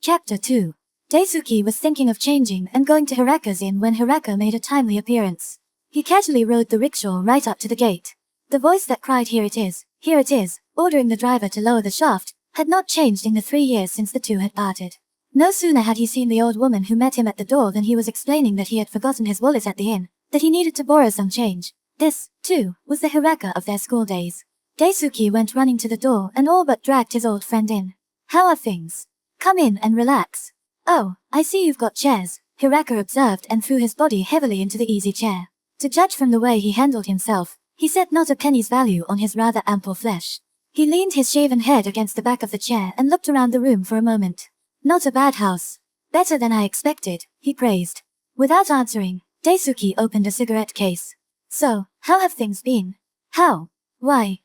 Chapter 2. Daisuke was thinking of changing and going to Hiraka's inn when Hiraka made a timely appearance. He casually rode the rickshaw right up to the gate. The voice that cried here it is, ordering the driver to lower the shaft, had not changed in the 3 years since the two had parted. No sooner had he seen the old woman who met him at the door than he was explaining that he had forgotten his wallet at the inn, that he needed to borrow some change. This, too, was the Hiraka of their school days. Daisuke went running to the door and all but dragged his old friend in. How are things? Come in and relax. Oh, I see you've got chairs, Hiraka observed and threw his body heavily into the easy chair. To judge from the way he handled himself, he set not a penny's value on his rather ample flesh. He leaned his shaven head against the back of the chair and looked around the room for a moment. Not a bad house. Better than I expected, he praised. Without answering, Daisuke opened a cigarette case. So, how have things been? How? Why,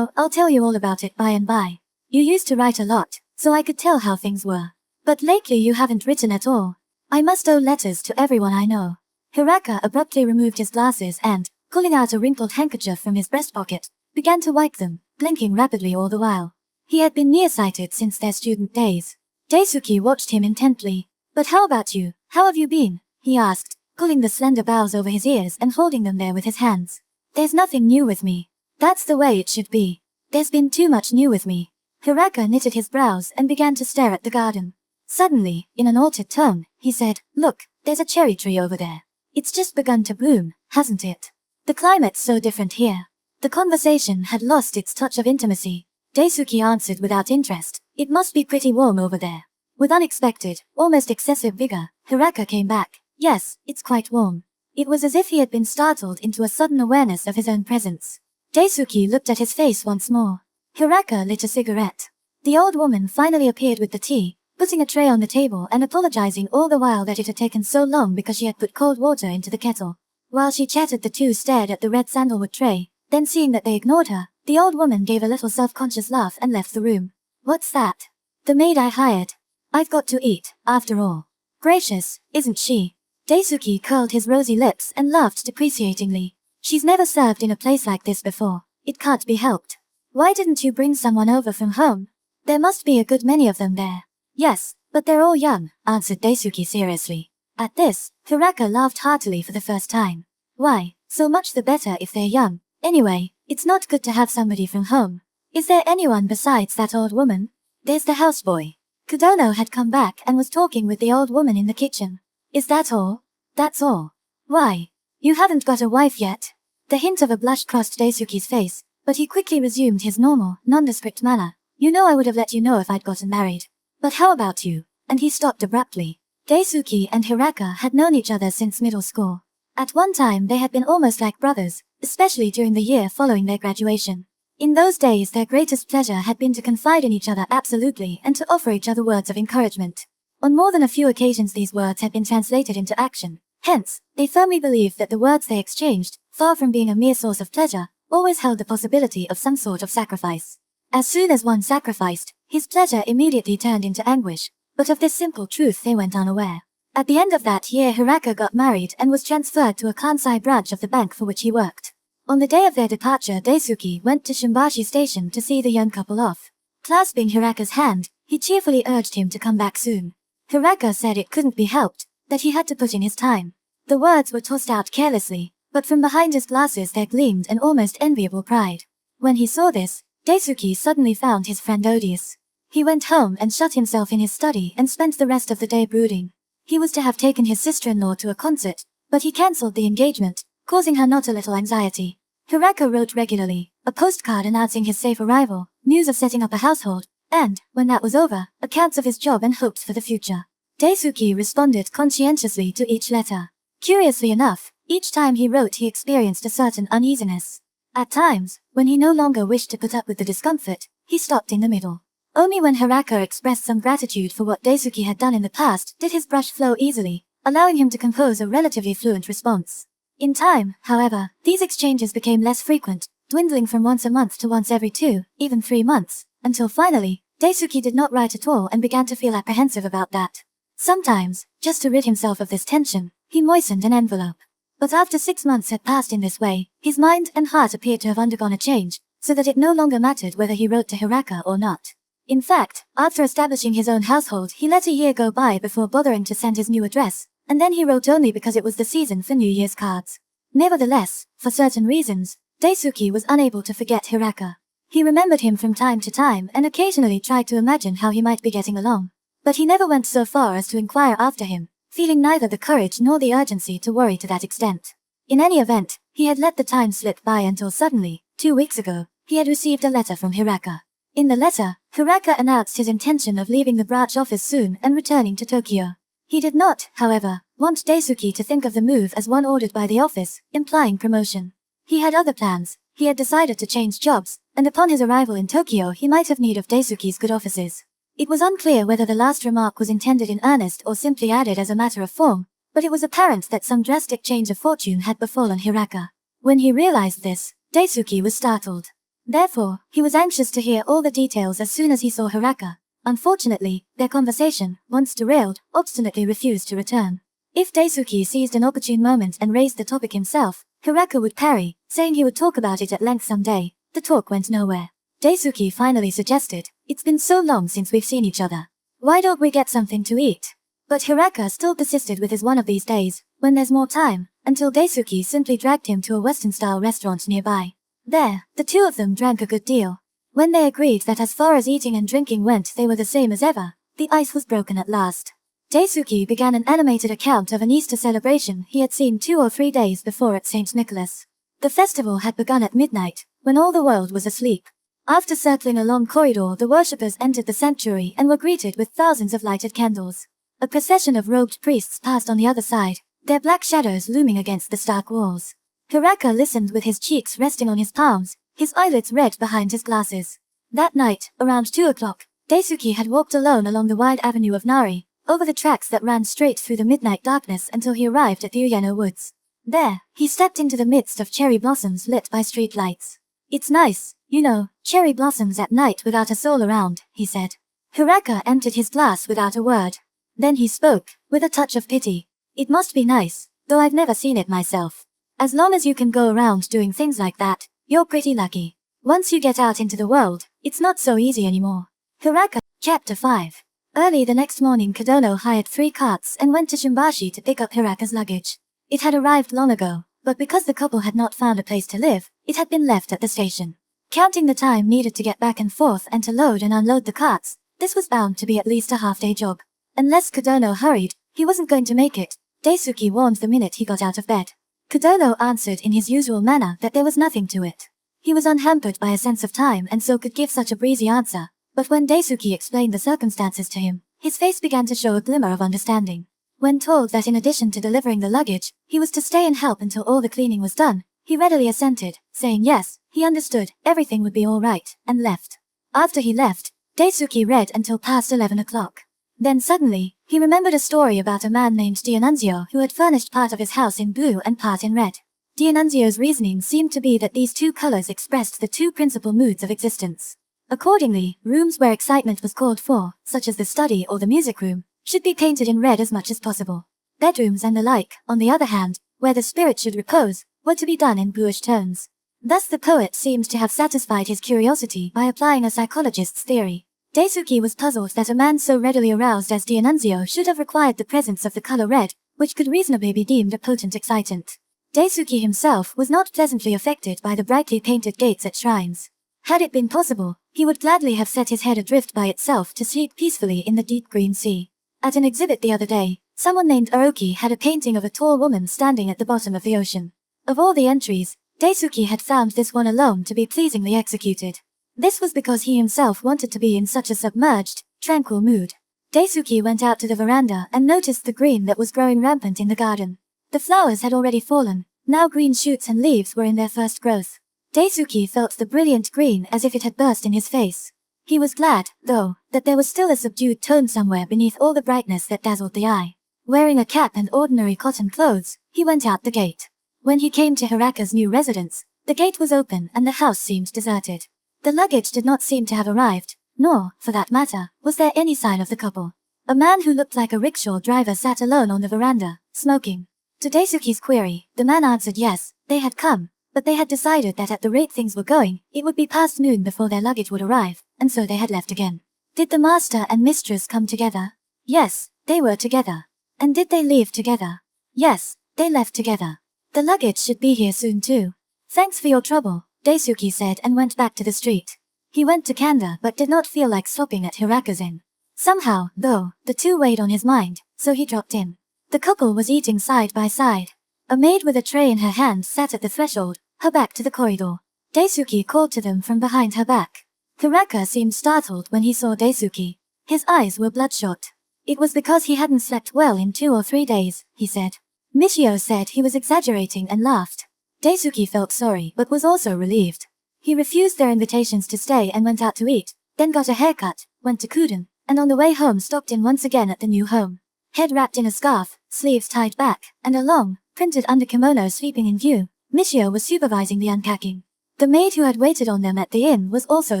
I'll tell you all about it by and by. You used to write a lot, so I could tell how things were. But lately you haven't written at all. I must owe letters to everyone I know. Hiraka abruptly removed his glasses and, pulling out a wrinkled handkerchief from his breast pocket, began to wipe them, blinking rapidly all the while. He had been nearsighted since their student days. Daisuke watched him intently. But how about you? How have you been? He asked, pulling the slender bows over his ears and holding them there with his hands. There's nothing new with me. That's the way it should be. There's been too much new with me. Hiraka knitted his brows and began to stare at the garden. Suddenly, in an altered tone, he said, Look, there's a cherry tree over there. It's just begun to bloom, hasn't it? The climate's so different here. The conversation had lost its touch of intimacy. Daisuke answered without interest, It must be pretty warm over there. With unexpected, almost excessive vigor, Hiraka came back. Yes, it's quite warm. It was as if he had been startled into a sudden awareness of his own presence. Daisuke looked at his face once more. Hiraka lit a cigarette. The old woman finally appeared with the tea, putting a tray on the table and apologizing all the while that it had taken so long because she had put cold water into the kettle. While she chatted, the two stared at the red sandalwood tray. Then seeing that they ignored her, the old woman gave a little self-conscious laugh and left the room. What's that? The maid I hired. I've got to eat, after all. Gracious, isn't she? Daisuke curled his rosy lips and laughed depreciatingly. She's never served in a place like this before. It can't be helped. Why didn't you bring someone over from home? There must be a good many of them there. Yes, but they're all young, answered Daisuke seriously. At this, Hiraka laughed heartily for the first time. Why, so much the better if they're young. Anyway, it's not good to have somebody from home. Is there anyone besides that old woman? There's the houseboy. Kudono had come back and was talking with the old woman in the kitchen. Is that all? That's all. Why? You haven't got a wife yet? The hint of a blush crossed Daisuke's face, but he quickly resumed his normal, nondescript manner. I would have let you know if I'd gotten married. But how about you? And he stopped abruptly. Daisuke and Hiraka had known each other since middle school. At one time they had been almost like brothers, especially during the year following their graduation. In those days their greatest pleasure had been to confide in each other absolutely and to offer each other words of encouragement. On more than a few occasions these words had been translated into action. Hence, they firmly believed that the words they exchanged, far from being a mere source of pleasure, always held the possibility of some sort of sacrifice. As soon as one sacrificed, his pleasure immediately turned into anguish, but of this simple truth they went unaware. At the end of that year Hiraka got married and was transferred to a Kansai branch of the bank for which he worked. On the day of their departure Daisuke went to Shimbashi station to see the young couple off. Clasping Hiraka's hand, he cheerfully urged him to come back soon. Hiraka said it couldn't be helped, that he had to put in his time. The words were tossed out carelessly, but from behind his glasses there gleamed an almost enviable pride. When he saw this, Daisuke suddenly found his friend odious. He went home and shut himself in his study and spent the rest of the day brooding. He was to have taken his sister-in-law to a concert, but he cancelled the engagement, causing her not a little anxiety. Hiraka wrote regularly, a postcard announcing his safe arrival, news of setting up a household, and, when that was over, accounts of his job and hopes for the future. Daisuke responded conscientiously to each letter. Curiously enough, each time he wrote he experienced a certain uneasiness. At times, when he no longer wished to put up with the discomfort, he stopped in the middle. Only when Hiraka expressed some gratitude for what Daisuke had done in the past did his brush flow easily, allowing him to compose a relatively fluent response. In time, however, these exchanges became less frequent, dwindling from once a month to once every 2, even 3 months, until finally, Daisuke did not write at all and began to feel apprehensive about that. Sometimes, just to rid himself of this tension, he moistened an envelope. But after 6 months had passed in this way, his mind and heart appeared to have undergone a change, so that it no longer mattered whether he wrote to Hiraka or not. In fact, after establishing his own household, he let a year go by before bothering to send his new address, and then he wrote only because it was the season for New Year's cards. Nevertheless, for certain reasons, Daisuke was unable to forget Hiraka. He remembered him from time to time and occasionally tried to imagine how he might be getting along. But he never went so far as to inquire after him, feeling neither the courage nor the urgency to worry to that extent. In any event, he had let the time slip by until suddenly, 2 weeks ago, he had received a letter from Hiraka. In the letter, Hiraka announced his intention of leaving the branch office soon and returning to Tokyo. He did not, however, want Daisuke to think of the move as one ordered by the office, implying promotion. He had other plans. He had decided to change jobs, and upon his arrival in Tokyo he might have need of Daisuke's good offices. It was unclear whether the last remark was intended in earnest or simply added as a matter of form, but it was apparent that some drastic change of fortune had befallen Hiraka. When he realized this, Daisuke was startled. Therefore, he was anxious to hear all the details as soon as he saw Hiraka. Unfortunately, their conversation, once derailed, obstinately refused to return. If Daisuke seized an opportune moment and raised the topic himself, Hiraka would parry, saying he would talk about it at length someday. The talk went nowhere. Daisuke finally suggested, "It's been so long since we've seen each other. Why don't we get something to eat?" But Hiraka still persisted with his "one of these days, when there's more time," until Daisuke simply dragged him to a Western-style restaurant nearby. There, the two of them drank a good deal. When they agreed that as far as eating and drinking went they were the same as ever, the ice was broken at last. Daisuke began an animated account of an Easter celebration he had seen 2 or 3 days before at St. Nicholas. The festival had begun at midnight, when all the world was asleep. After circling a long corridor, the worshippers entered the sanctuary and were greeted with thousands of lighted candles. A procession of robed priests passed on the other side, their black shadows looming against the stark walls. Hiraka listened with his cheeks resting on his palms, his eyelids red behind his glasses. That night, around 2 o'clock, Daisuke had walked alone along the wide avenue of Nari, over the tracks that ran straight through the midnight darkness until he arrived at the Uyeno woods. There, he stepped into the midst of cherry blossoms lit by street lights. "It's nice, you know, cherry blossoms at night without a soul around," he said. Hiraka emptied his glass without a word. Then he spoke, with a touch of pity. "It must be nice, though I've never seen it myself. As long as you can go around doing things like that, you're pretty lucky. Once you get out into the world, it's not so easy anymore." Hiraka, Chapter 5. Early the next morning, Kodono hired 3 carts and went to Shimbashi to pick up Hiraka's luggage. It had arrived long ago, but because the couple had not found a place to live, it had been left at the station. Counting the time needed to get back and forth and to load and unload the carts, this was bound to be at least a half-day job. Unless Kodono hurried, he wasn't going to make it, Daisuke warned the minute he got out of bed. Kodono answered in his usual manner that there was nothing to it. He was unhampered by a sense of time and so could give such a breezy answer, but when Daisuke explained the circumstances to him, his face began to show a glimmer of understanding. When told that in addition to delivering the luggage, he was to stay and help until all the cleaning was done, he readily assented, saying yes, he understood, everything would be all right, and left. After he left, Daisuke read until past 11 o'clock. Then suddenly, he remembered a story about a man named Dionunzio who had furnished part of his house in blue and part in red. Dionunzio's reasoning seemed to be that these 2 colors expressed the 2 principal moods of existence. Accordingly, rooms where excitement was called for, such as the study or the music room, should be painted in red as much as possible. Bedrooms and the like, on the other hand, where the spirit should repose, were to be done in bluish tones. Thus the poet seemed to have satisfied his curiosity by applying a psychologist's theory. Daisuke was puzzled that a man so readily aroused as Dionunzio should have required the presence of the color red, which could reasonably be deemed a potent excitant. Daisuke himself was not pleasantly affected by the brightly painted gates at shrines. Had it been possible, he would gladly have set his head adrift by itself to sleep peacefully in the deep green sea. At an exhibit the other day, someone named Aoki had a painting of a tall woman standing at the bottom of the ocean. Of all the entries, Daisuke had found this one alone to be pleasingly executed. This was because he himself wanted to be in such a submerged, tranquil mood. Daisuke went out to the veranda and noticed the green that was growing rampant in the garden. The flowers had already fallen, now green shoots and leaves were in their first growth. Daisuke felt the brilliant green as if it had burst in his face. He was glad, though, that there was still a subdued tone somewhere beneath all the brightness that dazzled the eye. Wearing a cap and ordinary cotton clothes, he went out the gate. When he came to Hiraka's new residence, the gate was open and the house seemed deserted. The luggage did not seem to have arrived, nor, for that matter, was there any sign of the couple. A man who looked like a rickshaw driver sat alone on the veranda, smoking. To Daisuke's query, the man answered yes, they had come, but they had decided that at the rate things were going, it would be past noon before their luggage would arrive, and so they had left again. Did the master and mistress come together? Yes, they were together. And did they leave together? Yes, they left together. The luggage should be here soon too. Thanks for your trouble, Daisuke said and went back to the street. He went to Kanda but did not feel like stopping at Hiraka's inn. Somehow, though, the two weighed on his mind, so he dropped in. The couple was eating side by side. A maid with a tray in her hand sat at the threshold, her back to the corridor. Daisuke called to them from behind her back. Hiraka seemed startled when he saw Daisuke. His eyes were bloodshot. It was because he hadn't slept well in 2 or 3 days, he said. Michio said he was exaggerating and laughed. Daisuke felt sorry but was also relieved. He refused their invitations to stay and went out to eat, then got a haircut, went to Kuden, and on the way home stopped in once again at the new home. Head wrapped in a scarf, sleeves tied back, and a long, printed underkimono sweeping in view, Michio was supervising the unpacking. The maid who had waited on them at the inn was also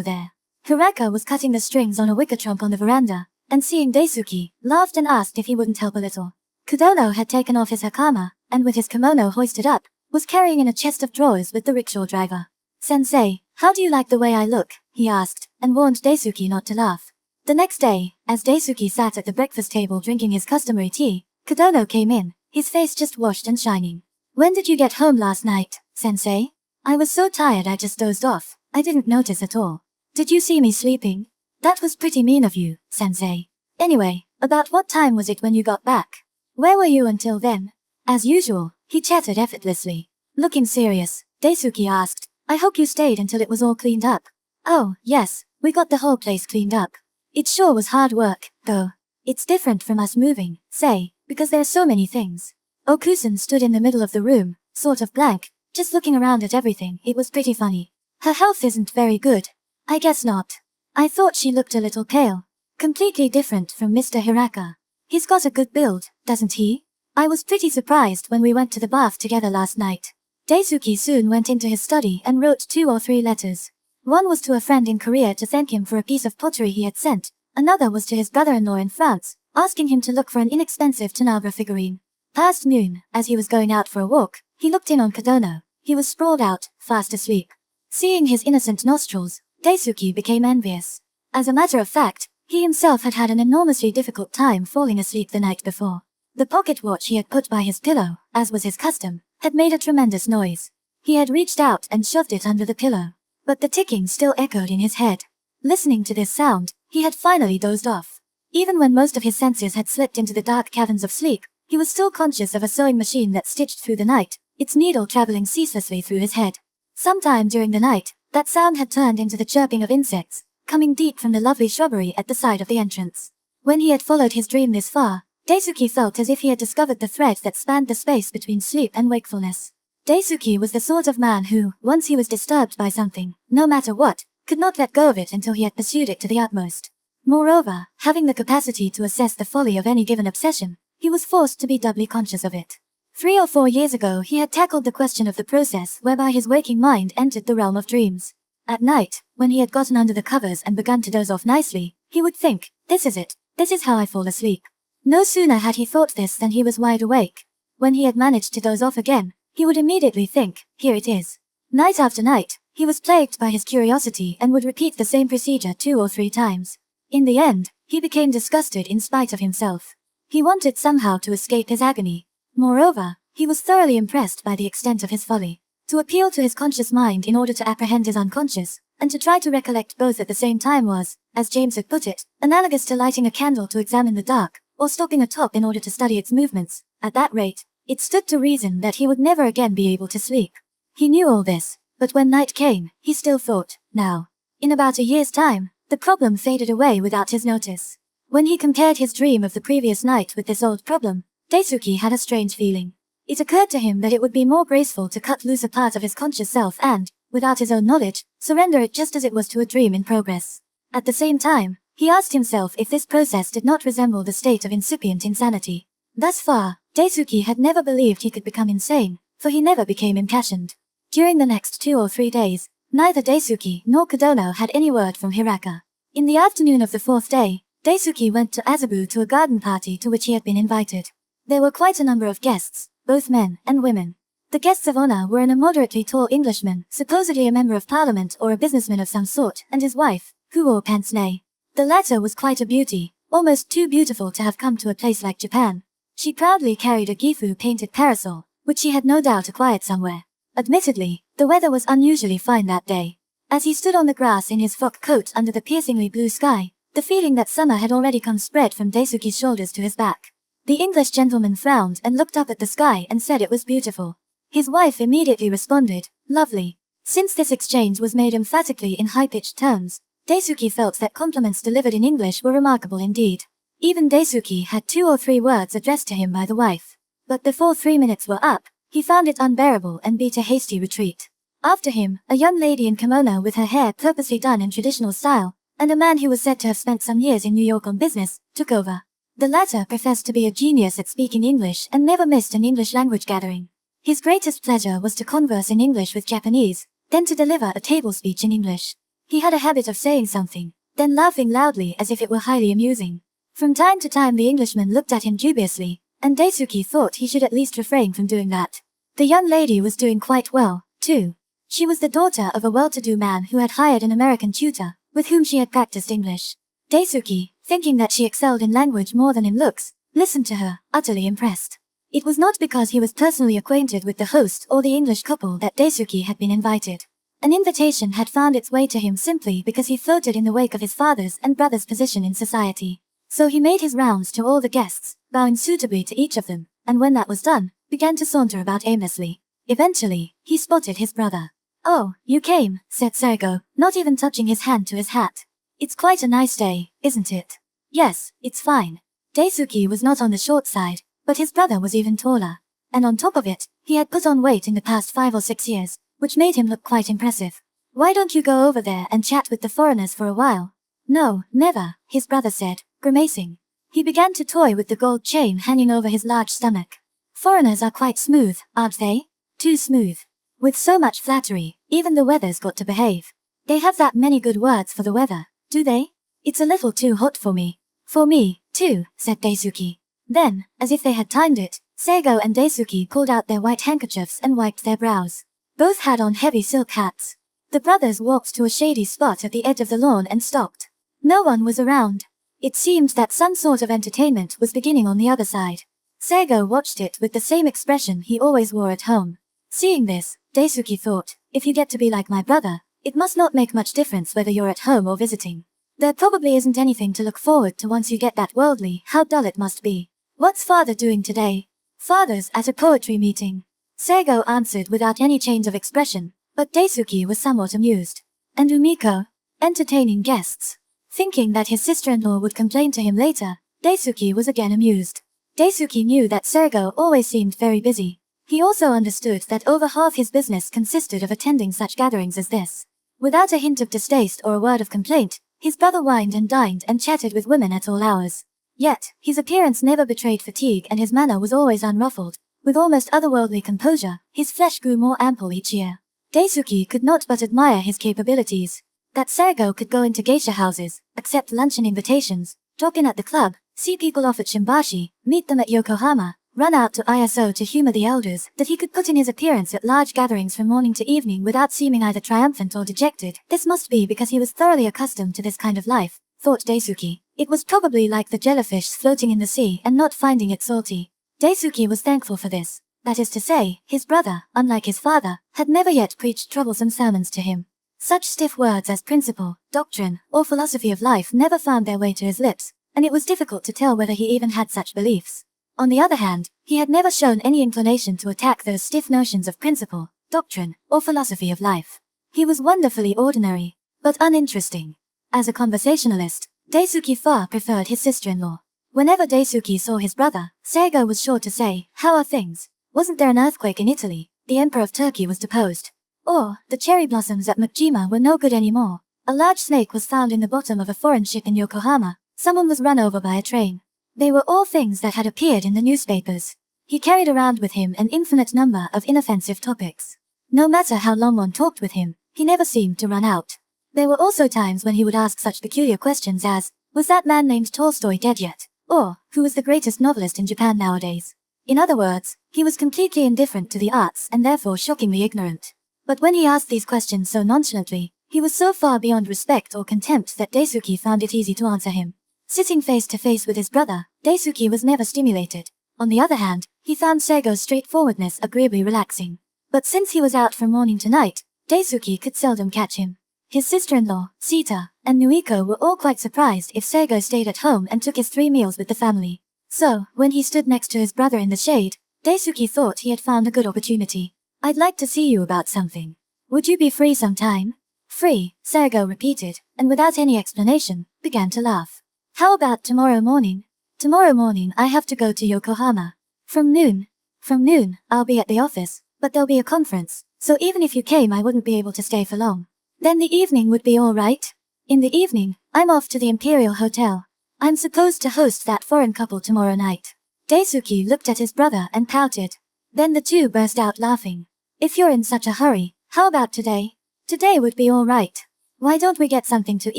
there. Hiraka was cutting the strings on a wicker trunk on the veranda, and seeing Daisuke, laughed and asked if he wouldn't help a little. Kudono had taken off his hakama, and with his kimono hoisted up, was carrying in a chest of drawers with the rickshaw driver. Sensei, how do you like the way I look? He asked, and warned Daisuke not to laugh. The next day, as Daisuke sat at the breakfast table drinking his customary tea, Kudono came in, his face just washed and shining. When did you get home last night, Sensei? I was so tired I just dozed off, I didn't notice at all. Did you see me sleeping? That was pretty mean of you, Sensei. Anyway, about what time was it when you got back? Where were you until then? As usual, he chatted effortlessly. Looking serious, Daisuke asked, I hope you stayed until it was all cleaned up. Oh, yes, we got the whole place cleaned up. It sure was hard work, though. It's different from us moving, say, because there's so many things. Okusan stood in the middle of the room, sort of blank, just looking around at everything. It was pretty funny. Her health isn't very good. I guess not. I thought she looked a little pale. Completely different from Mr. Hiraka. He's got a good build, doesn't he? I was pretty surprised when we went to the bath together last night. Daisuke soon went into his study and wrote 2 or 3 letters. One was to a friend in Korea to thank him for a piece of pottery he had sent. Another was to his brother-in-law in France, asking him to look for an inexpensive Tanagra figurine. Past noon, as he was going out for a walk, he looked in on Kodono. He was sprawled out, fast asleep. Seeing his innocent nostrils, Daisuke became envious. As a matter of fact, he himself had had an enormously difficult time falling asleep the night before. The pocket watch he had put by his pillow, as was his custom, had made a tremendous noise. He had reached out and shoved it under the pillow. But the ticking still echoed in his head. Listening to this sound, he had finally dozed off. Even when most of his senses had slipped into the dark caverns of sleep, he was still conscious of a sewing machine that stitched through the night, its needle traveling ceaselessly through his head. Sometime during the night, that sound had turned into the chirping of insects, coming deep from the lovely shrubbery at the side of the entrance. When he had followed his dream this far, Daisuke felt as if he had discovered the thread that spanned the space between sleep and wakefulness. Daisuke was the sort of man who, once he was disturbed by something, no matter what, could not let go of it until he had pursued it to the utmost. Moreover, having the capacity to assess the folly of any given obsession, he was forced to be doubly conscious of it. 3 or 4 years ago he had tackled the question of the process whereby his waking mind entered the realm of dreams. At night, when he had gotten under the covers and begun to doze off nicely, he would think, this is it, this is how I fall asleep. No sooner had he thought this than he was wide awake. When he had managed to doze off again, he would immediately think, here it is. Night after night, he was plagued by his curiosity and would repeat the same procedure 2 or 3 times. In the end, he became disgusted in spite of himself. He wanted somehow to escape his agony. Moreover, he was thoroughly impressed by the extent of his folly. To appeal to his conscious mind in order to apprehend his unconscious, and to try to recollect both at the same time was, as James had put it, analogous to lighting a candle to examine the dark, or stopping a top in order to study its movements. At that rate, it stood to reason that he would never again be able to sleep. He knew all this, but when night came, he still thought, now. In about a year's time, the problem faded away without his notice. When he compared his dream of the previous night with this old problem, Daisuke had a strange feeling. It occurred to him that it would be more graceful to cut loose a part of his conscious self and, without his own knowledge, surrender it just as it was to a dream in progress. At the same time, he asked himself if this process did not resemble the state of incipient insanity. Thus far, Daisuke had never believed he could become insane, for he never became impassioned. During the next 2 or 3 days, neither Daisuke nor Kodono had any word from Hiraka. In the afternoon of the 4th day, Daisuke went to Azabu to a garden party to which he had been invited. There were quite a number of guests, both men and women. The guests of honor were an immoderately tall Englishman, supposedly a member of parliament or a businessman of some sort, and his wife, who wore pince-nez. The latter was quite a beauty, almost too beautiful to have come to a place like Japan. She proudly carried a Gifu painted parasol, which she had no doubt acquired somewhere. Admittedly, the weather was unusually fine that day. As he stood on the grass in his frock coat under the piercingly blue sky, the feeling that summer had already come spread from Daisuke's shoulders to his back. The English gentleman frowned and looked up at the sky and said it was beautiful. His wife immediately responded, lovely. Since this exchange was made emphatically in high-pitched tones, Daisuke felt that compliments delivered in English were remarkable indeed. Even Daisuke had 2 or 3 words addressed to him by the wife. But before 3 minutes were up, he found it unbearable and beat a hasty retreat. After him, a young lady in kimono with her hair purposely done in traditional style, and a man who was said to have spent some years in New York on business, took over. The latter professed to be a genius at speaking English and never missed an English language gathering. His greatest pleasure was to converse in English with Japanese, then to deliver a table speech in English. He had a habit of saying something, then laughing loudly as if it were highly amusing. From time to time the Englishman looked at him dubiously, and Daisuke thought he should at least refrain from doing that. The young lady was doing quite well, too. She was the daughter of a well-to-do man who had hired an American tutor, with whom she had practiced English. Daisuke, thinking that she excelled in language more than in looks, listened to her, utterly impressed. It was not because he was personally acquainted with the host or the English couple that Daisuke had been invited. An invitation had found its way to him simply because he floated in the wake of his father's and brother's position in society. So he made his rounds to all the guests, bowing suitably to each of them, and when that was done, began to saunter about aimlessly. Eventually, he spotted his brother. "Oh, you came," said Sergo, not even touching his hand to his hat. "It's quite a nice day, isn't it?" "Yes, it's fine." Daisuke was not on the short side, but his brother was even taller. And on top of it, he had put on weight in the past 5 or 6 years, which made him look quite impressive. "Why don't you go over there and chat with the foreigners for a while?" "No, never," his brother said, grimacing. He began to toy with the gold chain hanging over his large stomach. "Foreigners are quite smooth, aren't they? Too smooth. With so much flattery, even the weather's got to behave. They have that many good words for the weather, do they? It's a little too hot for me." "For me, too," said Daisuke. Then, as if they had timed it, Seigo and Daisuke pulled out their white handkerchiefs and wiped their brows. Both had on heavy silk hats. The brothers walked to a shady spot at the edge of the lawn and stopped. No one was around. It seemed that some sort of entertainment was beginning on the other side. Seigo watched it with the same expression he always wore at home. Seeing this, Daisuke thought, if you get to be like my brother, it must not make much difference whether you're at home or visiting. There probably isn't anything to look forward to once you get that worldly, how dull it must be. "What's father doing today?" "Father's at a poetry meeting." Seigo answered without any change of expression, but Daisuke was somewhat amused. "And Umiko?" "Entertaining guests." Thinking that his sister-in-law would complain to him later, Daisuke was again amused. Daisuke knew that Seigo always seemed very busy. He also understood that over half his business consisted of attending such gatherings as this. Without a hint of distaste or a word of complaint, his brother wined and dined and chatted with women at all hours. Yet, his appearance never betrayed fatigue and his manner was always unruffled. With almost otherworldly composure, his flesh grew more ample each year. Daisuke could not but admire his capabilities. That Seigo could go into geisha houses, accept luncheon invitations, drop in at the club, see people off at Shimbashi, meet them at Yokohama, run out to ISO to humor the elders, that he could put in his appearance at large gatherings from morning to evening without seeming either triumphant or dejected. This must be because he was thoroughly accustomed to this kind of life, thought Daisuke. It was probably like the jellyfish floating in the sea and not finding it salty. Daisuke was thankful for this. That is to say, his brother, unlike his father, had never yet preached troublesome sermons to him. Such stiff words as principle, doctrine, or philosophy of life never found their way to his lips, and it was difficult to tell whether he even had such beliefs. On the other hand, he had never shown any inclination to attack those stiff notions of principle, doctrine, or philosophy of life. He was wonderfully ordinary, but uninteresting. As a conversationalist, Daisuke far preferred his sister-in-law. Whenever Daisuke saw his brother, Seigo was sure to say, "How are things? Wasn't there an earthquake in Italy? The Emperor of Turkey was deposed." Or, "The cherry blossoms at Mukjima were no good anymore. A large snake was found in the bottom of a foreign ship in Yokohama. Someone was run over by a train." They were all things that had appeared in the newspapers. He carried around with him an infinite number of inoffensive topics. No matter how long one talked with him, he never seemed to run out. There were also times when he would ask such peculiar questions as, "Was that man named Tolstoy dead yet?" Or, "Who was the greatest novelist in Japan nowadays?" In other words, he was completely indifferent to the arts and therefore shockingly ignorant. But when he asked these questions so nonchalantly, He was so far beyond respect or contempt that Daisuke found it easy to answer him. Sitting face to face with his brother, Daisuke was never stimulated. On the other hand, he found Seigo's straightforwardness agreeably relaxing. But since he was out from morning to night, Daisuke could seldom catch him. His sister-in-law, Sita, and Nuiko were all quite surprised if Seigo stayed at home and took his 3 meals with the family. So, when he stood next to his brother in the shade, Daisuke thought he had found a good opportunity. "I'd like to see you about something. Would you be free sometime?" "Free," Seigo repeated, and without any explanation, began to laugh. "How about tomorrow morning?" "Tomorrow morning I have to go to Yokohama. From noon." "From noon, I'll be at the office, but there'll be a conference, so even if you came I wouldn't be able to stay for long." "Then the evening would be all right?" "In the evening, I'm off to the Imperial Hotel. I'm supposed to host that foreign couple tomorrow night." Daisuke looked at his brother and pouted. Then the two burst out laughing. "If you're in such a hurry, how about today?" "Today would be all right. Why don't we get something to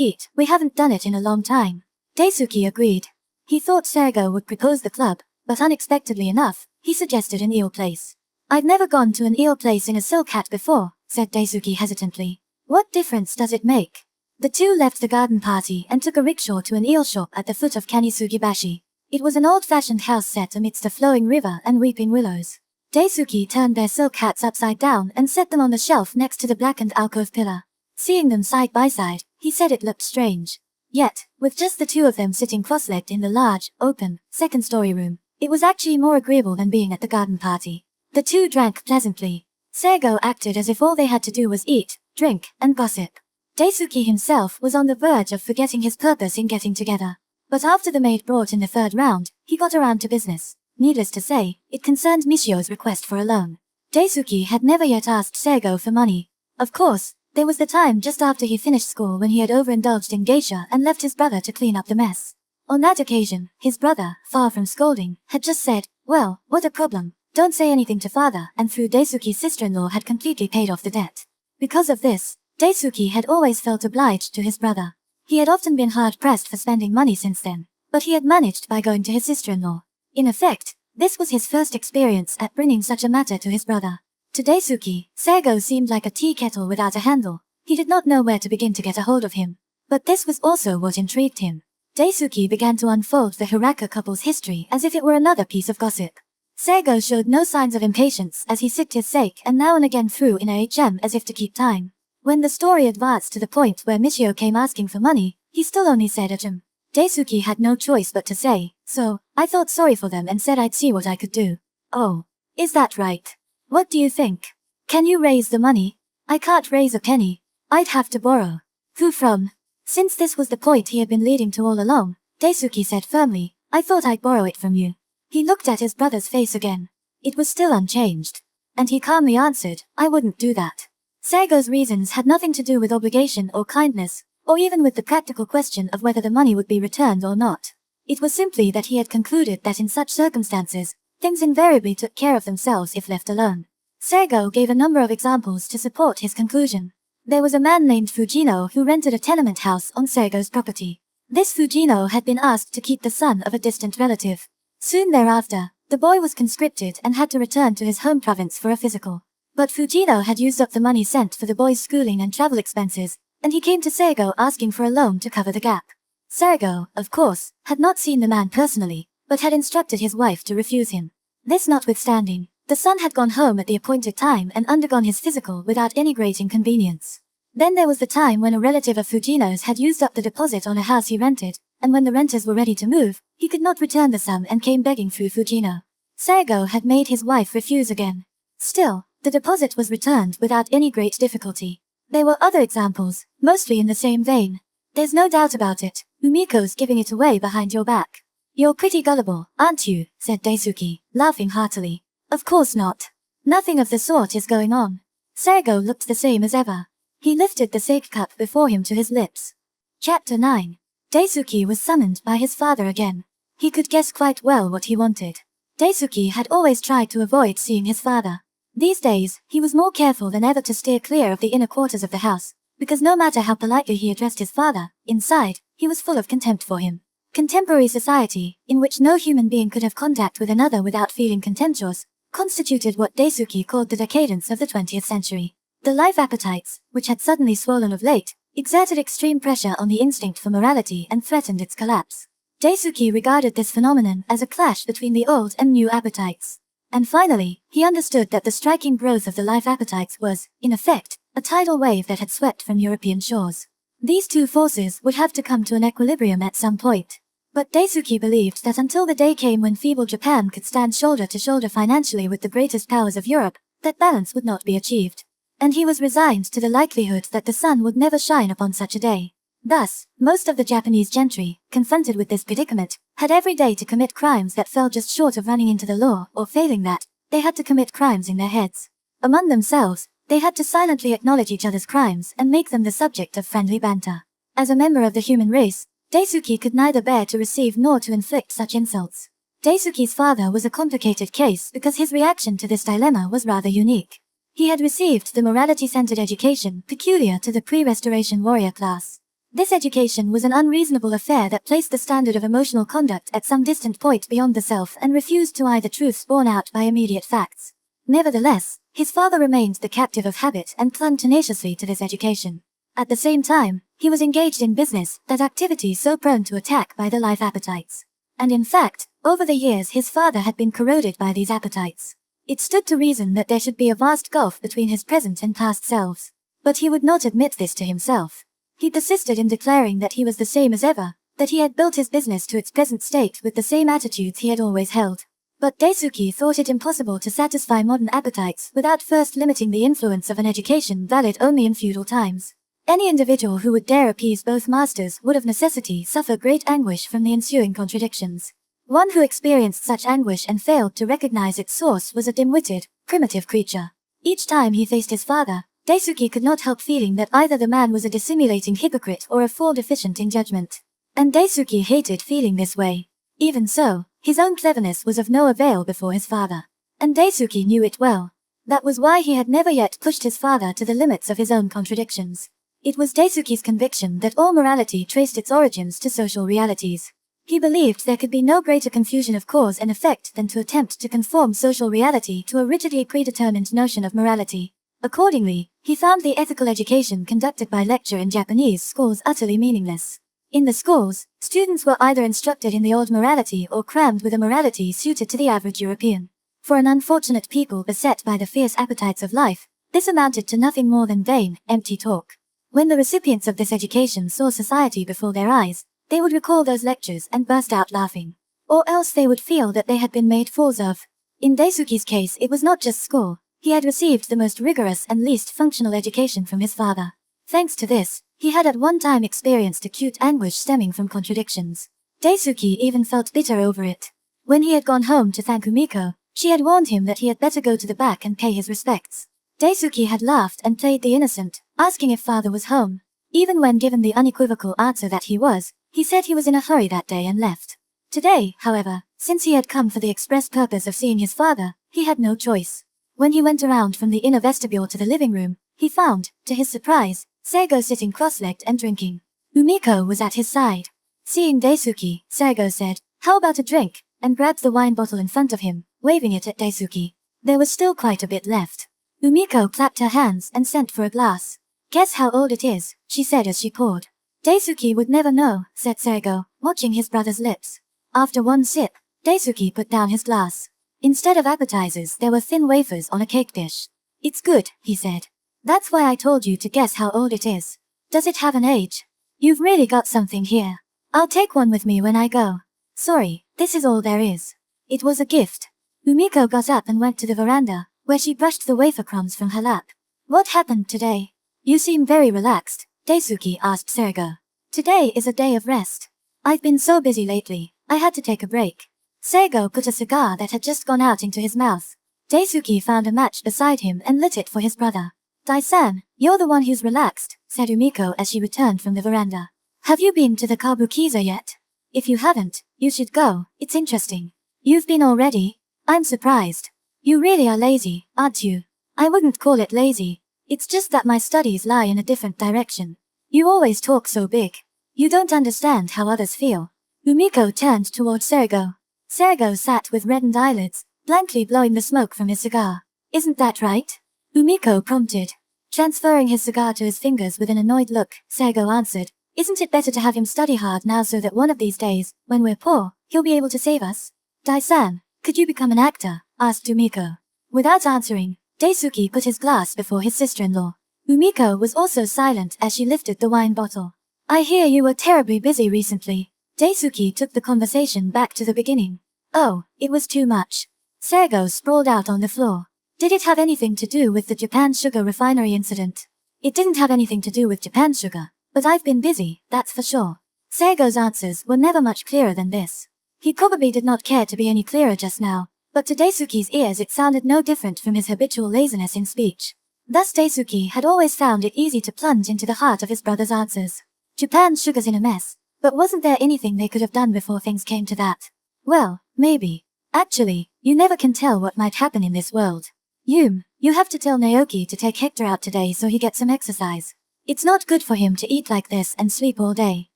eat? We haven't done it in a long time." Daisuke agreed. He thought Seigo would propose the club, but unexpectedly enough, he suggested an eel place. "I've never gone to an eel place in a silk hat before," said Daisuke hesitantly. "What difference does it make?" The two left the garden party and took a rickshaw to an eel shop at the foot of Kanisugibashi. It was an old-fashioned house set amidst a flowing river and weeping willows. Daisuke turned their silk hats upside down and set them on the shelf next to the blackened alcove pillar. Seeing them side by side, he said it looked strange. Yet, with just the two of them sitting cross-legged in the large, open, second-story room, it was actually more agreeable than being at the garden party. The two drank pleasantly. Seigo acted as if all they had to do was eat, drink, and gossip. Daisuke himself was on the verge of forgetting his purpose in getting together. But after the maid brought in the 3rd round, he got around to business. Needless to say, it concerned Michio's request for a loan. Daisuke had never yet asked Seigo for money. Of course, there was the time just after he finished school when he had overindulged in geisha and left his brother to clean up the mess. On that occasion, his brother, far from scolding, had just said, "Well, what a problem. Don't say anything to father," and through Daisuke's sister-in-law had completely paid off the debt. Because of this, Daisuke had always felt obliged to his brother. He had often been hard-pressed for spending money since then, but he had managed by going to his sister-in-law. In effect, this was his first experience at bringing such a matter to his brother. To Daisuke, Seigo seemed like a tea kettle without a handle. He did not know where to begin to get a hold of him. But this was also what intrigued him. Daisuke began to unfold the Hiraka couple's history as if it were another piece of gossip. Seigo showed no signs of impatience as he sipped his sake and now and again threw in a HM as if to keep time. When the story advanced to the point where Michio came asking for money, he still only said HM. Daisuke had no choice but to say, "So, I felt sorry for them and said I'd see what I could do." "Oh. Is that right? What do you think? Can you raise the money?" "I can't raise a penny. I'd have to borrow." "Who from?" Since this was the point he had been leading to all along, Daisuke said firmly, "I thought I'd borrow it from you." He looked at his brother's face again. It was still unchanged. And he calmly answered, "I wouldn't do that." Seigo's reasons had nothing to do with obligation or kindness, or even with the practical question of whether the money would be returned or not. It was simply that he had concluded that in such circumstances, things invariably took care of themselves if left alone. Seigo gave a number of examples to support his conclusion. There was a man named Fujino who rented a tenement house on Seigo's property. This Fujino had been asked to keep the son of a distant relative. Soon thereafter, the boy was conscripted and had to return to his home province for a physical. But Fujino had used up the money sent for the boy's schooling and travel expenses, and he came to Seigo asking for a loan to cover the gap. Seigo, of course, had not seen the man personally, but had instructed his wife to refuse him. This notwithstanding, the son had gone home at the appointed time and undergone his physical without any great inconvenience. Then there was the time when a relative of Fujino's had used up the deposit on a house he rented, and when the renters were ready to move, he could not return the sum and came begging through Fujino. Seigo had made his wife refuse again. Still, the deposit was returned without any great difficulty. There were other examples, mostly in the same vein. "There's no doubt about it, Umiko's giving it away behind your back." "You're pretty gullible, aren't you?" said Daisuke, laughing heartily. "Of course not. Nothing of the sort is going on." Seigo looked the same as ever. He lifted the sake cup before him to his lips. Chapter 9. Daisuke was summoned by his father again. He could guess quite well what he wanted. Daisuke had always tried to avoid seeing his father. These days, he was more careful than ever to steer clear of the inner quarters of the house, because no matter how politely he addressed his father, inside, he was full of contempt for him. Contemporary society, in which no human being could have contact with another without feeling contemptuous, constituted what Daisuke called the decadence of the 20th century. The life appetites, which had suddenly swollen of late, exerted extreme pressure on the instinct for morality and threatened its collapse. Daisuke regarded this phenomenon as a clash between the old and new appetites. And finally, he understood that the striking growth of the life appetites was, in effect, a tidal wave that had swept from European shores. These two forces would have to come to an equilibrium at some point. But Daisuke believed that until the day came when feeble Japan could stand shoulder to shoulder financially with the greatest powers of Europe, that balance would not be achieved. And he was resigned to the likelihood that the sun would never shine upon such a day. Thus, most of the Japanese gentry, confronted with this predicament, had every day to commit crimes that fell just short of running into the law, or failing that, they had to commit crimes in their heads. Among themselves, they had to silently acknowledge each other's crimes and make them the subject of friendly banter. As a member of the human race, Daisuke could neither bear to receive nor to inflict such insults. Daisuke's father was a complicated case because his reaction to this dilemma was rather unique. He had received the morality-centered education peculiar to the pre-Restoration warrior class. This education was an unreasonable affair that placed the standard of emotional conduct at some distant point beyond the self and refused to eye the truths borne out by immediate facts. Nevertheless, his father remained the captive of habit and clung tenaciously to this education. At the same time, he was engaged in business, that activity so prone to attack by the life appetites. And in fact, over the years his father had been corroded by these appetites. It stood to reason that there should be a vast gulf between his present and past selves. But he would not admit this to himself. He persisted in declaring that he was the same as ever, that he had built his business to its present state with the same attitudes he had always held. But Daisuke thought it impossible to satisfy modern appetites without first limiting the influence of an education valid only in feudal times. Any individual who would dare appease both masters would of necessity suffer great anguish from the ensuing contradictions. One who experienced such anguish and failed to recognize its source was a dim-witted, primitive creature. Each time he faced his father, Daisuke could not help feeling that either the man was a dissimulating hypocrite or a fool deficient in judgment. And Daisuke hated feeling this way. Even so, his own cleverness was of no avail before his father. And Daisuke knew it well. That was why he had never yet pushed his father to the limits of his own contradictions. It was Daisuke's conviction that all morality traced its origins to social realities. He believed there could be no greater confusion of cause and effect than to attempt to conform social reality to a rigidly predetermined notion of morality. Accordingly, he found the ethical education conducted by lecture in Japanese schools utterly meaningless. In the schools, students were either instructed in the old morality or crammed with a morality suited to the average European. For an unfortunate people beset by the fierce appetites of life, this amounted to nothing more than vain, empty talk. When the recipients of this education saw society before their eyes, they would recall those lectures and burst out laughing. Or else they would feel that they had been made fools of. In Daisuke's case it was not just school. He had received the most rigorous and least functional education from his father. Thanks to this, he had at one time experienced acute anguish stemming from contradictions. Daisuke even felt bitter over it. When he had gone home to thank Umiko, she had warned him that he had better go to the back and pay his respects. Daisuke had laughed and played the innocent, asking if father was home. Even when given the unequivocal answer that he was, he said he was in a hurry that day and left. Today, however, since he had come for the express purpose of seeing his father, he had no choice. When he went around from the inner vestibule to the living room, he found, to his surprise, Seigo sitting cross-legged and drinking. Umiko was at his side. Seeing Daisuke, Seigo said, "How about a drink?" and grabbed the wine bottle in front of him, waving it at Daisuke. There was still quite a bit left. Umiko clapped her hands and sent for a glass. "Guess how old it is," she said as she poured. "Daisuke would never know," said Seigo, watching his brother's lips. After one sip, Daisuke put down his glass. Instead of appetizers there were thin wafers on a cake dish. "It's good," he said. "That's why I told you to guess how old it is. Does it have an age? You've really got something here. I'll take one with me when I go. Sorry, this is all there is." It was a gift. Umiko got up and went to the veranda, where she brushed the wafer crumbs from her lap. "What happened today? You seem very relaxed," Daisuke asked Seigo. "Today is a day of rest. I've been so busy lately, I had to take a break." Seigo put a cigar that had just gone out into his mouth. Daisuke found a match beside him and lit it for his brother. "Dai-san, you're the one who's relaxed," said Umiko as she returned from the veranda. "Have you been to the Kabukiza yet? If you haven't, you should go, it's interesting." "You've been already? I'm surprised. You really are lazy, aren't you?" "I wouldn't call it lazy. It's just that my studies lie in a different direction. You always talk so big. You don't understand how others feel." Umiko turned toward Seigo. Seigo sat with reddened eyelids, blankly blowing the smoke from his cigar. "Isn't that right?" Umiko prompted. Transferring his cigar to his fingers with an annoyed look, Sego answered, "Isn't it better to have him study hard now so that one of these days, when we're poor, he'll be able to save us?" "Dai-san, could you become an actor?" asked Umiko. Without answering, Daisuke put his glass before his sister-in-law. Umiko was also silent as she lifted the wine bottle. "I hear you were terribly busy recently." Daisuke took the conversation back to the beginning. "Oh, it was too much." Sego sprawled out on the floor. "Did it have anything to do with the Japan Sugar refinery incident?" "It didn't have anything to do with Japan Sugar, but I've been busy, that's for sure." Sego's answers were never much clearer than this. He probably did not care to be any clearer just now, but to Daisuke's ears it sounded no different from his habitual laziness in speech. Thus Daisuke had always found it easy to plunge into the heart of his brother's answers. Japan Sugar's in a mess, but wasn't there anything they could have done before things came to that? Well, maybe. Actually, you never can tell what might happen in this world. You have to tell Naoki to take Hector out today so he gets some exercise. It's not good for him to eat like this and sleep all day.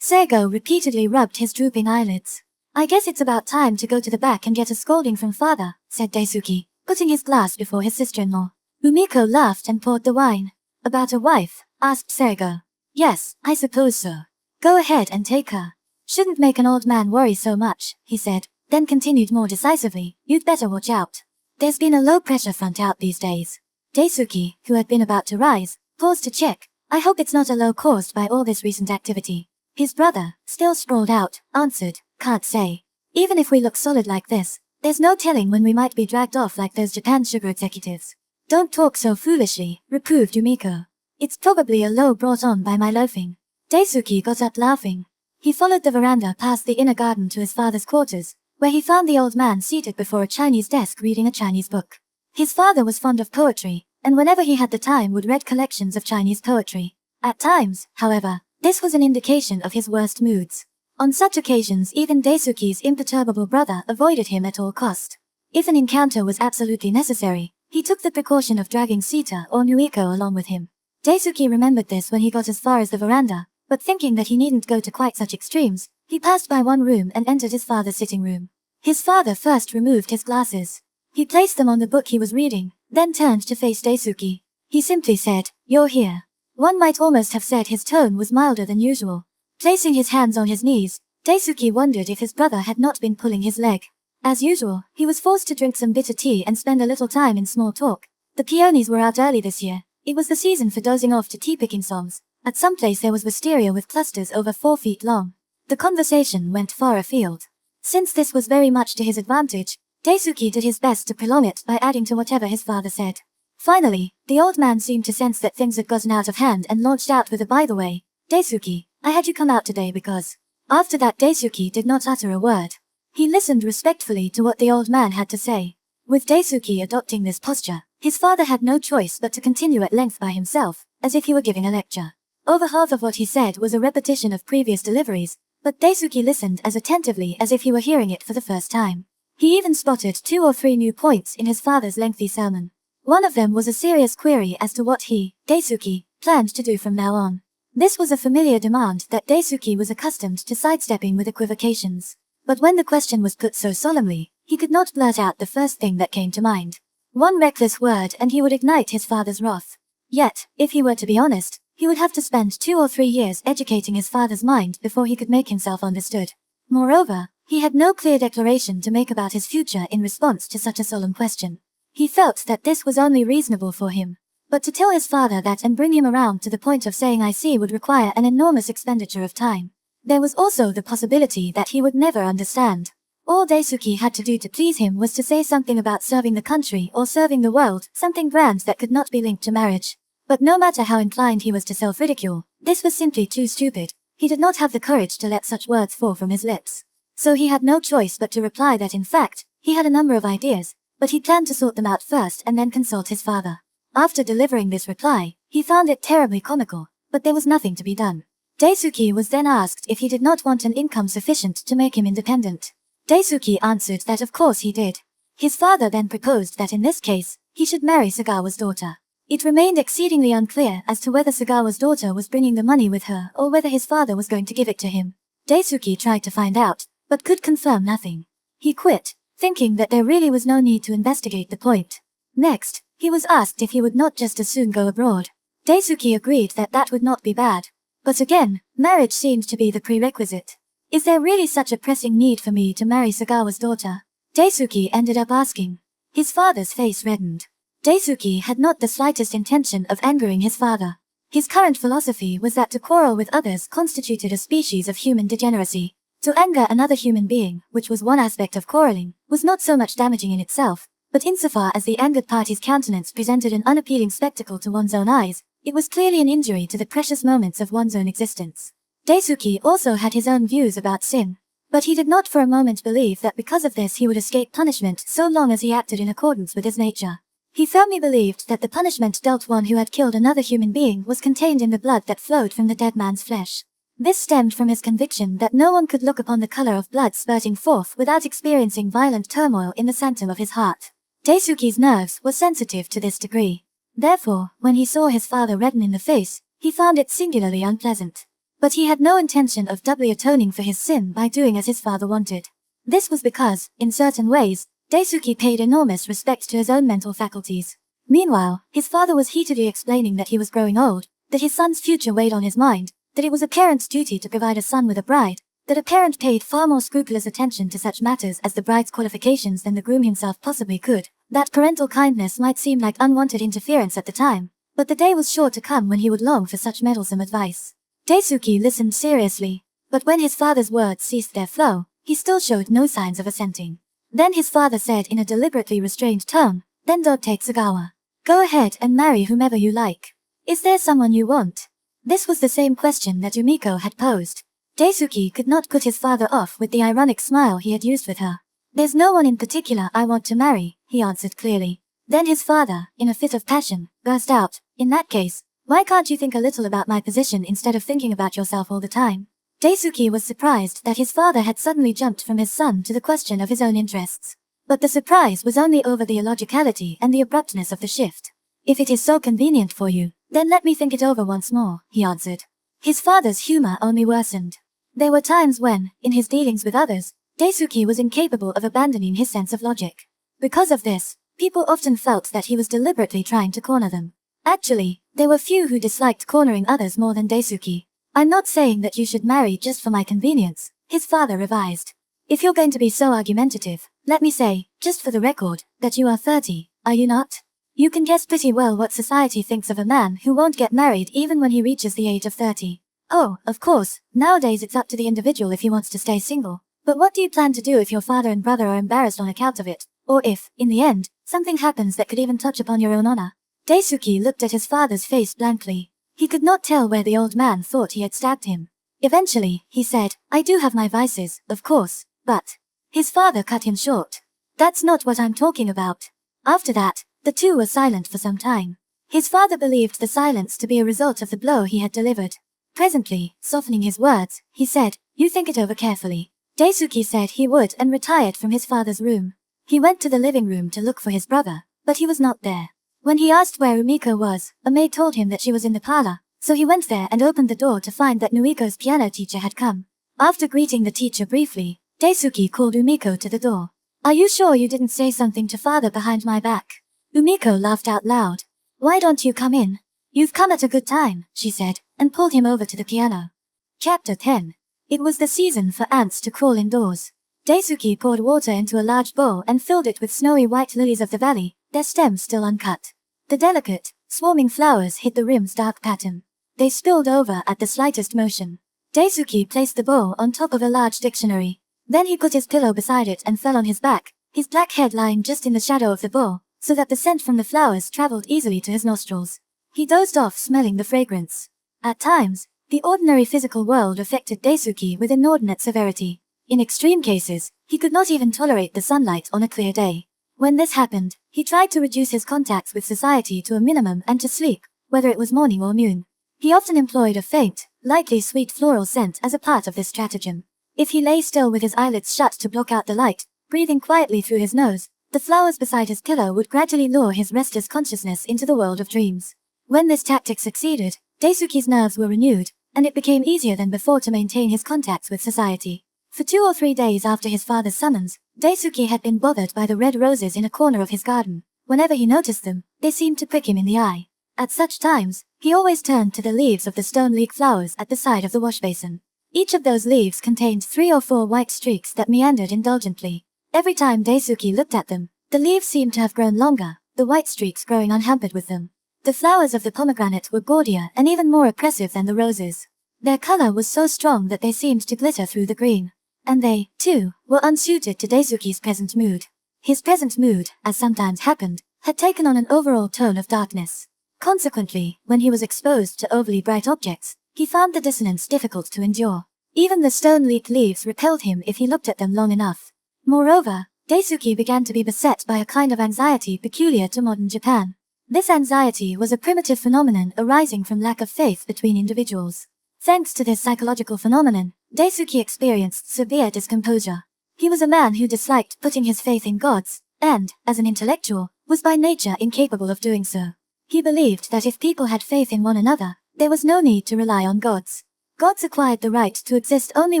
Sego repeatedly rubbed his drooping eyelids. "I guess it's about time to go to the back and get a scolding from father," said Daisuke, putting his glass before his sister-in-law. Umiko laughed and poured the wine. "About a wife?" asked Sego. "Yes, I suppose so. Go ahead and take her. Shouldn't make an old man worry so much," he said, then continued more decisively, "You'd better watch out. There's been a low-pressure front out these days." Daisuke, who had been about to rise, paused to check. "I hope it's not a low caused by all this recent activity." His brother, still sprawled out, answered, "Can't say. Even if we look solid like this, there's no telling when we might be dragged off like those Japan Sugar executives." "Don't talk so foolishly," reproved Umiko. "It's probably a low brought on by my loafing." Daisuke got up laughing. He followed the veranda past the inner garden to his father's quarters, where he found the old man seated before a Chinese desk reading a Chinese book. His father was fond of poetry, and whenever he had the time would read collections of Chinese poetry. At times, however, this was an indication of his worst moods. On such occasions even Daisuke's imperturbable brother avoided him at all cost. If an encounter was absolutely necessary, he took the precaution of dragging Sita or Nuiko along with him. Daisuke remembered this when he got as far as the veranda, but thinking that he needn't go to quite such extremes, he passed by one room and entered his father's sitting room. His father first removed his glasses. He placed them on the book he was reading, then turned to face Daisuke. He simply said, "You're here." One might almost have said his tone was milder than usual. Placing his hands on his knees, Daisuke wondered if his brother had not been pulling his leg. As usual, he was forced to drink some bitter tea and spend a little time in small talk. The peonies were out early this year. It was the season for dozing off to tea-picking songs. At some place there was wisteria with clusters over 4 feet long. The conversation went far afield. Since this was very much to his advantage, Daisuke did his best to prolong it by adding to whatever his father said. Finally, the old man seemed to sense that things had gotten out of hand and launched out with a "By the way, Daisuke, I had you come out today because..." After that Daisuke did not utter a word. He listened respectfully to what the old man had to say. With Daisuke adopting this posture, his father had no choice but to continue at length by himself, as if he were giving a lecture. Over half of what he said was a repetition of previous deliveries, but Daisuke listened as attentively as if he were hearing it for the first time. He even spotted 2 or 3 new points in his father's lengthy sermon. One of them was a serious query as to what he, Daisuke, planned to do from now on. This was a familiar demand that Daisuke was accustomed to sidestepping with equivocations. But when the question was put so solemnly, he could not blurt out the first thing that came to mind. One reckless word and he would ignite his father's wrath. Yet, if he were to be honest, he would have to spend 2 or 3 years educating his father's mind before he could make himself understood. Moreover, he had no clear declaration to make about his future in response to such a solemn question. He felt that this was only reasonable for him. But to tell his father that and bring him around to the point of saying "I see" would require an enormous expenditure of time. There was also the possibility that he would never understand. All Daisuke had to do to please him was to say something about serving the country or serving the world, something grand that could not be linked to marriage. But no matter how inclined he was to self-ridicule, this was simply too stupid. He did not have the courage to let such words fall from his lips. So he had no choice but to reply that in fact, he had a number of ideas, but he planned to sort them out first and then consult his father. After delivering this reply, he found it terribly comical, but there was nothing to be done. Daisuke was then asked if he did not want an income sufficient to make him independent. Daisuke answered that of course he did. His father then proposed that in this case, he should marry Sagawa's daughter. It remained exceedingly unclear as to whether Sagawa's daughter was bringing the money with her or whether his father was going to give it to him. Daisuke tried to find out, but could confirm nothing. He quit, thinking that there really was no need to investigate the point. Next, he was asked if he would not just as soon go abroad. Daisuke agreed that that would not be bad. But again, marriage seemed to be the prerequisite. Is there really such a pressing need for me to marry Sagawa's daughter? Daisuke ended up asking. His father's face reddened. Daisuke had not the slightest intention of angering his father. His current philosophy was that to quarrel with others constituted a species of human degeneracy. To anger another human being, which was one aspect of quarreling, was not so much damaging in itself, but insofar as the angered party's countenance presented an unappealing spectacle to one's own eyes, it was clearly an injury to the precious moments of one's own existence. Daisuke also had his own views about sin, but he did not for a moment believe that because of this he would escape punishment so long as he acted in accordance with his nature. He firmly believed that the punishment dealt one who had killed another human being was contained in the blood that flowed from the dead man's flesh. This stemmed from his conviction that no one could look upon the color of blood spurting forth without experiencing violent turmoil in the sanctum of his heart. Daisuke's nerves were sensitive to this degree. Therefore, when he saw his father redden in the face, he found it singularly unpleasant. But he had no intention of doubly atoning for his sin by doing as his father wanted. This was because, in certain ways, Daisuke paid enormous respect to his own mental faculties. Meanwhile, his father was heatedly explaining that he was growing old, that his son's future weighed on his mind, that it was a parent's duty to provide a son with a bride, that a parent paid far more scrupulous attention to such matters as the bride's qualifications than the groom himself possibly could, that parental kindness might seem like unwanted interference at the time, but the day was sure to come when he would long for such meddlesome advice. Daisuke listened seriously, but when his father's words ceased their flow, he still showed no signs of assenting. Then his father said in a deliberately restrained tone, "Then don't take Sagawa. Go ahead and marry whomever you like. Is there someone you want?" This was the same question that Yumiko had posed. Daisuke could not put his father off with the ironic smile he had used with her. "There's no one in particular I want to marry," he answered clearly. Then his father, in a fit of passion, burst out, "In that case, why can't you think a little about my position instead of thinking about yourself all the time?" Daisuke was surprised that his father had suddenly jumped from his son to the question of his own interests. But the surprise was only over the illogicality and the abruptness of the shift. "If it is so convenient for you, then let me think it over once more," he answered. His father's humor only worsened. There were times when, in his dealings with others, Daisuke was incapable of abandoning his sense of logic. Because of this, people often felt that he was deliberately trying to corner them. Actually, there were few who disliked cornering others more than Daisuke. "I'm not saying that you should marry just for my convenience," his father revised. "If you're going to be so argumentative, let me say, just for the record, that you are 30, are you not? You can guess pretty well what society thinks of a man who won't get married even when he reaches the age of 30. Oh, of course, nowadays it's up to the individual if he wants to stay single. But what do you plan to do if your father and brother are embarrassed on account of it? Or if, in the end, something happens that could even touch upon your own honor?" Daisuke looked at his father's face blankly. He could not tell where the old man thought he had stabbed him. Eventually, he said, "I do have my vices, of course, but..." His father cut him short. "That's not what I'm talking about." After that, the two were silent for some time. His father believed the silence to be a result of the blow he had delivered. Presently, softening his words, he said, "You think it over carefully." Daisuke said he would and retired from his father's room. He went to the living room to look for his brother, but he was not there. When he asked where Umiko was, a maid told him that she was in the parlor, so he went there and opened the door to find that Nuiko's piano teacher had come. After greeting the teacher briefly, Daisuke called Umiko to the door. "Are you sure you didn't say something to father behind my back?" Umiko laughed out loud. "Why don't you come in? You've come at a good time," she said, and pulled him over to the piano. Chapter 10. It was the season for ants to crawl indoors. Daisuke poured water into a large bowl and filled it with snowy white lilies of the valley, their stems still uncut. The delicate, swarming flowers hid the rim's dark pattern. They spilled over at the slightest motion. Daisuke placed the bowl on top of a large dictionary. Then he put his pillow beside it and fell on his back, his black head lying just in the shadow of the bowl, so that the scent from the flowers traveled easily to his nostrils. He dozed off smelling the fragrance. At times, the ordinary physical world affected Daisuke with inordinate severity. In extreme cases, he could not even tolerate the sunlight on a clear day. When this happened, he tried to reduce his contacts with society to a minimum and to sleep, whether it was morning or noon. He often employed a faint, lightly sweet floral scent as a part of this stratagem. If he lay still with his eyelids shut to block out the light, breathing quietly through his nose, the flowers beside his pillow would gradually lure his restless consciousness into the world of dreams. When this tactic succeeded, Daisuke's nerves were renewed, and it became easier than before to maintain his contacts with society. For 2 or 3 days after his father's summons, Daisuke had been bothered by the red roses in a corner of his garden. Whenever he noticed them, they seemed to prick him in the eye. At such times, He always turned to the leaves of the stone leek flowers at the side of the wash basin. Each of those leaves contained 3 or 4 white streaks that meandered indulgently. Every time Daisuke looked at them, the leaves seemed to have grown longer, the white streaks growing unhampered with them. The flowers of the pomegranate were gaudier and even more oppressive than the roses. Their color was so strong that they seemed to glitter through the green. And they, too, were unsuited to Daisuke's present mood. His present mood, as sometimes happened, had taken on an overall tone of darkness. Consequently, when he was exposed to overly bright objects, he found the dissonance difficult to endure. Even the stone leek leaves repelled him if he looked at them long enough. Moreover, Daisuke began to be beset by a kind of anxiety peculiar to modern Japan. This anxiety was a primitive phenomenon arising from lack of faith between individuals. Thanks to this psychological phenomenon, Daisuke experienced severe discomposure. He was a man who disliked putting his faith in gods, and, as an intellectual, was by nature incapable of doing so. He believed that if people had faith in one another, there was no need to rely on gods. Gods acquired the right to exist only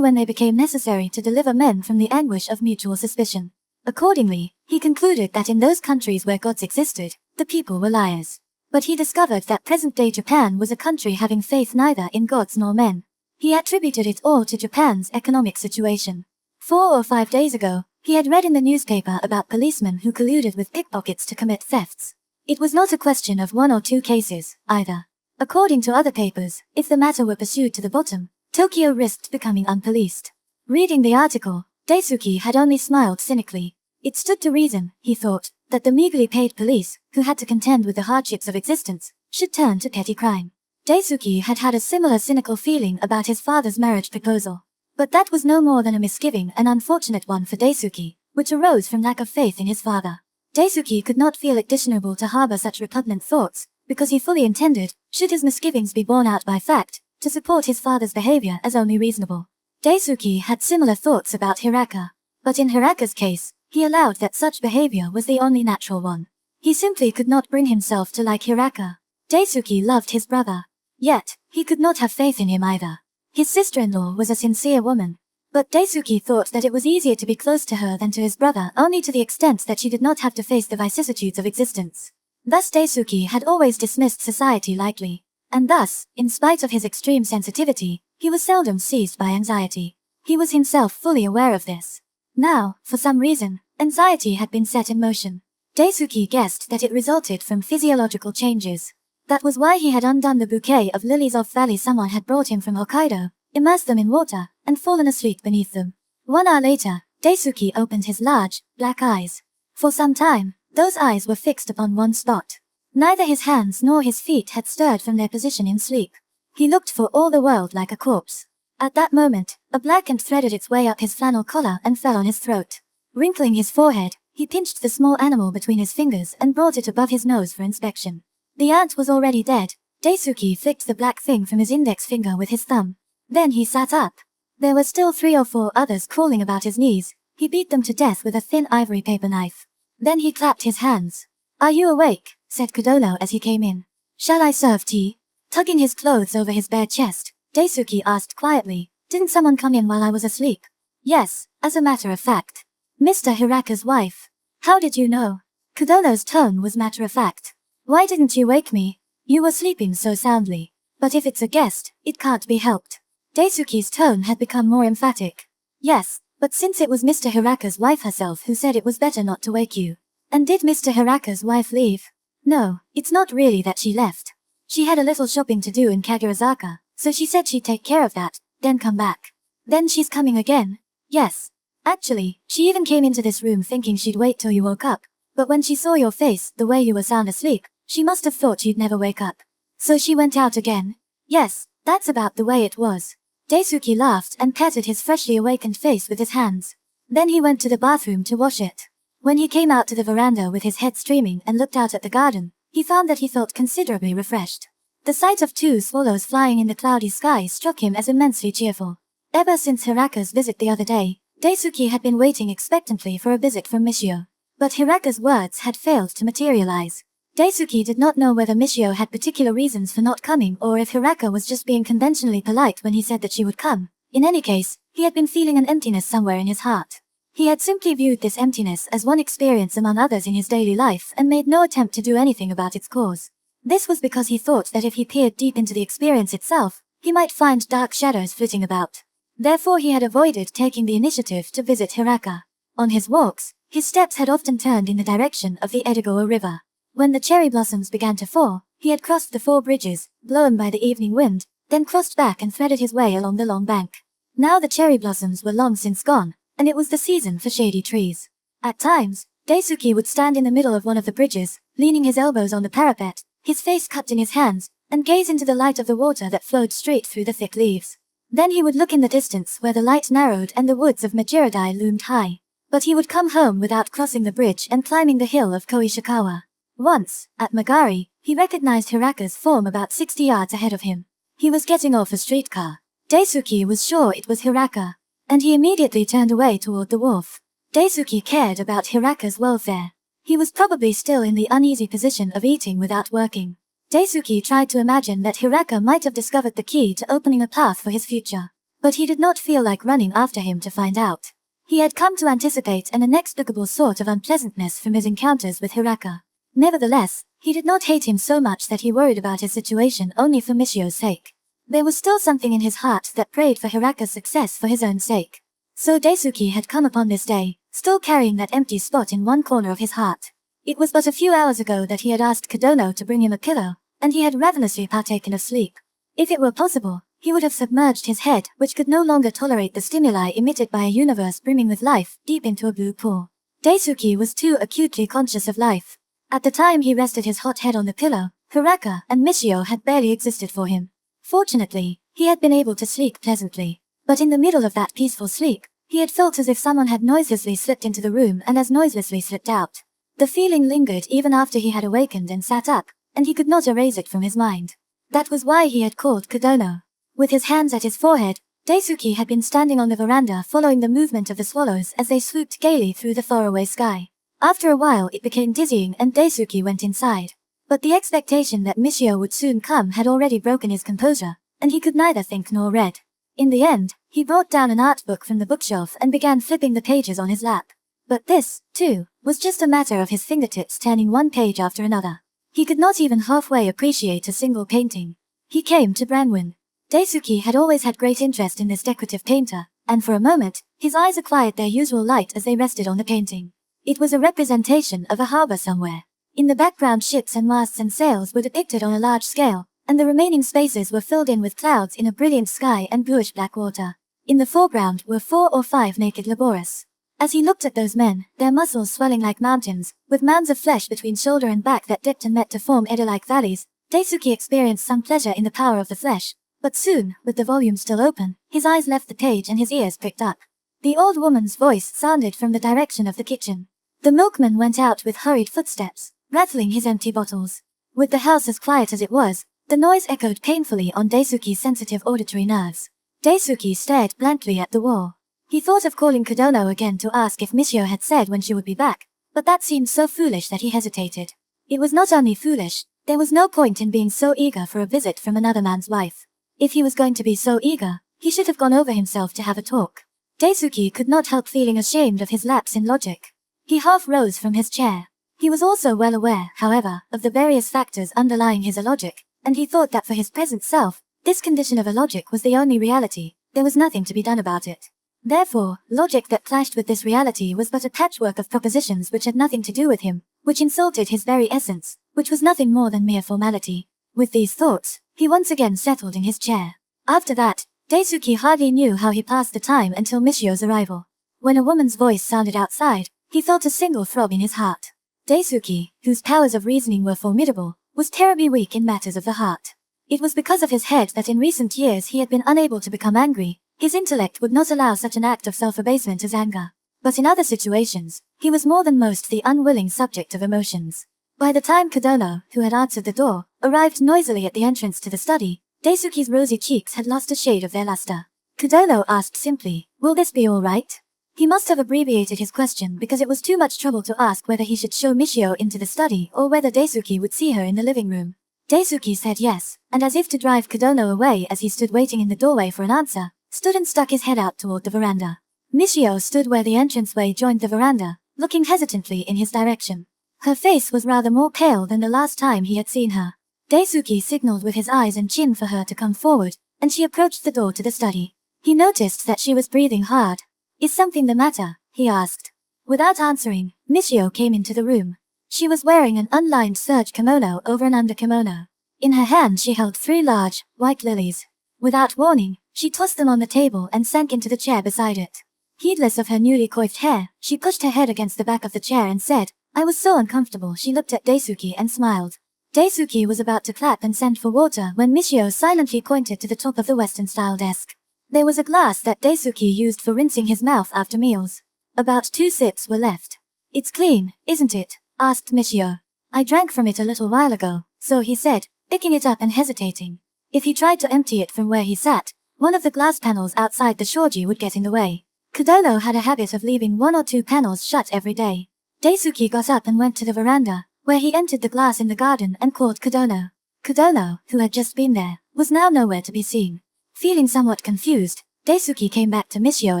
when they became necessary to deliver men from the anguish of mutual suspicion. Accordingly, he concluded that in those countries where gods existed, the people were liars. But he discovered that present-day Japan was a country having faith neither in gods nor men. He attributed it all to Japan's economic situation. 4 or 5 days ago, he had read in the newspaper about policemen who colluded with pickpockets to commit thefts. It was not a question of 1 or 2 cases, either. According to other papers, if the matter were pursued to the bottom, Tokyo risked becoming unpoliced. Reading the article, Daisuke had only smiled cynically. It stood to reason, he thought, that the meagerly paid police, who had to contend with the hardships of existence, should turn to petty crime. Daisuke had had a similar cynical feeling about his father's marriage proposal. But that was no more than a misgiving, an unfortunate one for Daisuke, which arose from lack of faith in his father. Daisuke could not feel it dishonorable to harbor such repugnant thoughts, because he fully intended, should his misgivings be borne out by fact, to support his father's behavior as only reasonable. Daisuke had similar thoughts about Hiraka. But in Hiraka's case, he allowed that such behavior was the only natural one. He simply could not bring himself to like Hiraka. Daisuke loved his brother. Yet, he could not have faith in him either. His sister-in-law was a sincere woman. But Daisuke thought that it was easier to be close to her than to his brother only to the extent that she did not have to face the vicissitudes of existence. Thus Daisuke had always dismissed society lightly. And thus, in spite of his extreme sensitivity, he was seldom seized by anxiety. He was himself fully aware of this. Now, for some reason, anxiety had been set in motion. Daisuke guessed that it resulted from physiological changes. That was why he had undone the bouquet of lilies of valley someone had brought him from Hokkaido, immersed them in water, and fallen asleep beneath them. 1 hour later, Daisuke opened his large, black eyes. For some time, those eyes were fixed upon one spot. Neither his hands nor his feet had stirred from their position in sleep. He looked for all the world like a corpse. At that moment, a black ant threaded its way up his flannel collar and fell on his throat. Wrinkling his forehead, he pinched the small animal between his fingers and brought it above his nose for inspection. The ant was already dead. Daisuke flicked the black thing from his index finger with his thumb. Then he sat up. There were still 3 or 4 others crawling about his knees. He beat them to death with a thin ivory paper knife. Then he clapped his hands. "Are you awake?" said Kodono as he came in. "Shall I serve tea?" Tugging his clothes over his bare chest, Daisuke asked quietly, "Didn't someone come in while I was asleep?" "Yes, as a matter of fact. Mr. Hiraka's wife." "How did you know?" Kodono's tone was matter of fact. "Why didn't you wake me? You were sleeping so soundly. But if it's a guest, it can't be helped." Daisuke's tone had become more emphatic. "Yes, but since it was Mr. Hiraka's wife herself who said it was better not to wake you." "And did Mr. Hiraka's wife leave?" "No, it's not really that she left. She had a little shopping to do in Kagurazaka, so she said she'd take care of that, then come back." "Then she's coming again?" "Yes. Actually, she even came into this room thinking she'd wait till you woke up, but when she saw your face, the way you were sound asleep, she must have thought you'd never wake up. So she went out again?" "Yes, that's about the way it was." Daisuke laughed and patted his freshly awakened face with his hands. Then he went to the bathroom to wash it. When he came out to the veranda with his head streaming and looked out at the garden, he found that he felt considerably refreshed. The sight of 2 swallows flying in the cloudy sky struck him as immensely cheerful. Ever since Hiraka's visit the other day, Daisuke had been waiting expectantly for a visit from Michio. But Hiraka's words had failed to materialize. Daisuke did not know whether Michio had particular reasons for not coming or if Hiraka was just being conventionally polite when he said that she would come. In any case, he had been feeling an emptiness somewhere in his heart. He had simply viewed this emptiness as one experience among others in his daily life and made no attempt to do anything about its cause. This was because he thought that if he peered deep into the experience itself, he might find dark shadows flitting about. Therefore he had avoided taking the initiative to visit Hiraka. On his walks, his steps had often turned in the direction of the Edogawa River. When the cherry blossoms began to fall, he had crossed the 4 bridges, blown by the evening wind, then crossed back and threaded his way along the long bank. Now the cherry blossoms were long since gone, and it was the season for shady trees. At times, Daisuke would stand in the middle of one of the bridges, leaning his elbows on the parapet, his face cupped in his hands, and gaze into the light of the water that flowed straight through the thick leaves. Then he would look in the distance where the light narrowed and the woods of Majiradai loomed high. But he would come home without crossing the bridge and climbing the hill of Koishikawa. Once, at Magari, he recognized Hiraka's form about 60 yards ahead of him. He was getting off a streetcar. Daisuke was sure it was Hiraka, and he immediately turned away toward the wharf. Daisuke cared about Hiraka's welfare. He was probably still in the uneasy position of eating without working. Daisuke tried to imagine that Hiraka might have discovered the key to opening a path for his future. But he did not feel like running after him to find out. He had come to anticipate an inexplicable sort of unpleasantness from his encounters with Hiraka. Nevertheless, he did not hate him so much that he worried about his situation only for Michio's sake. There was still something in his heart that prayed for Hiraka's success for his own sake. So Daisuke had come upon this day, still carrying that empty spot in one corner of his heart. It was but a few hours ago that he had asked Kodono to bring him a pillow, and he had ravenously partaken of sleep. If it were possible, he would have submerged his head, which could no longer tolerate the stimuli emitted by a universe brimming with life, deep into a blue pool. Daisuke was too acutely conscious of life. At the time he rested his hot head on the pillow, Hiraka and Michio had barely existed for him. Fortunately, he had been able to sleep pleasantly. But in the middle of that peaceful sleep, he had felt as if someone had noiselessly slipped into the room and as noiselessly slipped out. The feeling lingered even after he had awakened and sat up, and he could not erase it from his mind. That was why he had called Kodono. With his hands at his forehead, Daisuke had been standing on the veranda following the movement of the swallows as they swooped gaily through the faraway sky. After a while it became dizzying and Daisuke went inside. But the expectation that Michio would soon come had already broken his composure, and he could neither think nor read. In the end, he brought down an art book from the bookshelf and began flipping the pages on his lap. But this, too, was just a matter of his fingertips turning one page after another. He could not even halfway appreciate a single painting. He came to Branwyn. Daisuke had always had great interest in this decorative painter, and for a moment, his eyes acquired their usual light as they rested on the painting. It was a representation of a harbor somewhere. In the background ships and masts and sails were depicted on a large scale, and the remaining spaces were filled in with clouds in a brilliant sky and bluish-black water. In the foreground were 4 or 5 naked laborers. As he looked at those men, their muscles swelling like mountains, with mounds of flesh between shoulder and back that dipped and met to form Edo-like valleys, Daisuke experienced some pleasure in the power of the flesh. But soon, with the volume still open, his eyes left the page and his ears pricked up. The old woman's voice sounded from the direction of the kitchen. The milkman went out with hurried footsteps, rattling his empty bottles. With the house as quiet as it was, the noise echoed painfully on Daisuke's sensitive auditory nerves. Daisuke stared blankly at the wall. He thought of calling Kodono again to ask if Michio had said when she would be back, but that seemed so foolish that he hesitated. It was not only foolish, there was no point in being so eager for a visit from another man's wife. If he was going to be so eager, he should have gone over himself to have a talk. Daisuke could not help feeling ashamed of his lapse in logic. He half rose from his chair. He was also well aware, however, of the various factors underlying his illogic, and he thought that for his present self, this condition of illogic was the only reality. There was nothing to be done about it. Therefore, logic that clashed with this reality was but a patchwork of propositions which had nothing to do with him, which insulted his very essence, which was nothing more than mere formality. With these thoughts, he once again settled in his chair. After that, Daisuke hardly knew how he passed the time until Michio's arrival. When a woman's voice sounded outside, he felt a single throb in his heart. Daisuke, whose powers of reasoning were formidable, was terribly weak in matters of the heart. It was because of his head that in recent years he had been unable to become angry. His intellect would not allow such an act of self-abasement as anger. But in other situations, he was more than most the unwilling subject of emotions. By the time Kodono, who had answered the door, arrived noisily at the entrance to the study, Daisuke's rosy cheeks had lost a shade of their luster. Kodono asked simply, "Will this be all right?" He must have abbreviated his question because it was too much trouble to ask whether he should show Michio into the study or whether Daisuke would see her in the living room. Daisuke said yes, and as if to drive Kodono away as he stood waiting in the doorway for an answer, stood and stuck his head out toward the veranda. Michio stood where the entranceway joined the veranda, looking hesitantly in his direction. Her face was rather more pale than the last time he had seen her. Daisuke signaled with his eyes and chin for her to come forward, and she approached the door to the study. He noticed that she was breathing hard. Is something the matter? He asked. Without answering, Michio came into the room. She was wearing an unlined serge kimono over an underkimono. In her hand she held 3 large, white lilies. Without warning, she tossed them on the table and sank into the chair beside it. Heedless of her newly coiffed hair, she pushed her head against the back of the chair and said, I was so uncomfortable. She looked at Daisuke and smiled. Daisuke was about to clap and send for water when Michio silently pointed to the top of the Western-style desk. There was a glass that Daisuke used for rinsing his mouth after meals. About 2 sips were left. It's clean, isn't it? Asked Michio. I drank from it a little while ago, so he said, picking it up and hesitating. If he tried to empty it from where he sat, one of the glass panels outside the shoji would get in the way. Kudono had a habit of leaving 1 or 2 panels shut every day. Daisuke got up and went to the veranda, where he entered the glass in the garden and called Kudono. Kudono, who had just been there, was now nowhere to be seen. Feeling somewhat confused, Daisuke came back to Michio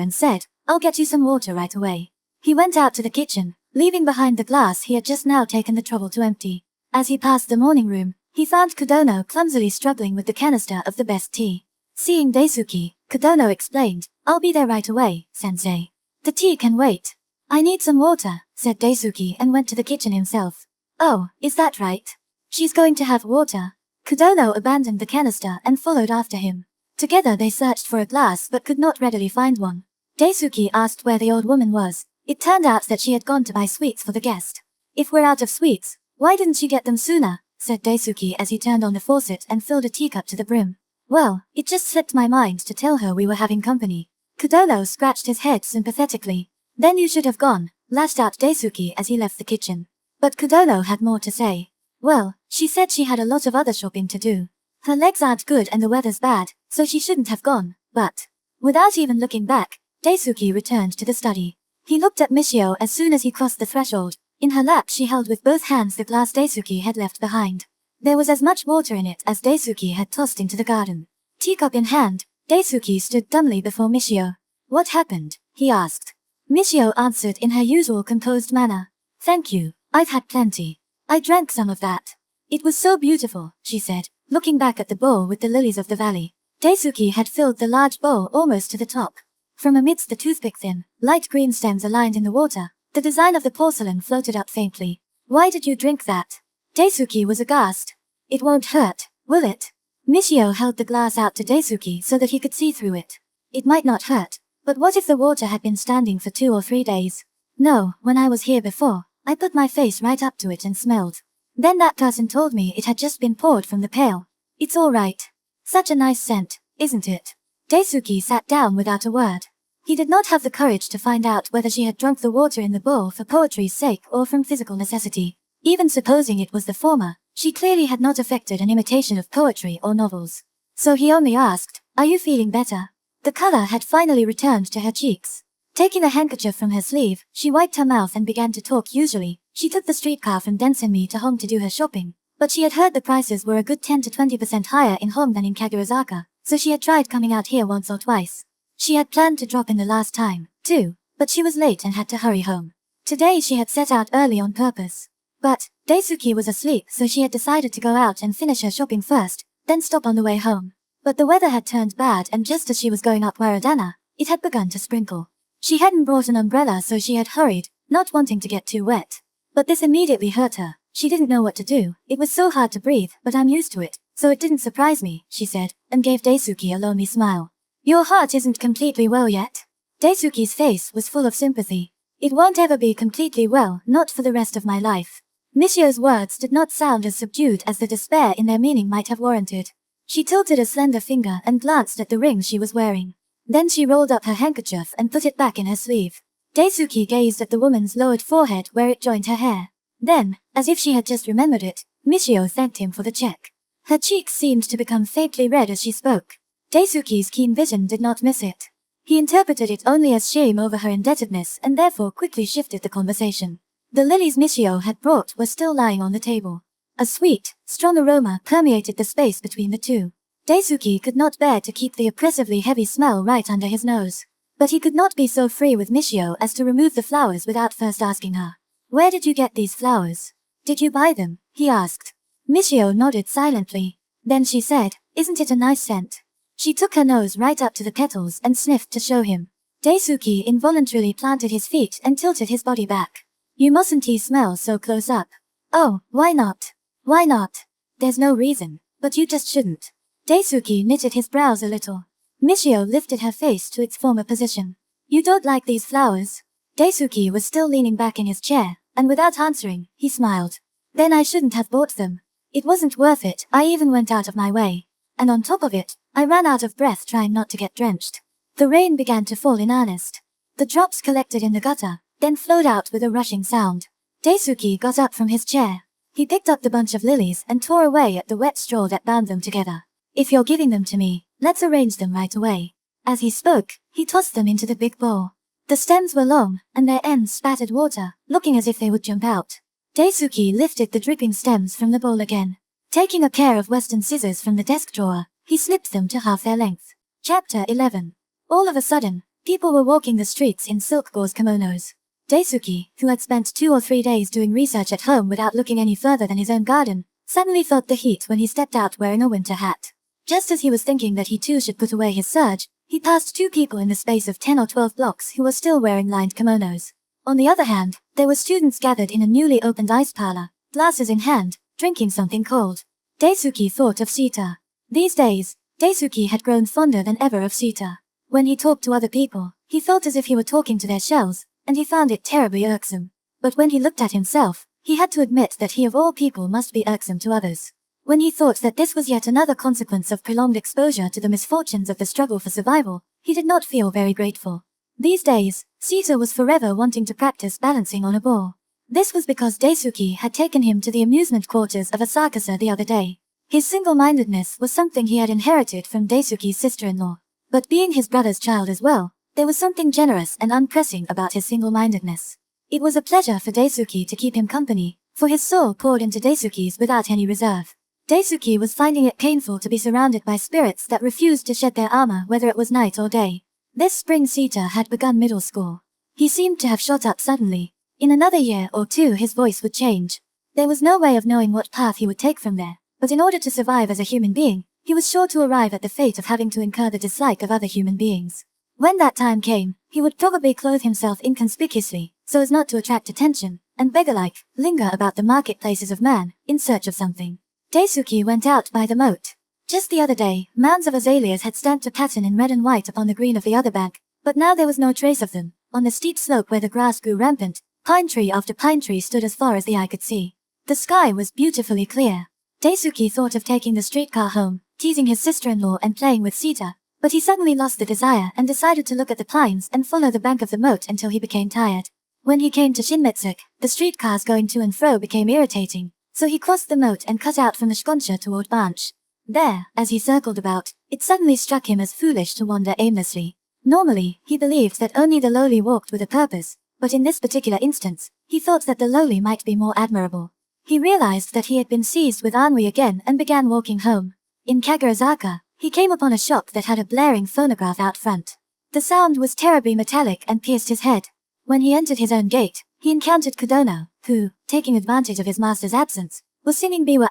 and said, I'll get you some water right away. He went out to the kitchen, leaving behind the glass he had just now taken the trouble to empty. As he passed the morning room, he found Kudono clumsily struggling with the canister of the best tea. Seeing Daisuke, Kudono explained, I'll be there right away, sensei. The tea can wait. I need some water, said Daisuke and went to the kitchen himself. Oh, is that right? She's going to have water. Kudono abandoned the canister and followed after him. Together they searched for a glass but could not readily find one. Daisuke asked where the old woman was. It turned out that she had gone to buy sweets for the guest. If we're out of sweets, why didn't she get them sooner? Said Daisuke as he turned on the faucet and filled a teacup to the brim. Well, it just slipped my mind to tell her we were having company. Kudono scratched his head sympathetically. Then you should have gone, lashed out Daisuke as he left the kitchen. But Kudono had more to say. Well, she said she had a lot of other shopping to do. Her legs aren't good and the weather's bad, so she shouldn't have gone, but... Without even looking back, Daisuke returned to the study. He looked at Michio as soon as he crossed the threshold. In her lap she held with both hands the glass Daisuke had left behind. There was as much water in it as Daisuke had tossed into the garden. Teacup in hand, Daisuke stood dumbly before Michio. What happened? He asked. Michio answered in her usual composed manner. Thank you, I've had plenty. I drank some of that. It was so beautiful, she said, looking back at the bowl with the lilies of the valley. Daisuke had filled the large bowl almost to the top. From amidst the toothpick-thin, light green stems aligned in the water, the design of the porcelain floated out faintly. Why did you drink that? Daisuke was aghast. It won't hurt, will it? Michio held the glass out to Daisuke so that he could see through it. It might not hurt, but what if the water had been standing for 2 or 3 days? No, when I was here before, I put my face right up to it and smelled. Then that person told me it had just been poured from the pail. It's all right. Such a nice scent, isn't it? Daisuke sat down without a word. He did not have the courage to find out whether she had drunk the water in the bowl for poetry's sake or from physical necessity. Even supposing it was the former, she clearly had not affected an imitation of poetry or novels. So he only asked, Are you feeling better? The color had finally returned to her cheeks. Taking a handkerchief from her sleeve, she wiped her mouth and began to talk usually. She took the streetcar from Densenmi to home to do her shopping, but she had heard the prices were a good 10 to 20% higher in home than in Kagurazaka, so she had tried coming out here once or twice. She had planned to drop in the last time, too, but she was late and had to hurry home. Today she had set out early on purpose. But, Daisuke was asleep so she had decided to go out and finish her shopping first, then stop on the way home. But the weather had turned bad and just as she was going up Waradana, it had begun to sprinkle. She hadn't brought an umbrella so she had hurried, not wanting to get too wet. But this immediately hurt her. She didn't know what to do. It was so hard to breathe, but I'm used to it, so it didn't surprise me, she said, and gave Daisuke a lonely smile. Your heart isn't completely well yet? Daisuke's face was full of sympathy. It won't ever be completely well, not for the rest of my life. Michio's words did not sound as subdued as the despair in their meaning might have warranted. She tilted a slender finger and glanced at the ring she was wearing. Then she rolled up her handkerchief and put it back in her sleeve. Daisuke gazed at the woman's lowered forehead where it joined her hair. Then, as if she had just remembered it, Michio thanked him for the check. Her cheeks seemed to become faintly red as she spoke. Daisuke's keen vision did not miss it. He interpreted it only as shame over her indebtedness and therefore quickly shifted the conversation. The lilies Michio had brought were still lying on the table. A sweet, strong aroma permeated the space between the two. Daisuke could not bear to keep the oppressively heavy smell right under his nose. But he could not be so free with Michio as to remove the flowers without first asking her. Where did you get these flowers? Did you buy them? He asked. Michio nodded silently. Then she said, "Isn't it a nice scent?" She took her nose right up to the petals and sniffed to show him. Daisuke involuntarily planted his feet and tilted his body back. "You mustn't smell so close up." "Oh, why not? Why not?" "There's no reason, but you just shouldn't." Daisuke knitted his brows a little. Michio lifted her face to its former position. "You don't like these flowers?" Daisuke was still leaning back in his chair, and without answering, he smiled. "Then I shouldn't have bought them. It wasn't worth it. I even went out of my way. And on top of it, I ran out of breath trying not to get drenched." The rain began to fall in earnest. The drops collected in the gutter, then flowed out with a rushing sound. Daisuke got up from his chair. He picked up the bunch of lilies and tore away at the wet straw that bound them together. "If you're giving them to me, let's arrange them right away." As he spoke, he tossed them into the big bowl. The stems were long, and their ends spattered water, looking as if they would jump out. Daisuke lifted the dripping stems from the bowl again. Taking a pair of Western scissors from the desk drawer, he snipped them to half their length. Chapter 11. All of a sudden, people were walking the streets in silk gauze kimonos. Daisuke, who had spent 2 or 3 days doing research at home without looking any further than his own garden, suddenly felt the heat when he stepped out wearing a winter hat. Just as he was thinking that he too should put away his serge, he passed 2 people in the space of 10 or 12 blocks who were still wearing lined kimonos. On the other hand, there were students gathered in a newly opened ice parlor, glasses in hand, drinking something cold. Daisuke thought of Sita. These days, Daisuke had grown fonder than ever of Sita. When he talked to other people, he felt as if he were talking to their shells, and he found it terribly irksome. But when he looked at himself, he had to admit that he of all people must be irksome to others. When he thought that this was yet another consequence of prolonged exposure to the misfortunes of the struggle for survival, he did not feel very grateful. These days, Sita was forever wanting to practice balancing on a ball. This was because Daisuke had taken him to the amusement quarters of Asakasa the other day. His single-mindedness was something he had inherited from Daisuke's sister-in-law. But being his brother's child as well, there was something generous and unpressing about his single-mindedness. It was a pleasure for Daisuke to keep him company, for his soul poured into Daisuke's without any reserve. Daisuke was finding it painful to be surrounded by spirits that refused to shed their armor whether it was night or day. This spring Sita had begun middle school. He seemed to have shot up suddenly. In another year or 2 his voice would change. There was no way of knowing what path he would take from there, but in order to survive as a human being, he was sure to arrive at the fate of having to incur the dislike of other human beings. When that time came, he would probably clothe himself inconspicuously, so as not to attract attention, and beggar-like, linger about the marketplaces of man, in search of something. Daisuke went out by the moat. Just the other day, mounds of azaleas had stamped a pattern in red and white upon the green of the other bank, but now there was no trace of them. On the steep slope where the grass grew rampant, pine tree after pine tree stood as far as the eye could see. The sky was beautifully clear. Daisuke thought of taking the streetcar home, teasing his sister-in-law and playing with Sita, but he suddenly lost the desire and decided to look at the pines and follow the bank of the moat until he became tired. When he came to Shinmetsuke, the streetcars going to and fro became irritating, so he crossed the moat and cut out from the Shikonsha toward Banch. There, as he circled about, it suddenly struck him as foolish to wander aimlessly. Normally, he believed that only the lowly walked with a purpose, but in this particular instance, he thought that the lowly might be more admirable. He realized that he had been seized with ennui again and began walking home. In Kagarazaka, he came upon a shop that had a blaring phonograph out front. The sound was terribly metallic and pierced his head. When he entered his own gate, he encountered Kodono, who, taking advantage of his master's absence, was singing Biwa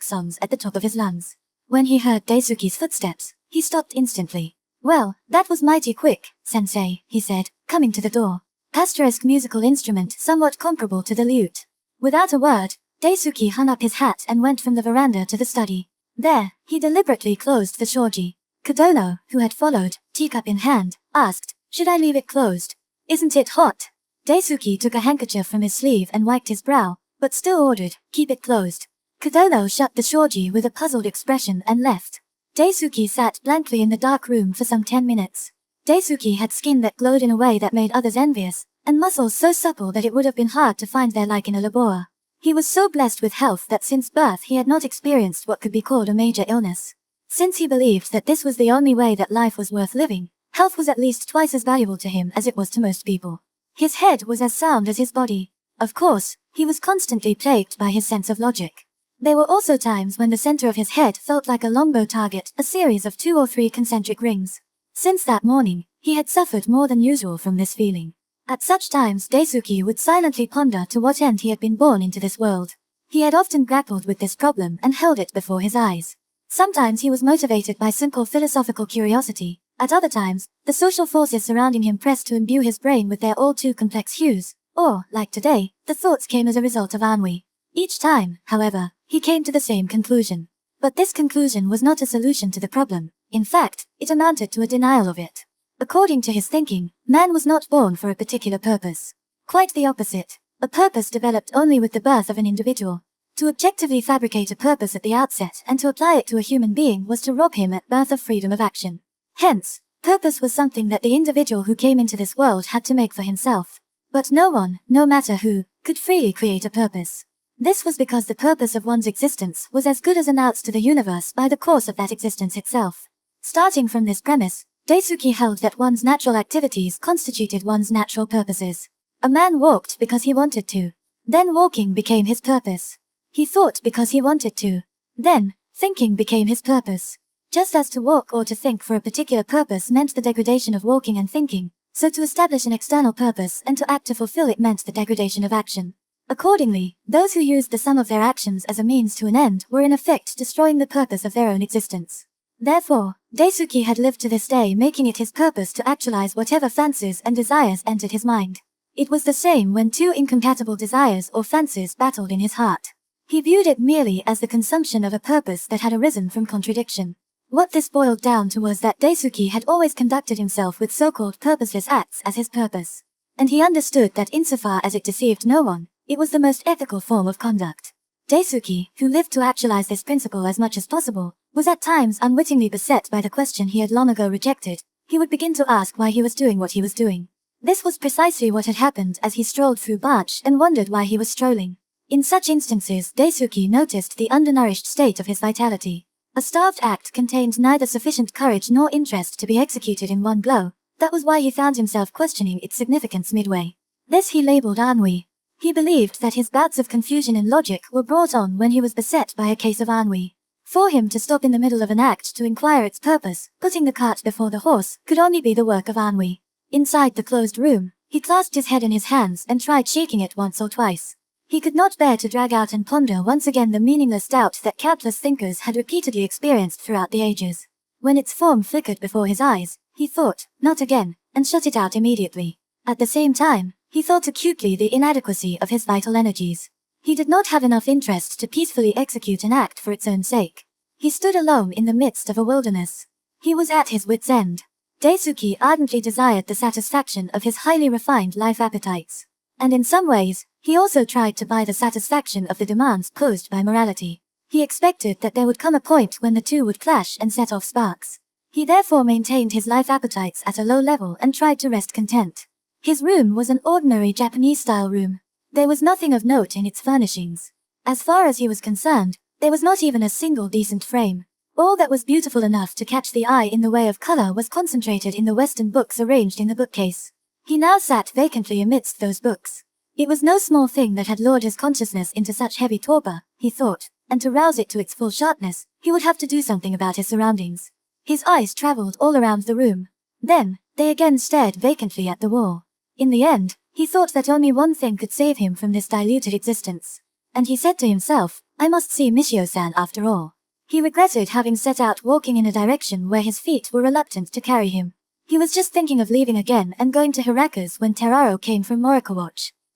* songs at the top of his lungs. When he heard Daisuke's footsteps, he stopped instantly. "Well, that was mighty quick, sensei," he said, coming to the door. * musical instrument somewhat comparable to the lute. Without a word, Daisuke hung up his hat and went from the veranda to the study. There, he deliberately closed the shoji. Kodono, who had followed, teacup in hand, asked, "Should I leave it closed? Isn't it hot?" Daisuke took a handkerchief from his sleeve and wiped his brow, but still ordered, "Keep it closed." Kodono shut the shoji with a puzzled expression and left. Daisuke sat blankly in the dark room for some 10 minutes. Daisuke had skin that glowed in a way that made others envious, and muscles so supple that it would have been hard to find their like in a labour. He was so blessed with health that since birth he had not experienced what could be called a major illness. Since he believed that this was the only way that life was worth living, health was at least twice as valuable to him as it was to most people. His head was as sound as his body. Of course, he was constantly plagued by his sense of logic. There were also times when the center of his head felt like a longbow target, a series of 2 or 3 concentric rings. Since that morning, he had suffered more than usual from this feeling. At such times Daisuke would silently ponder to what end he had been born into this world. He had often grappled with this problem and held it before his eyes. Sometimes he was motivated by simple philosophical curiosity. At other times, the social forces surrounding him pressed to imbue his brain with their all too complex hues. Or, like today, the thoughts came as a result of ennui. Each time, however, he came to the same conclusion. But this conclusion was not a solution to the problem. In fact, it amounted to a denial of it. According to his thinking, man was not born for a particular purpose. Quite the opposite. A purpose developed only with the birth of an individual. To objectively fabricate a purpose at the outset and to apply it to a human being was to rob him at birth of freedom of action. Hence, purpose was something that the individual who came into this world had to make for himself. But no one, no matter who, could freely create a purpose. This was because the purpose of one's existence was as good as announced to the universe by the course of that existence itself. Starting from this premise, Daisuke held that one's natural activities constituted one's natural purposes. A man walked because he wanted to. Then walking became his purpose. He thought because he wanted to. Then, thinking became his purpose. Just as to walk or to think for a particular purpose meant the degradation of walking and thinking, so to establish an external purpose and to act to fulfill it meant the degradation of action. Accordingly, those who used the sum of their actions as a means to an end were in effect destroying the purpose of their own existence. Therefore, Daisuke had lived to this day making it his purpose to actualize whatever fancies and desires entered his mind. It was the same when two incompatible desires or fancies battled in his heart. He viewed it merely as the consumption of a purpose that had arisen from contradiction. What this boiled down to was that Daisuke had always conducted himself with so-called purposeless acts as his purpose. And he understood that insofar as it deceived no one, it was the most ethical form of conduct. Daisuke, who lived to actualize this principle as much as possible, was at times unwittingly beset by the question he had long ago rejected. He would begin to ask why he was doing what he was doing. This was precisely what had happened as he strolled through Barch and wondered why he was strolling. In such instances, Daisuke noticed the undernourished state of his vitality. A starved act contained neither sufficient courage nor interest to be executed in one blow. That was why he found himself questioning its significance midway. This he labeled ennui. He believed that his bouts of confusion in logic were brought on when he was beset by a case of ennui. For him to stop in the middle of an act to inquire its purpose, putting the cart before the horse, could only be the work of ennui. Inside the closed room, he clasped his head in his hands and tried shaking it once or twice. He could not bear to drag out and ponder once again the meaningless doubt that countless thinkers had repeatedly experienced throughout the ages. When its form flickered before his eyes, he thought, not again, and shut it out immediately. At the same time, he felt acutely the inadequacy of his vital energies. He did not have enough interest to peacefully execute an act for its own sake. He stood alone in the midst of a wilderness. He was at his wit's end. Daisuke ardently desired the satisfaction of his highly refined life appetites. And in some ways, he also tried to buy the satisfaction of the demands posed by morality. He expected that there would come a point when the two would clash and set off sparks. He therefore maintained his life appetites at a low level and tried to rest content. His room was an ordinary Japanese-style room. There was nothing of note in its furnishings. As far as he was concerned, there was not even a single decent frame. All that was beautiful enough to catch the eye in the way of color was concentrated in the Western books arranged in the bookcase. He now sat vacantly amidst those books. It was no small thing that had lured his consciousness into such heavy torpor, he thought, and to rouse it to its full sharpness, he would have to do something about his surroundings. His eyes traveled all around the room. Then, they again stared vacantly at the wall. In the end, he thought that only one thing could save him from this diluted existence. And he said to himself, I must see Michio-san after all. He regretted having set out walking in a direction where his feet were reluctant to carry him. He was just thinking of leaving again and going to Hiraka's when Teraro came from Morikawa.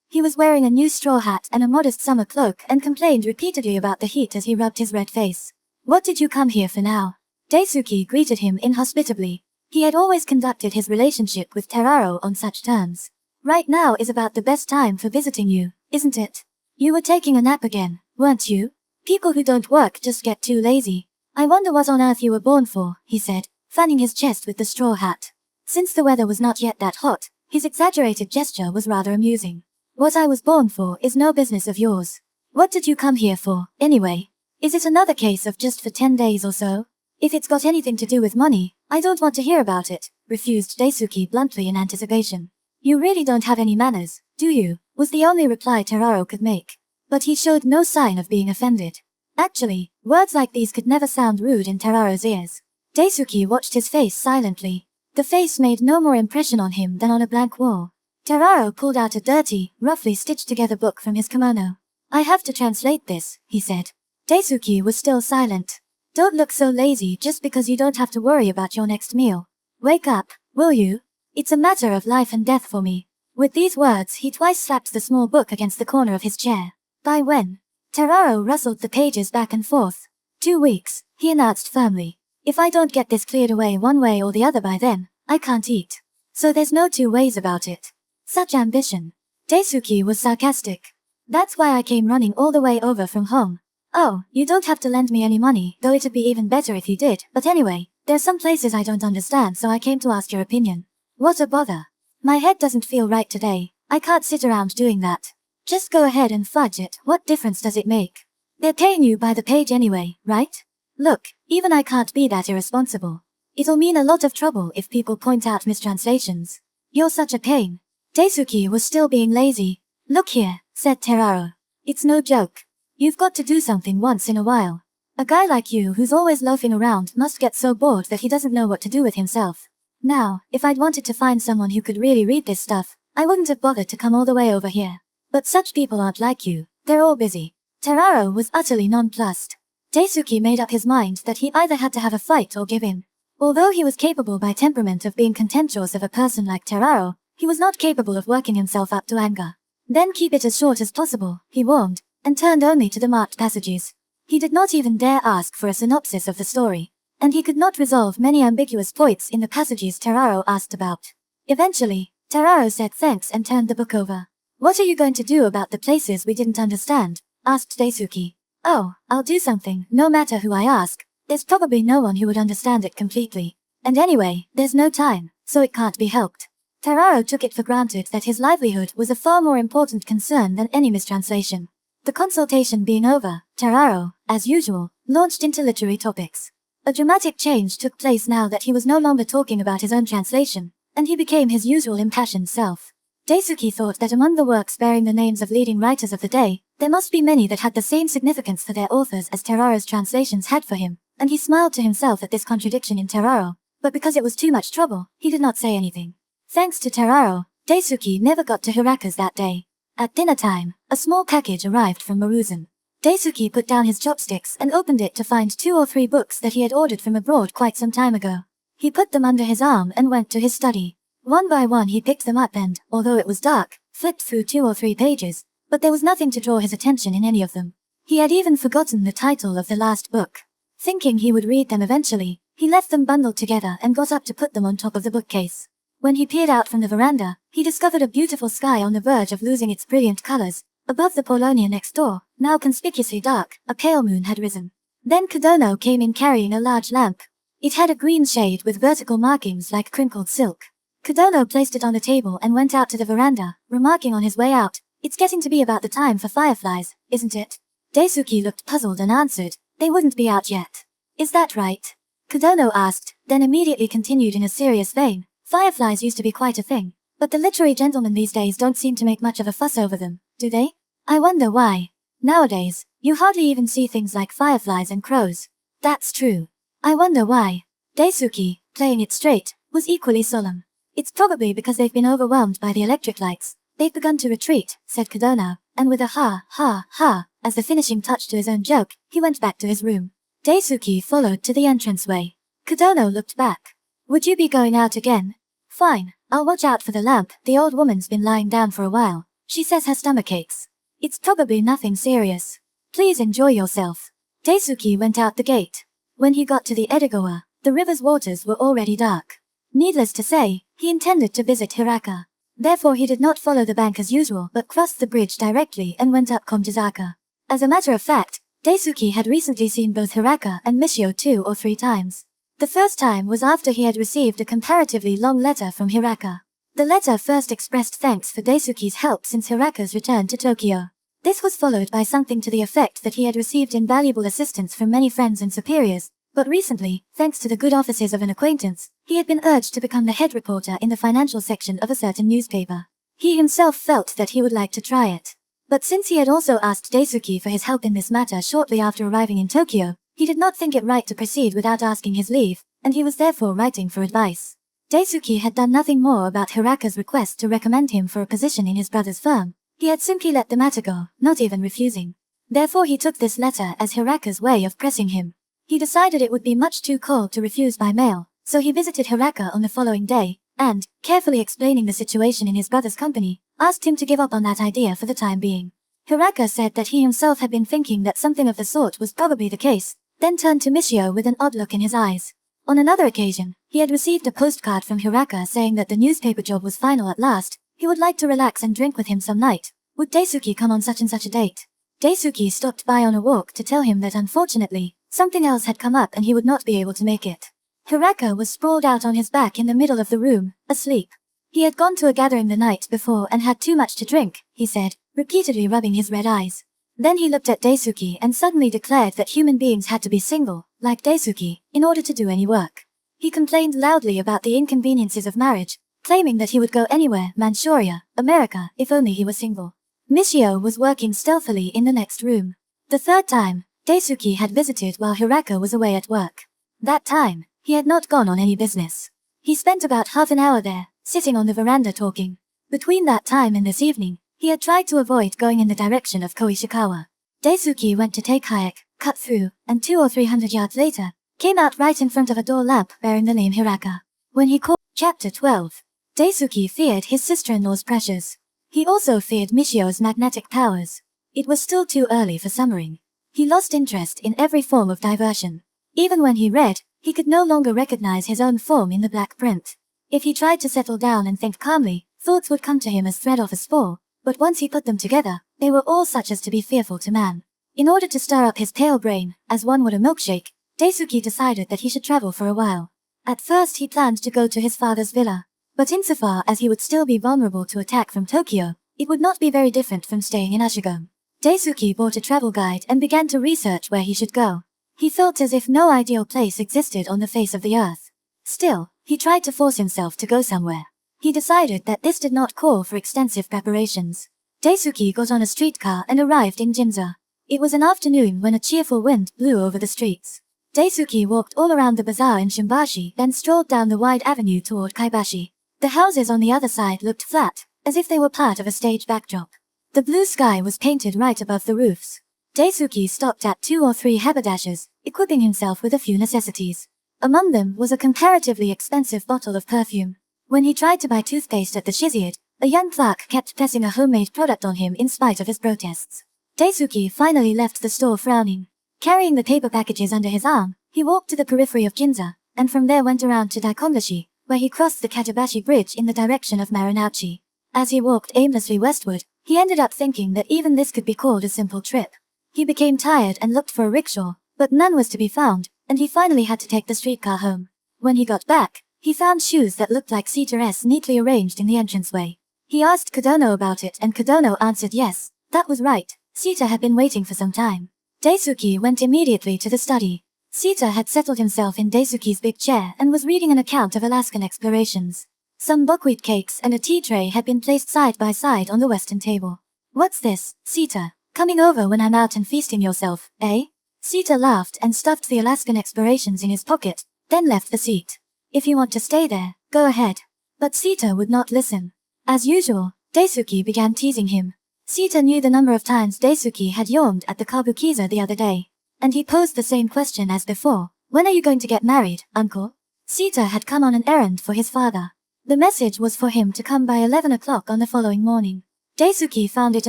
He was wearing a new straw hat and a modest summer cloak and complained repeatedly about the heat as he rubbed his red face. What did you come here for now? Daisuke greeted him inhospitably. He had always conducted his relationship with Teraro on such terms. Right now is about the best time for visiting you, isn't it? You were taking a nap again, weren't you? People who don't work just get too lazy. I wonder what on earth you were born for, he said, fanning his chest with the straw hat. Since the weather was not yet that hot, his exaggerated gesture was rather amusing. What I was born for is no business of yours. What did you come here for, anyway? Is it another case of just for 10 days or so? If it's got anything to do with money, I don't want to hear about it, refused Daisuke bluntly in anticipation. You really don't have any manners, do you? Was the only reply Teraro could make. But he showed no sign of being offended. Actually, words like these could never sound rude in Teraro's ears. Daisuke watched his face silently. The face made no more impression on him than on a blank wall. Teraro pulled out a dirty, roughly stitched together book from his kimono. I have to translate this, he said. Daisuke was still silent. Don't look so lazy just because you don't have to worry about your next meal. Wake up, will you? It's a matter of life and death for me. With these words, he twice slapped the small book against the corner of his chair. By when? Teraro rustled the pages back and forth. 2 weeks, he announced firmly. If I don't get this cleared away one way or the other by then, I can't eat. So there's no two ways about it. Such ambition. Daisuke was sarcastic. That's why I came running all the way over from home. Oh, you don't have to lend me any money, though it'd be even better if you did, but anyway, there's some places I don't understand so I came to ask your opinion. What a bother. My head doesn't feel right today, I can't sit around doing that. Just go ahead and fudge it, what difference does it make? They're paying you by the page anyway, right? Look, even I can't be that irresponsible. It'll mean a lot of trouble if people point out mistranslations. You're such a pain. Daisuke was still being lazy. Look here, said Teraro. It's no joke. You've got to do something once in a while. A guy like you who's always loafing around must get so bored that he doesn't know what to do with himself. Now, if I'd wanted to find someone who could really read this stuff, I wouldn't have bothered to come all the way over here. But such people aren't like you. They're all busy. Teraro was utterly nonplussed. Daisuke made up his mind that he either had to have a fight or give in. Although he was capable by temperament of being contemptuous of a person like Teraro, he was not capable of working himself up to anger. Then keep it as short as possible, he warned, and turned only to the marked passages. He did not even dare ask for a synopsis of the story, and he could not resolve many ambiguous points in the passages Teraro asked about. Eventually, Teraro said thanks and turned the book over. What are you going to do about the places we didn't understand? Asked Daisuke. Oh, I'll do something, no matter who I ask. There's probably no one who would understand it completely. And anyway, there's no time, so it can't be helped. Teraro took it for granted that his livelihood was a far more important concern than any mistranslation. The consultation being over, Teraro, as usual, launched into literary topics. A dramatic change took place now that he was no longer talking about his own translation, and he became his usual impassioned self. Daisuke thought that among the works bearing the names of leading writers of the day, there must be many that had the same significance for their authors as Teraro's translations had for him, and he smiled to himself at this contradiction in Teraro, but because it was too much trouble, he did not say anything. Thanks to Teraro, Daisuke never got to Hiraka's that day. At dinner time, a small package arrived from Maruzen. Daisuke put down his chopsticks and opened it to find 2 or 3 books that he had ordered from abroad quite some time ago. He put them under his arm and went to his study. One by one he picked them up and, although it was dark, flipped through 2 or 3 pages, but there was nothing to draw his attention in any of them. He had even forgotten the title of the last book. Thinking he would read them eventually, he left them bundled together and got up to put them on top of the bookcase. When he peered out from the veranda, he discovered a beautiful sky on the verge of losing its brilliant colors. Above the Polonia next door, now conspicuously dark, a pale moon had risen. Then Kodono came in carrying a large lamp. It had a green shade with vertical markings like crinkled silk. Kodono placed it on the table and went out to the veranda, remarking on his way out, "It's getting to be about the time for fireflies, isn't it?" Daisuke looked puzzled and answered, "They wouldn't be out yet." "Is that right?" Kodono asked, then immediately continued in a serious vein, "Fireflies used to be quite a thing, but the literary gentlemen these days don't seem to make much of a fuss over them, do they? I wonder why. Nowadays, you hardly even see things like fireflies and crows." "That's true. I wonder why." Daisuke, playing it straight, was equally solemn. "It's probably because they've been overwhelmed by the electric lights. They've begun to retreat," said Kodono, and with a ha, as the finishing touch to his own joke, he went back to his room. Daisuke followed to the entranceway. Kodono looked back. "Would you be going out again?" "Fine, I'll watch out for the lamp. The old woman's been lying down for a while. She says her stomach aches. It's probably nothing serious. Please enjoy yourself." Daisuke went out the gate. When he got to the Edogawa, the river's waters were already dark. Needless to say, he intended to visit Hiraka. Therefore he did not follow the bank as usual but crossed the bridge directly and went up Komjizaka. As a matter of fact, Daisuke had recently seen both Hiraka and Mishio 2 or 3 times. The first time was after he had received a comparatively long letter from Hiraka. The letter first expressed thanks for Daisuke's help since Hiraka's return to Tokyo. This was followed by something to the effect that he had received invaluable assistance from many friends and superiors, but recently, thanks to the good offices of an acquaintance, he had been urged to become the head reporter in the financial section of a certain newspaper. He himself felt that he would like to try it. But since he had also asked Daisuke for his help in this matter shortly after arriving in Tokyo, he did not think it right to proceed without asking his leave, and he was therefore writing for advice. Daisuke had done nothing more about Hiraka's request to recommend him for a position in his brother's firm, He had simply let the matter go, not even refusing. Therefore he took this letter as Hiraka's way of pressing him. He decided it would be much too cold to refuse by mail, so he visited Hiraka on the following day, and, carefully explaining the situation in his brother's company, asked him to give up on that idea for the time being. Hiraka said that he himself had been thinking that something of the sort was probably the case, then turned to Michio with an odd look in his eyes. On another occasion, he had received a postcard from Hiraka saying that the newspaper job was final at last. He would like to relax and drink with him some night. Would Daisuke come on such and such a date? Daisuke stopped by on a walk to tell him that unfortunately, something else had come up and he would not be able to make it. Hiraka was sprawled out on his back in the middle of the room, asleep. He had gone to a gathering the night before and had too much to drink, he said, repeatedly rubbing his red eyes. Then he looked at Daisuke and suddenly declared that human beings had to be single, like Daisuke, in order to do any work. He complained loudly about the inconveniences of marriage, claiming that he would go anywhere, Manchuria, America, if only he were single. Michio was working stealthily in the next room. The third time, Daisuke had visited while Hiraka was away at work. That time, he had not gone on any business. He spent about half an hour there, sitting on the veranda talking. Between that time and this evening, he had tried to avoid going in the direction of Koishikawa. Daisuke went to take kayak, cut through, and 200 or 300 yards later, came out right in front of a door lamp bearing the name Hiraka. When he called Chapter 12, Daisuke feared his sister-in-law's pressures. He also feared Michio's magnetic powers. It was still too early for summering. He lost interest in every form of diversion. Even when he read, he could no longer recognize his own form in the black print. If he tried to settle down and think calmly, thoughts would come to him as thread off a spool, but once he put them together, they were all such as to be fearful to man. In order to stir up his pale brain, as one would a milkshake, Daisuke decided that he should travel for a while. At first he planned to go to his father's villa, but insofar as he would still be vulnerable to attack from Tokyo, it would not be very different from staying in Ashigome. Daisuke bought a travel guide and began to research where he should go. He felt as if no ideal place existed on the face of the earth. Still, he tried to force himself to go somewhere. He decided that this did not call for extensive preparations. Daisuke got on a streetcar and arrived in Ginza. It was an afternoon when a cheerful wind blew over the streets. Daisuke walked all around the bazaar in Shimbashi, then strolled down the wide avenue toward Kaibashi. The houses on the other side looked flat, as if they were part of a stage backdrop. The blue sky was painted right above the roofs. Daisuke stopped at 2 or 3 haberdashers, equipping himself with a few necessities. Among them was a comparatively expensive bottle of perfume. When he tried to buy toothpaste at the Shiziad, a young clerk kept pressing a homemade product on him in spite of his protests. Daisuke finally left the store frowning. Carrying the paper packages under his arm, he walked to the periphery of Ginza, and from there went around to Daikongashi, where he crossed the Katabashi Bridge in the direction of Marunouchi. As he walked aimlessly westward, he ended up thinking that even this could be called a simple trip. He became tired and looked for a rickshaw, but none was to be found, and he finally had to take the streetcar home. When he got back, he found shoes that looked like Sita's neatly arranged in the entranceway. He asked Kodono about it and Kodono answered yes, that was right, Sita had been waiting for some time. Daisuke went immediately to the study. Sita had settled himself in Daisuke's big chair and was reading an account of Alaskan explorations. Some buckwheat cakes and a tea tray had been placed side by side on the western table. What's this, Sita? Coming over when I'm out and feasting yourself, eh? Sita laughed and stuffed the Alaskan explorations in his pocket, then left the seat. If you want to stay there, go ahead. But Sita would not listen. As usual, Daisuke began teasing him. Sita knew the number of times Daisuke had yawned at the Kabukiza the other day. And he posed the same question as before. When are you going to get married, uncle? Sita had come on an errand for his father. The message was for him to come by 11 o'clock on the following morning. Daisuke found it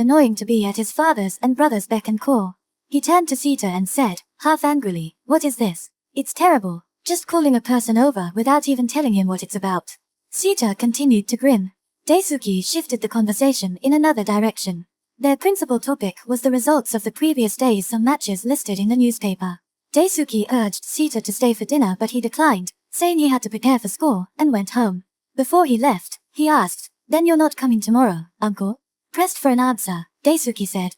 annoying to be at his father's and brother's beck and call. He turned to Sita and said, half angrily, what is this? It's terrible, just calling a person over without even telling him what it's about. Sita continued to grin. Daisuke shifted the conversation in another direction. Their principal topic was the results of the previous day's some matches listed in the newspaper. Daisuke urged Sita to stay for dinner but he declined, saying he had to prepare for school, and went home. Before he left, he asked, then you're not coming tomorrow, uncle? Pressed for an answer, Daisuke said,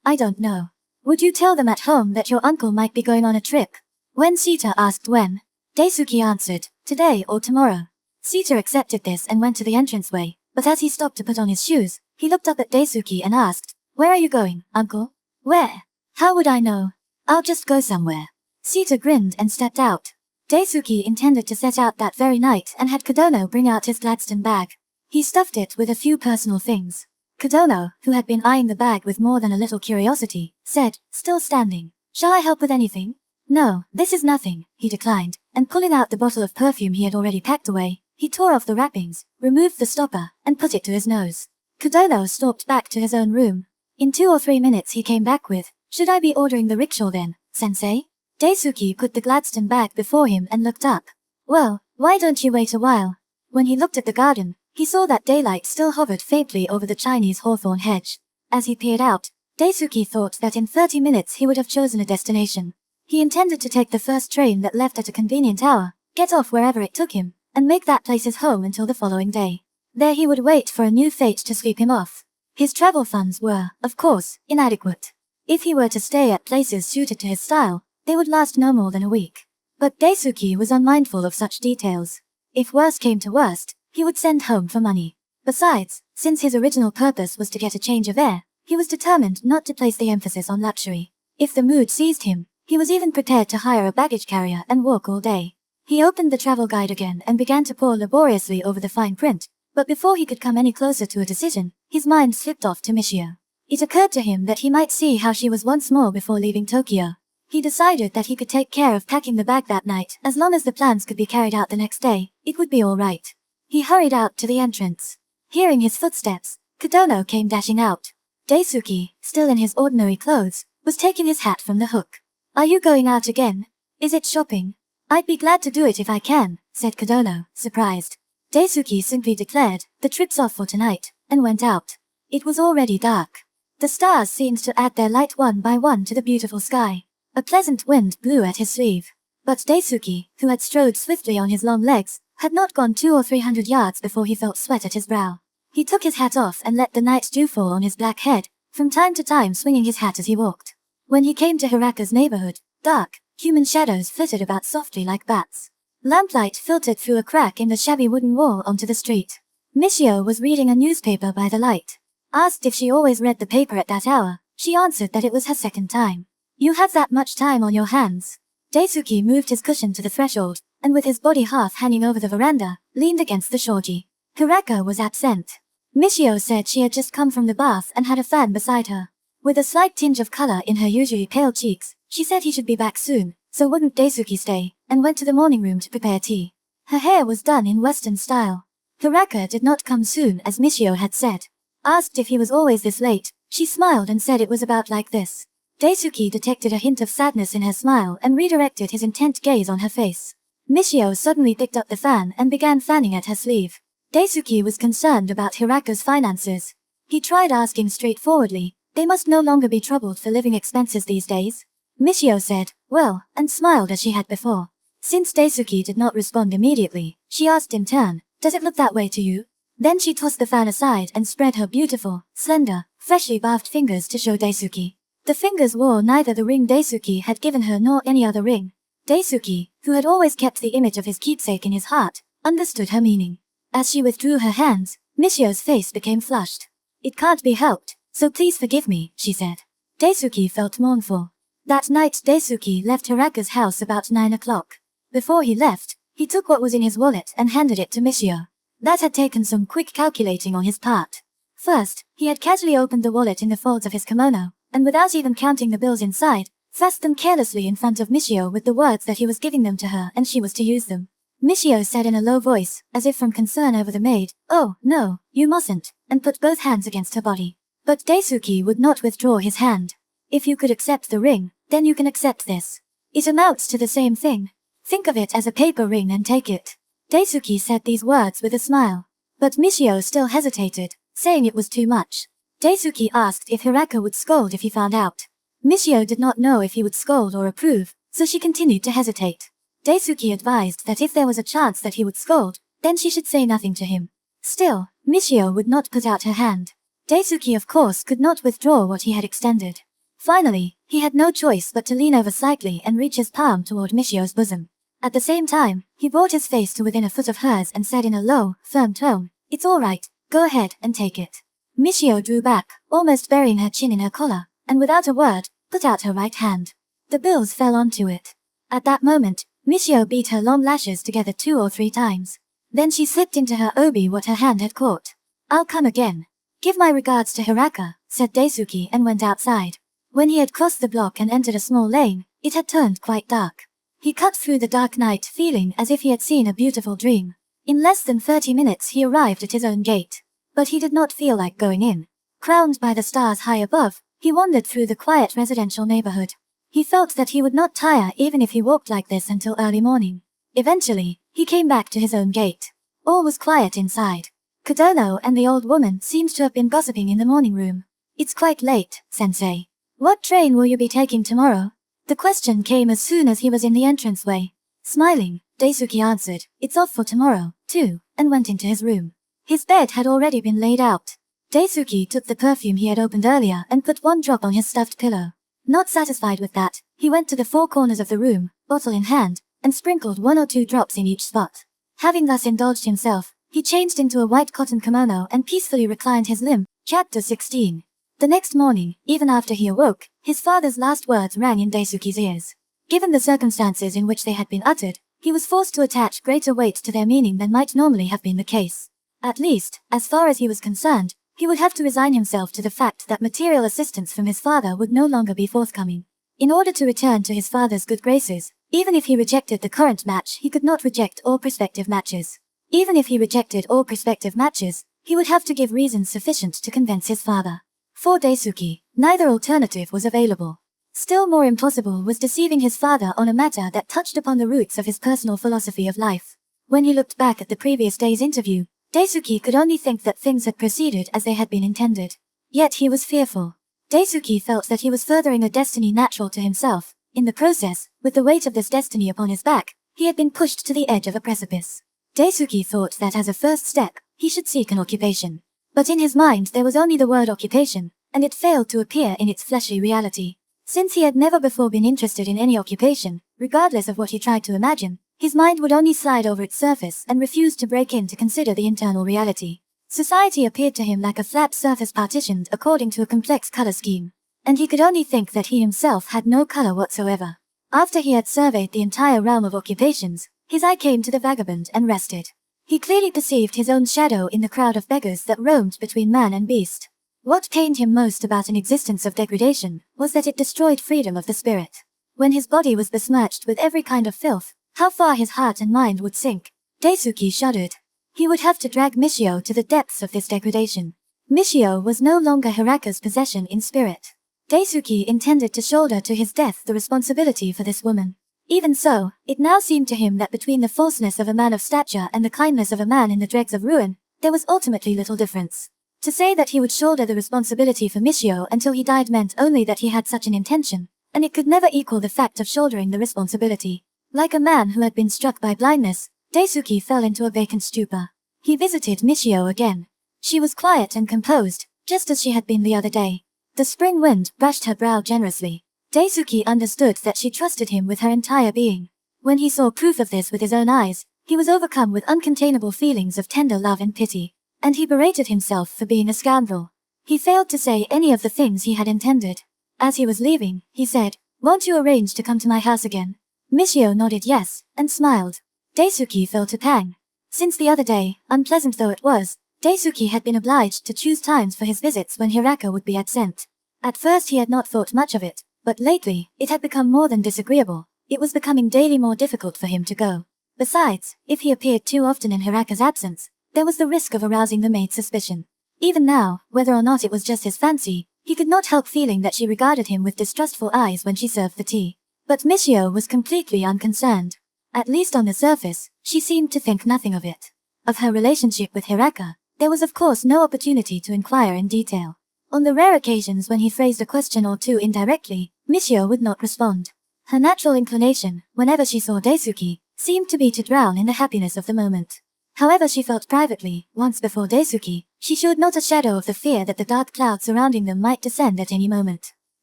I don't know. Would you tell them at home that your uncle might be going on a trip? When Sita asked when, Daisuke answered, today or tomorrow. Sita accepted this and went to the entranceway, but as he stopped to put on his shoes, he looked up at Daisuke and asked, where are you going, uncle? Where? How would I know? I'll just go somewhere. Sita grinned and stepped out. Daisuke intended to set out that very night and had Kodono bring out his Gladstone bag. He stuffed it with a few personal things. Kodono, who had been eyeing the bag with more than a little curiosity, said, still standing, "Shall I help with anything?" "No, this is nothing," he declined, and pulling out the bottle of perfume he had already packed away, he tore off the wrappings, removed the stopper, and put it to his nose. Kodono stalked back to his own room. In 2 or 3 minutes he came back with, "Should I be ordering the rickshaw then, sensei?" Daisuke put the Gladstone bag before him and looked up. "Well, why don't you wait a while?" When he looked at the garden, he saw that daylight still hovered faintly over the Chinese hawthorn hedge. As he peered out, Daisuke thought that in 30 minutes he would have chosen a destination. He intended to take the first train that left at a convenient hour, get off wherever it took him, and make that place his home until the following day. There he would wait for a new fate to sweep him off. His travel funds were, of course, inadequate. If he were to stay at places suited to his style, they would last no more than a week. But Daisuke was unmindful of such details. If worst came to worst, he would send home for money. Besides, since his original purpose was to get a change of air, he was determined not to place the emphasis on luxury. If the mood seized him, he was even prepared to hire a baggage carrier and walk all day. He opened the travel guide again and began to pore laboriously over the fine print, but before he could come any closer to a decision, his mind slipped off to Michio. It occurred to him that he might see how she was once more before leaving Tokyo. He decided that he could take care of packing the bag that night. As long as the plans could be carried out the next day, it would be all right. He hurried out to the entrance. Hearing his footsteps, Kodono came dashing out. Daisuke, still in his ordinary clothes, was taking his hat from the hook. "Are you going out again? Is it shopping?" "I'd be glad to do it if I can," said Kodono, surprised. Daisuke simply declared, "The trip's off for tonight," and went out. It was already dark. The stars seemed to add their light one by one to the beautiful sky. A pleasant wind blew at his sleeve. But Daisuke, who had strode swiftly on his long legs, had not gone 200 or 300 yards before he felt sweat at his brow. He took his hat off and let the night dew fall on his black head, from time to time swinging his hat as he walked. When he came to Hiraka's neighborhood, dark, human shadows flitted about softly like bats. Lamplight filtered through a crack in the shabby wooden wall onto the street. Michio was reading a newspaper by the light. Asked if she always read the paper at that hour, she answered that it was her second time. "You have that much time on your hands." Daisuke moved his cushion to the threshold, and with his body half hanging over the veranda, leaned against the shoji. Hiraka was absent. Michio said she had just come from the bath and had a fan beside her. With a slight tinge of color in her usually pale cheeks, she said he should be back soon, so wouldn't Daisuke stay, and went to the morning room to prepare tea. Her hair was done in Western style. Hiraka did not come soon as Michio had said. Asked if he was always this late, she smiled and said it was about like this. Daisuke detected a hint of sadness in her smile and redirected his intent gaze on her face. Michio suddenly picked up the fan and began fanning at her sleeve. Daisuke was concerned about Hiraka's finances. He tried asking straightforwardly, they must no longer be troubled for living expenses these days. Michio said, well, and smiled as she had before. Since Daisuke did not respond immediately, she asked in turn, does it look that way to you? Then she tossed the fan aside and spread her beautiful, slender, freshly bathed fingers to show Daisuke. The fingers wore neither the ring Daisuke had given her nor any other ring. Daisuke, who had always kept the image of his keepsake in his heart, understood her meaning. As she withdrew her hands, Michio's face became flushed. It can't be helped, so please forgive me, she said. Daisuke felt mournful. That night Daisuke left Hiraka's house about 9 o'clock. Before he left, he took what was in his wallet and handed it to Michio. That had taken some quick calculating on his part. First, he had casually opened the wallet in the folds of his kimono, and without even counting the bills inside, thrust them carelessly in front of Michio with the words that he was giving them to her and she was to use them. Michio said in a low voice, as if from concern over the maid, "Oh, no, you mustn't," and put both hands against her body. But Daisuke would not withdraw his hand. If you could accept the ring, then you can accept this. It amounts to the same thing. Think of it as a paper ring and take it. Daisuke said these words with a smile. But Michio still hesitated, saying it was too much. Daisuke asked if Hiraka would scold if he found out. Michio did not know if he would scold or approve, so she continued to hesitate. Daisuke advised that if there was a chance that he would scold, then she should say nothing to him. Still, Michio would not put out her hand. Daisuke of course could not withdraw what he had extended. Finally, he had no choice but to lean over slightly and reach his palm toward Michio's bosom. At the same time, he brought his face to within a foot of hers and said in a low, firm tone, "It's all right, go ahead and take it." Michio drew back, almost burying her chin in her collar, and without a word, put out her right hand. The bills fell onto it. At that moment, Michio beat her long lashes together 2 or 3 times. Then she slipped into her obi what her hand had caught. "I'll come again." "Give my regards to Hiraka," said Daisuke and went outside. When he had crossed the block and entered a small lane, it had turned quite dark. He cut through the dark night feeling as if he had seen a beautiful dream. In less than 30 minutes he arrived at his own gate. But he did not feel like going in. Crowned by the stars high above, he wandered through the quiet residential neighborhood. He felt that he would not tire even if he walked like this until early morning. Eventually, he came back to his own gate. All was quiet inside. Kodono and the old woman seemed to have been gossiping in the morning room. "It's quite late, sensei. What train will you be taking tomorrow?" The question came as soon as he was in the entranceway. Smiling, Daisuke answered, "It's off for tomorrow, too," and went into his room. His bed had already been laid out. Daisuke took the perfume he had opened earlier and put one drop on his stuffed pillow. Not satisfied with that, he went to the four corners of the room, bottle in hand, and sprinkled 1 or 2 drops in each spot. Having thus indulged himself, he changed into a white cotton kimono and peacefully reclined his limb. Chapter 16. The next morning, even after he awoke, his father's last words rang in Daisuke's ears. Given the circumstances in which they had been uttered, he was forced to attach greater weight to their meaning than might normally have been the case. At least, as far as he was concerned, he would have to resign himself to the fact that material assistance from his father would no longer be forthcoming. In order to return to his father's good graces, even if he rejected the current match, he could not reject all prospective matches. Even if he rejected all prospective matches, he would have to give reasons sufficient to convince his father. For Daisuke, neither alternative was available. Still more impossible was deceiving his father on a matter that touched upon the roots of his personal philosophy of life. When he looked back at the previous day's interview, Daisuke could only think that things had proceeded as they had been intended. Yet he was fearful. Daisuke felt that he was furthering a destiny natural to himself. In the process, with the weight of this destiny upon his back, he had been pushed to the edge of a precipice. Daisuke thought that as a first step, he should seek an occupation. But in his mind there was only the word occupation, and it failed to appear in its fleshy reality. Since he had never before been interested in any occupation, regardless of what he tried to imagine, his mind would only slide over its surface and refuse to break in to consider the internal reality. Society appeared to him like a flat surface partitioned according to a complex color scheme. And he could only think that he himself had no color whatsoever. After he had surveyed the entire realm of occupations, his eye came to the vagabond and rested. He clearly perceived his own shadow in the crowd of beggars that roamed between man and beast. What pained him most about an existence of degradation was that it destroyed freedom of the spirit. When his body was besmirched with every kind of filth, how far his heart and mind would sink. Daisuke shuddered. He would have to drag Michio to the depths of this degradation. Michio was no longer Hiraka's possession in spirit. Daisuke intended to shoulder to his death the responsibility for this woman. Even so, it now seemed to him that between the falseness of a man of stature and the kindness of a man in the dregs of ruin, there was ultimately little difference. To say that he would shoulder the responsibility for Michio until he died meant only that he had such an intention, and it could never equal the fact of shouldering the responsibility. Like a man who had been struck by blindness, Daisuke fell into a vacant stupor. He visited Michio again. She was quiet and composed, just as she had been the other day. The spring wind brushed her brow generously. Daisuke understood that she trusted him with her entire being. When he saw proof of this with his own eyes, he was overcome with uncontainable feelings of tender love and pity. And he berated himself for being a scoundrel. He failed to say any of the things he had intended. As he was leaving, he said, "Won't you arrange to come to my house again?" Michio nodded yes, and smiled. Daisuke felt a pang. Since the other day, unpleasant though it was, Daisuke had been obliged to choose times for his visits when Hiraka would be absent. At first he had not thought much of it, but lately, it had become more than disagreeable. It was becoming daily more difficult for him to go. Besides, if he appeared too often in Hiraka's absence, there was the risk of arousing the maid's suspicion. Even now, whether or not it was just his fancy, he could not help feeling that she regarded him with distrustful eyes when she served the tea. But Michio was completely unconcerned. At least on the surface, she seemed to think nothing of it. Of her relationship with Hiraka, there was of course no opportunity to inquire in detail. On the rare occasions when he phrased a question or two indirectly, Michio would not respond. Her natural inclination, whenever she saw Daisuke, seemed to be to drown in the happiness of the moment. However, she felt privately, once before Daisuke, she showed not a shadow of the fear that the dark cloud surrounding them might descend at any moment.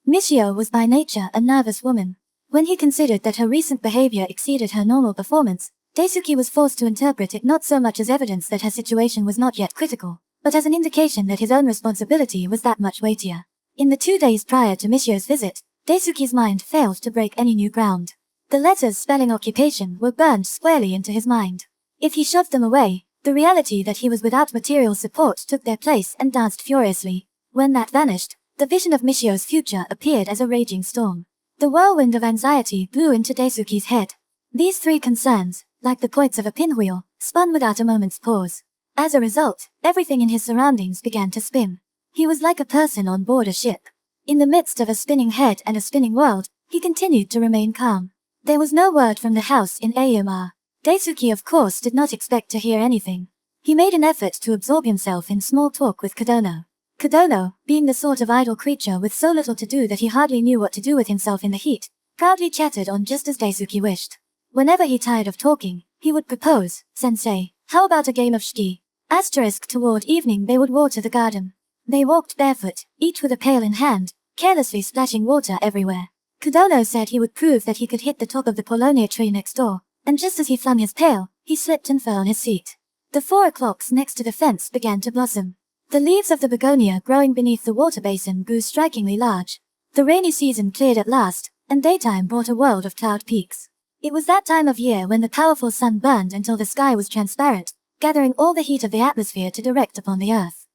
Michio was by nature a nervous woman. When he considered that her recent behavior exceeded her normal performance, Daisuke was forced to interpret it not so much as evidence that her situation was not yet critical, but as an indication that his own responsibility was that much weightier. In the 2 days prior to Michio's visit, Daisuke's mind failed to break any new ground. The letters spelling occupation were burned squarely into his mind. If he shoved them away, The reality that he was without material support took their place and danced furiously. When that vanished, the vision of Michio's future appeared as a raging storm. The whirlwind of anxiety blew into Daisuke's head. These three concerns, like the points of a pinwheel, spun without a moment's pause. As a result, everything in his surroundings began to spin. He was like a person on board a ship. In the midst of a spinning head and a spinning world, he continued to remain calm. There was no word from the house in Aomar. Daisuke of course did not expect to hear anything. He made an effort to absorb himself in small talk with Kodono. Kodono, being the sort of idle creature with so little to do that he hardly knew what to do with himself in the heat, proudly chattered on just as Daisuke wished. Whenever he tired of talking, he would propose, "Sensei, how about a game of shiki?" Toward evening they would water the garden. They walked barefoot, each with a pail in hand, carelessly splashing water everywhere. Kodono said he would prove that he could hit the top of the Polonia tree next door, and just as he flung his pail, he slipped and fell on his seat. The 4 o'clocks next to the fence began to blossom. The leaves of the begonia growing beneath the water basin grew strikingly large. The rainy season cleared at last, and daytime brought a world of cloud peaks. It was that time of year when the powerful sun burned until the sky was transparent, gathering all the heat of the atmosphere to direct upon the earth.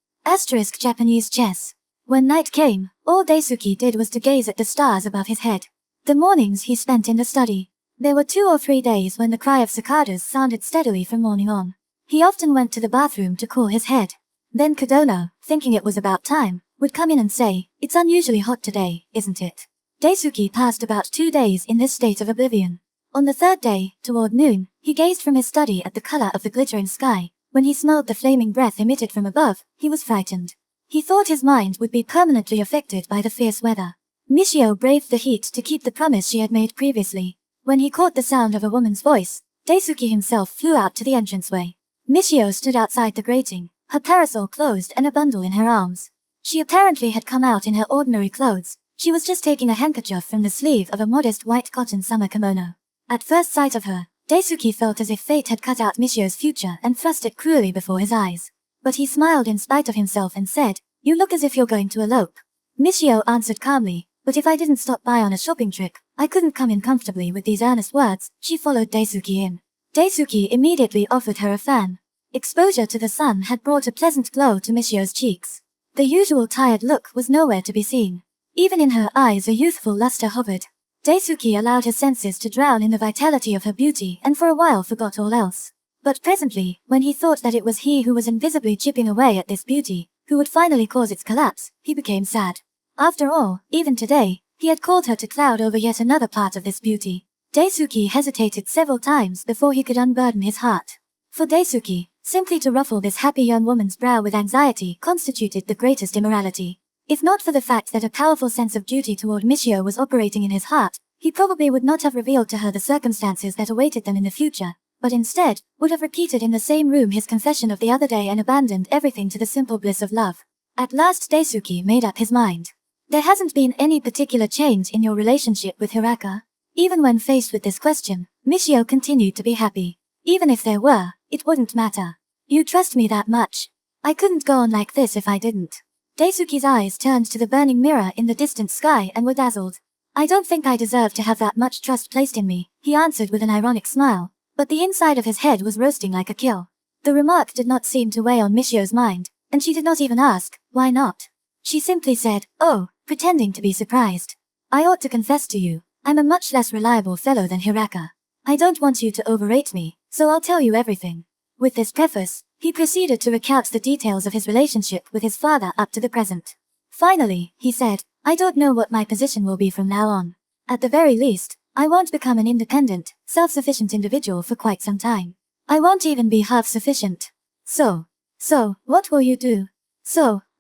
Japanese chess. When night came, all Daisuke did was to gaze at the stars above his head. The mornings he spent in the study. There were 2 or 3 days when the cry of cicadas sounded steadily from morning on. He often went to the bathroom to cool his head. Then Kodono, thinking it was about time, would come in and say, "It's unusually hot today, isn't it?" Daisuke passed about 2 days in this state of oblivion. On the 3rd day, toward noon, he gazed from his study at the color of the glittering sky. When he smelled the flaming breath emitted from above, he was frightened. He thought his mind would be permanently affected by the fierce weather. Michio braved the heat to keep the promise she had made previously. When he caught the sound of a woman's voice, Daisuke himself flew out to the entranceway. Michio stood outside the grating, her parasol closed and a bundle in her arms. She apparently had come out in her ordinary clothes. She was just taking a handkerchief from the sleeve of a modest white cotton summer kimono. At first sight of her, Daisuke felt as if fate had cut out Michio's future and thrust it cruelly before his eyes. But he smiled in spite of himself and said, "You look as if you're going to elope." Michio answered calmly, "But if I didn't stop by on a shopping trip, I couldn't come in comfortably." With these earnest words, she followed Daisuke in. Daisuke immediately offered her a fan. Exposure to the sun had brought a pleasant glow to Michio's cheeks. The usual tired look was nowhere to be seen. Even in her eyes a youthful luster hovered. Daisuke allowed his senses to drown in the vitality of her beauty and for a while forgot all else. But presently, when he thought that it was he who was invisibly chipping away at this beauty, who would finally cause its collapse, he became sad. After all, even today, he had called her to cloud over yet another part of this beauty. Daisuke hesitated several times before he could unburden his heart. For Daisuke, simply to ruffle this happy young woman's brow with anxiety constituted the greatest immorality. If not for the fact that a powerful sense of duty toward Michio was operating in his heart, he probably would not have revealed to her the circumstances that awaited them in the future, but instead, would have repeated in the same room his confession of the other day and abandoned everything to the simple bliss of love. At last Daisuke made up his mind. There hasn't been any particular change in your relationship with Hiraka? Even when faced with this question, Michio continued to be happy. Even if there were, it wouldn't matter. You trust me that much? I couldn't go on like this if I didn't. Daisuke's eyes turned to the burning mirror in the distant sky and were dazzled. I don't think I deserve to have that much trust placed in me, he answered with an ironic smile, but the inside of his head was roasting like a kill. The remark did not seem to weigh on Michio's mind, and she did not even ask, why not? She simply said, "Oh," pretending to be surprised. "I ought to confess to you, I'm a much less reliable fellow than Hiraka. I don't want you to overrate me, so I'll tell you everything." With this preface, he proceeded to recount the details of his relationship with his father up to the present. Finally, he said, "I don't know what my position will be from now on. At the very least, I won't become an independent, self-sufficient individual for quite some time. I won't even be half-sufficient. So, what will you do?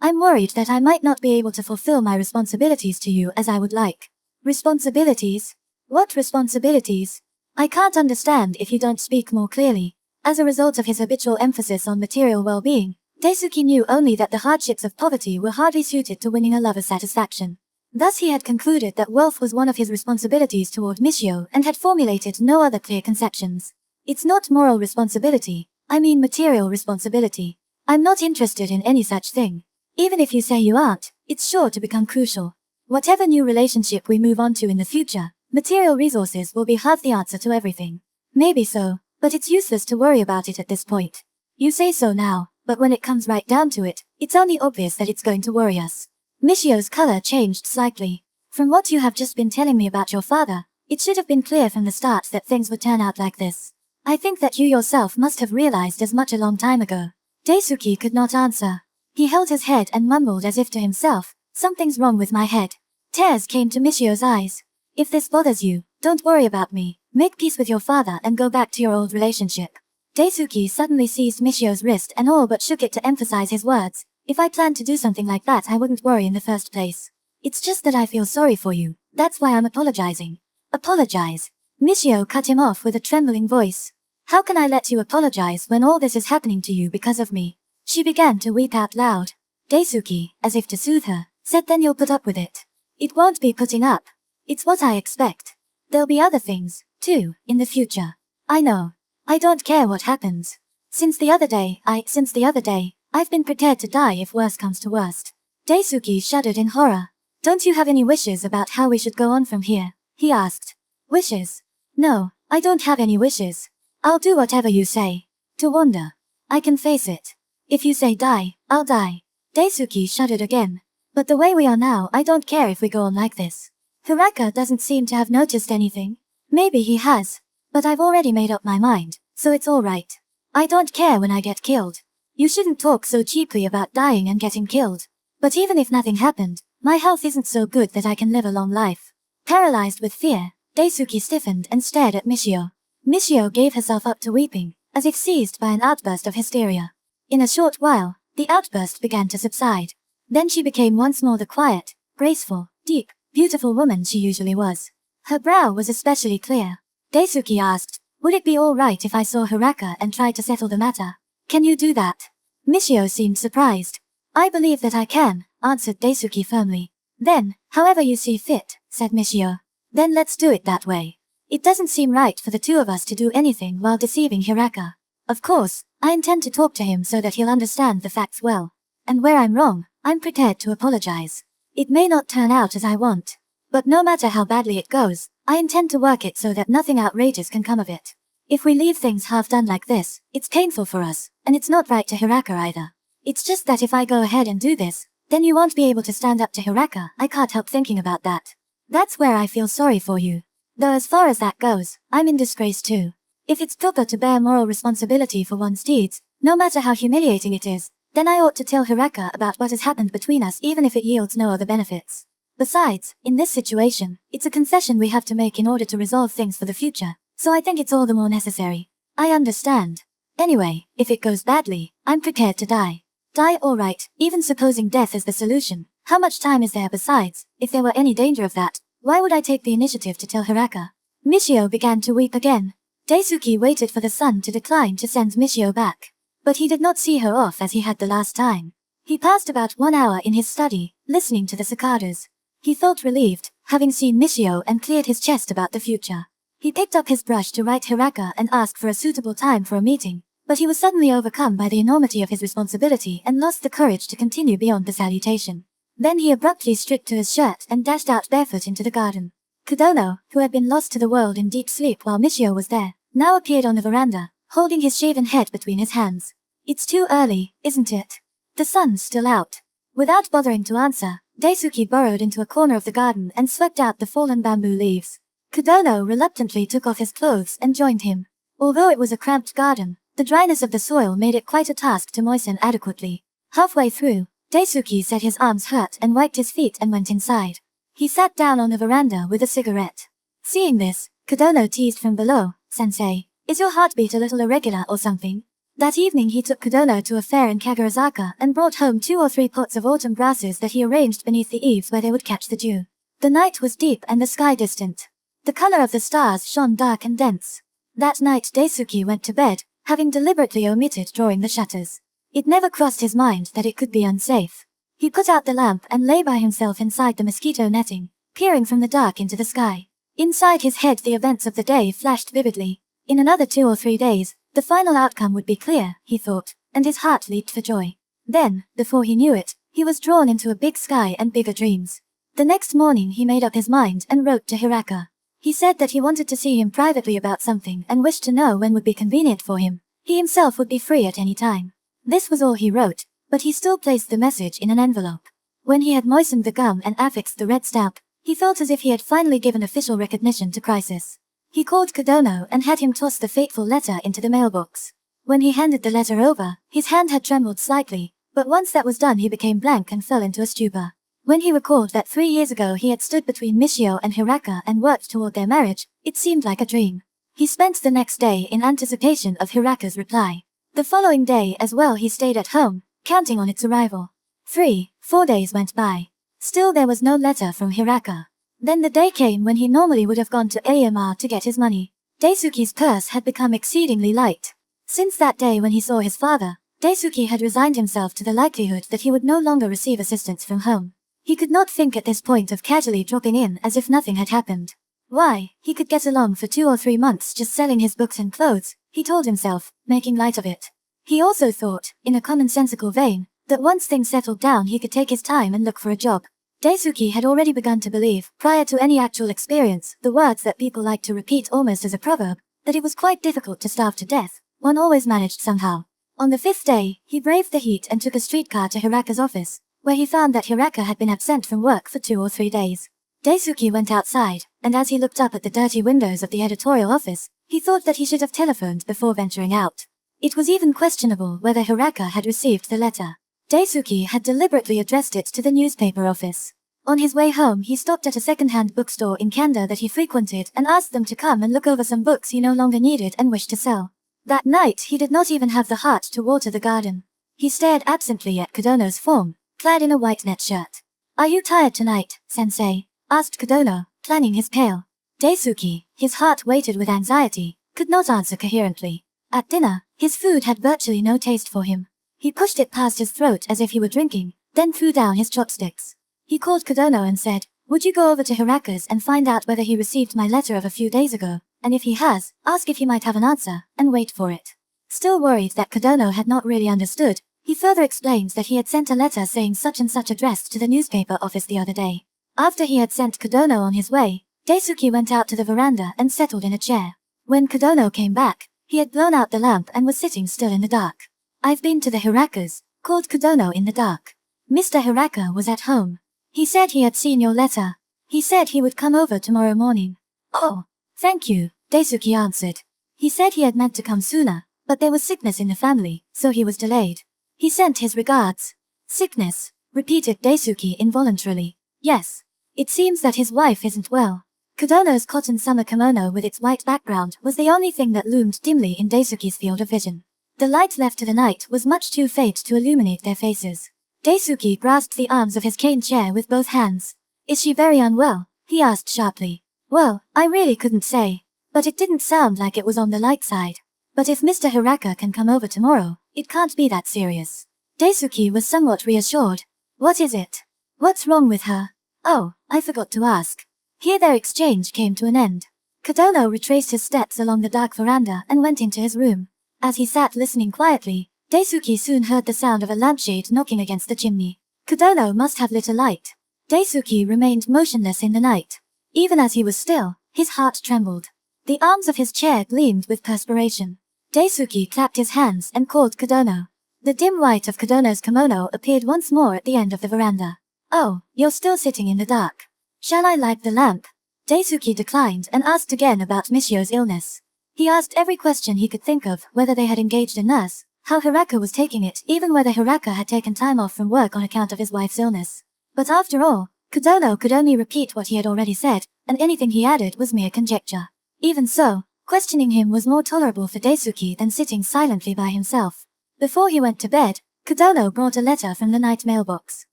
I'm worried that I might not be able to fulfill my responsibilities to you as I would like." Responsibilities? What responsibilities? I can't understand if you don't speak more clearly. As a result of his habitual emphasis on material well-being, Daisuke knew only that the hardships of poverty were hardly suited to winning a lover's satisfaction. Thus he had concluded that wealth was one of his responsibilities toward Michio and had formulated no other clear conceptions. It's not moral responsibility, I mean material responsibility. I'm not interested in any such thing. Even if you say you aren't, it's sure to become crucial. Whatever new relationship we move on to in the future, material resources will be half the answer to everything. Maybe so, but it's useless to worry about it at this point. You say so now, but when it comes right down to it, it's only obvious that it's going to worry us. Michio's color changed slightly. From what you have just been telling me about your father, it should have been clear from the start that things would turn out like this. I think that you yourself must have realized as much a long time ago. Daisuke could not answer. He held his head and mumbled as if to himself, something's wrong with my head. Tears came to Michio's eyes. If this bothers you, don't worry about me. Make peace with your father and go back to your old relationship. Daisuke suddenly seized Michio's wrist and all but shook it to emphasize his words. If I planned to do something like that, I wouldn't worry in the first place. It's just that I feel sorry for you. That's why I'm apologizing. Apologize. Michio cut him off with a trembling voice. How can I let you apologize when all this is happening to you because of me? She began to weep out loud. Daisuke, as if to soothe her, said then you'll put up with it. It won't be putting up. It's what I expect. There'll be other things, too, in the future. I know. I don't care what happens. Since the other day, I've been prepared to die if worse comes to worst. Daisuke shuddered in horror. Don't you have any wishes about how we should go on from here? He asked. Wishes? No, I don't have any wishes. I'll do whatever you say. To wander. I can face it. If you say die, I'll die. Daisuke shuddered again. But the way we are now, I don't care if we go on like this. Hiraka doesn't seem to have noticed anything. Maybe he has. But I've already made up my mind, so it's alright. I don't care when I get killed. You shouldn't talk so cheaply about dying and getting killed. But even if nothing happened, my health isn't so good that I can live a long life. Paralyzed with fear, Daisuke stiffened and stared at Michio. Michio gave herself up to weeping, as if seized by an outburst of hysteria. In a short while, the outburst began to subside. Then she became once more the quiet, graceful, deep, beautiful woman she usually was. Her brow was especially clear. Daisuke asked, would it be all right if I saw Hiraka and tried to settle the matter? Can you do that? Michio seemed surprised. I believe that I can, answered Daisuke firmly. Then, however you see fit, said Michio. Then let's do it that way. It doesn't seem right for the two of us to do anything while deceiving Hiraka. Of course, I intend to talk to him so that he'll understand the facts well. And where I'm wrong, I'm prepared to apologize. It may not turn out as I want. But no matter how badly it goes, I intend to work it so that nothing outrageous can come of it. If we leave things half done like this, it's painful for us, and it's not right to Hiraka either. It's just that if I go ahead and do this, then you won't be able to stand up to Hiraka. I can't help thinking about that. That's where I feel sorry for you. Though as far as that goes, I'm in disgrace too. If it's proper to bear moral responsibility for one's deeds, no matter how humiliating it is, then I ought to tell Hiraka about what has happened between us even if it yields no other benefits. Besides, in this situation, it's a concession we have to make in order to resolve things for the future, so I think it's all the more necessary. I understand. Anyway, if it goes badly, I'm prepared to die. Die alright, even supposing death is the solution. How much time is there besides? If there were any danger of that, why would I take the initiative to tell Hiraka? Michio began to weep again. Daisuke waited for the sun to decline to send Michio back. But he did not see her off as he had the last time. He passed about 1 hour in his study, listening to the cicadas. He felt relieved, having seen Michio and cleared his chest about the future. He picked up his brush to write Hiraka and ask for a suitable time for a meeting, but he was suddenly overcome by the enormity of his responsibility and lost the courage to continue beyond the salutation. Then he abruptly stripped to his shirt and dashed out barefoot into the garden. Kudono, who had been lost to the world in deep sleep while Michio was there, now appeared on the veranda, holding his shaven head between his hands. It's too early, isn't it? The sun's still out. Without bothering to answer, Daisuke burrowed into a corner of the garden and swept out the fallen bamboo leaves. Kudono reluctantly took off his clothes and joined him. Although it was a cramped garden, the dryness of the soil made it quite a task to moisten adequately. Halfway through, Daisuke said his arms hurt and wiped his feet and went inside. He sat down on the veranda with a cigarette. Seeing this, Kudono teased from below, "Sensei, is your heartbeat a little irregular or something?" That evening he took Kudono to a fair in Kagarazaka and brought home 2 or 3 pots of autumn grasses that he arranged beneath the eaves where they would catch the dew. The night was deep and the sky distant. The color of the stars shone dark and dense. That night Daisuke went to bed, having deliberately omitted drawing the shutters. It never crossed his mind that it could be unsafe. He put out the lamp and lay by himself inside the mosquito netting, peering from the dark into the sky. Inside his head the events of the day flashed vividly. In another 2 or 3 days, the final outcome would be clear, he thought, and his heart leaped for joy. Then, before he knew it, he was drawn into a big sky and bigger dreams. The next morning he made up his mind and wrote to Hiraka. He said that he wanted to see him privately about something and wished to know when would be convenient for him. He himself would be free at any time. This was all he wrote, but he still placed the message in an envelope. When he had moistened the gum and affixed the red stamp, he felt as if he had finally given official recognition to Crisis. He called Kodono and had him toss the fateful letter into the mailbox. When he handed the letter over, his hand had trembled slightly, but once that was done he became blank and fell into a stupor. When he recalled that 3 years ago he had stood between Michio and Hiraka and worked toward their marriage, it seemed like a dream. He spent the next day in anticipation of Hiraka's reply. The following day as well he stayed at home, counting on its arrival. 4 days went by. Still there was no letter from Hiraka. Then the day came when he normally would have gone to AMR to get his money. Daisuke's purse had become exceedingly light. Since that day when he saw his father, Daisuke had resigned himself to the likelihood that he would no longer receive assistance from home. He could not think at this point of casually dropping in as if nothing had happened. Why, he could get along for 2 or 3 months just selling his books and clothes, he told himself, making light of it. He also thought, in a commonsensical vein, that once things settled down he could take his time and look for a job. Daisuke had already begun to believe, prior to any actual experience, the words that people like to repeat almost as a proverb, that it was quite difficult to starve to death. One always managed somehow. On the 5th day, he braved the heat and took a streetcar to Hiraka's office, where he found that Hiraka had been absent from work for 2 or 3 days. Daisuke went outside, and as he looked up at the dirty windows of the editorial office, he thought that he should have telephoned before venturing out. It was even questionable whether Hiraka had received the letter. Daisuke had deliberately addressed it to the newspaper office. On his way home he stopped at a second-hand bookstore in Kanda that he frequented and asked them to come and look over some books he no longer needed and wished to sell. That night he did not even have the heart to water the garden. He stared absently at Kodono's form, clad in a white net shirt. "Are you tired tonight, sensei?" asked Kodono, planning his pail. Daisuke, his heart weighted with anxiety, could not answer coherently. At dinner, his food had virtually no taste for him. He pushed it past his throat as if he were drinking, then threw down his chopsticks. He called Kodono and said, "Would you go over to Hiraka's and find out whether he received my letter of a few days ago, and if he has, ask if he might have an answer, and wait for it." Still worried that Kodono had not really understood, he further explained that he had sent a letter saying such and such addressed to the newspaper office the other day. After he had sent Kodono on his way, Daisuke went out to the veranda and settled in a chair. When Kodono came back, he had blown out the lamp and was sitting still in the dark. "I've been to the Hiraka's," called Kodono in the dark. Mr. Hiraka was at home. "He said he had seen your letter. He said he would come over tomorrow morning." "Oh, thank you," Daisuke answered. He said he had meant to come sooner, but there was sickness in the family, so he was delayed. He sent his regards. "Sickness," repeated Daisuke involuntarily. "Yes. It seems that his wife isn't well." Kodono's cotton summer kimono with its white background was the only thing that loomed dimly in Daisuke's field of vision. The light left to the night was much too faint to illuminate their faces. Daisuke grasped the arms of his cane chair with both hands. "Is she very unwell?" he asked sharply. "Well, I really couldn't say. But it didn't sound like it was on the light side. But if Mr. Hiraka can come over tomorrow, it can't be that serious." Daisuke was somewhat reassured. "What is it? What's wrong with her?" "Oh, I forgot to ask." Here their exchange came to an end. Kodono retraced his steps along the dark veranda and went into his room. As he sat listening quietly, Daisuke soon heard the sound of a lampshade knocking against the chimney. Kodono must have lit a light. Daisuke remained motionless in the night. Even as he was still, his heart trembled. The arms of his chair gleamed with perspiration. Daisuke clapped his hands and called Kodono. The dim white of Kodono's kimono appeared once more at the end of the veranda. "Oh, you're still sitting in the dark. Shall I light the lamp?" Daisuke declined and asked again about Michio's illness. He asked every question he could think of, whether they had engaged a nurse, how Hiraka was taking it, even whether Hiraka had taken time off from work on account of his wife's illness. But after all, Kodono could only repeat what he had already said, and anything he added was mere conjecture. Even so, questioning him was more tolerable for Daisuke than sitting silently by himself. Before he went to bed, Kodono brought a letter from the night mailbox.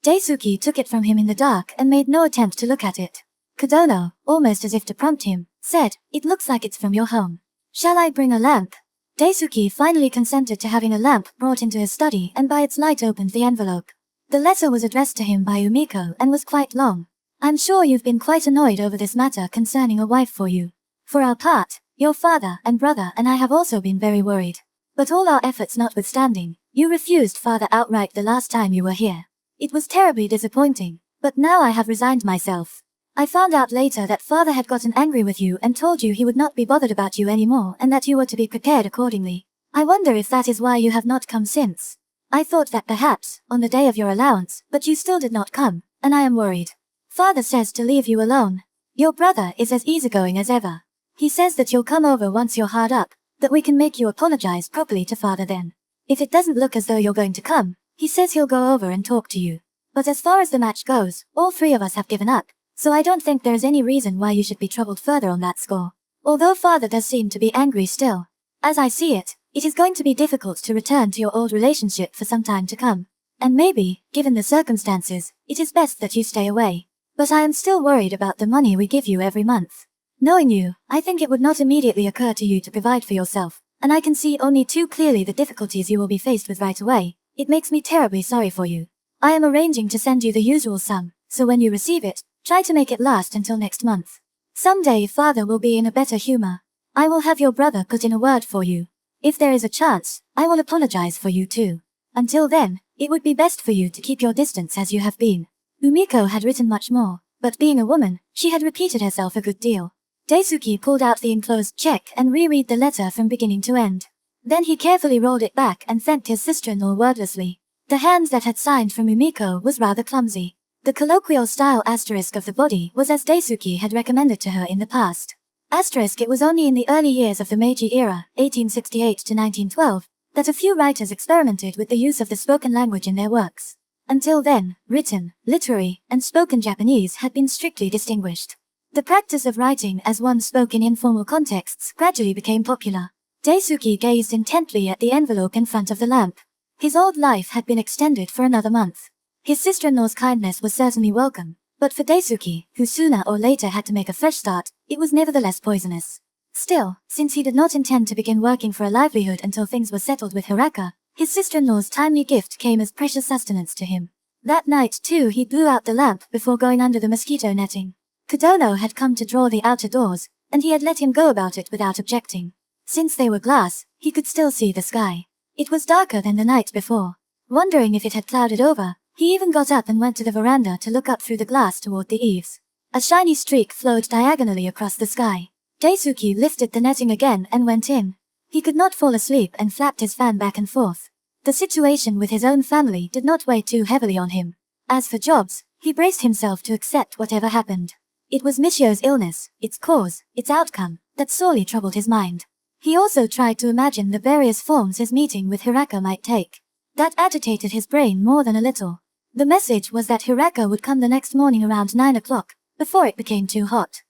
Daisuke took it from him in the dark and made no attempt to look at it. Kodono, almost as if to prompt him, said, "It looks like it's from your home. Shall I bring a lamp?" Daisuke finally consented to having a lamp brought into his study and by its light opened the envelope. The letter was addressed to him by Umiko and was quite long. "I'm sure you've been quite annoyed over this matter concerning a wife for you. For our part, your father and brother and I have also been very worried. But all our efforts notwithstanding, you refused father outright the last time you were here. It was terribly disappointing, but now I have resigned myself. I found out later that father had gotten angry with you and told you he would not be bothered about you anymore and that you were to be prepared accordingly. I wonder if that is why you have not come since. I thought that perhaps, on the day of your allowance, but you still did not come, and I am worried. Father says to leave you alone. Your brother is as easygoing as ever. He says that you'll come over once you're hard up, that we can make you apologize properly to father then. If it doesn't look as though you're going to come, he says he'll go over and talk to you. But as far as the match goes, all three of us have given up, so I don't think there is any reason why you should be troubled further on that score. Although father does seem to be angry still. As I see it, it is going to be difficult to return to your old relationship for some time to come. And maybe, given the circumstances, it is best that you stay away. But I am still worried about the money we give you every month. Knowing you, I think it would not immediately occur to you to provide for yourself, and I can see only too clearly the difficulties you will be faced with right away. It makes me terribly sorry for you. I am arranging to send you the usual sum, so when you receive it, try to make it last until next month. Someday father will be in a better humor. I will have your brother put in a word for you. If there is a chance, I will apologize for you too. Until then, it would be best for you to keep your distance as you have been. Umiko had written much more, but being a woman, she had repeated herself a good deal. Daisuke pulled out the enclosed check and reread the letter from beginning to end. Then he carefully rolled it back and thanked his sister-in-law wordlessly. The hand that had signed from Umiko was rather clumsy. The colloquial style asterisk of the body was as Daisuke had recommended to her in the past. Asterisk it was only in the early years of the Meiji era, 1868 to 1912, that a few writers experimented with the use of the spoken language in their works. Until then, written, literary, and spoken Japanese had been strictly distinguished. The practice of writing as one spoke in informal contexts gradually became popular. Daisuke gazed intently at the envelope in front of the lamp. His old life had been extended for another month. His sister-in-law's kindness was certainly welcome, but for Daisuke, who sooner or later had to make a fresh start, it was nevertheless poisonous. Still, since he did not intend to begin working for a livelihood until things were settled with Hiraka, his sister-in-law's timely gift came as precious sustenance to him. That night too he blew out the lamp before going under the mosquito netting. Kodono had come to draw the outer doors, and he had let him go about it without objecting. Since they were glass, he could still see the sky. It was darker than the night before. Wondering if it had clouded over, he even got up and went to the veranda to look up through the glass toward the eaves. A shiny streak flowed diagonally across the sky. Daisuke lifted the netting again and went in. He could not fall asleep and flapped his fan back and forth. The situation with his own family did not weigh too heavily on him. As for jobs, he braced himself to accept whatever happened. It was Michio's illness, its cause, its outcome, that sorely troubled his mind. He also tried to imagine the various forms his meeting with Hiraka might take. That agitated his brain more than a little. The message was that Hiraka would come the next morning around 9 o'clock, before it became too hot.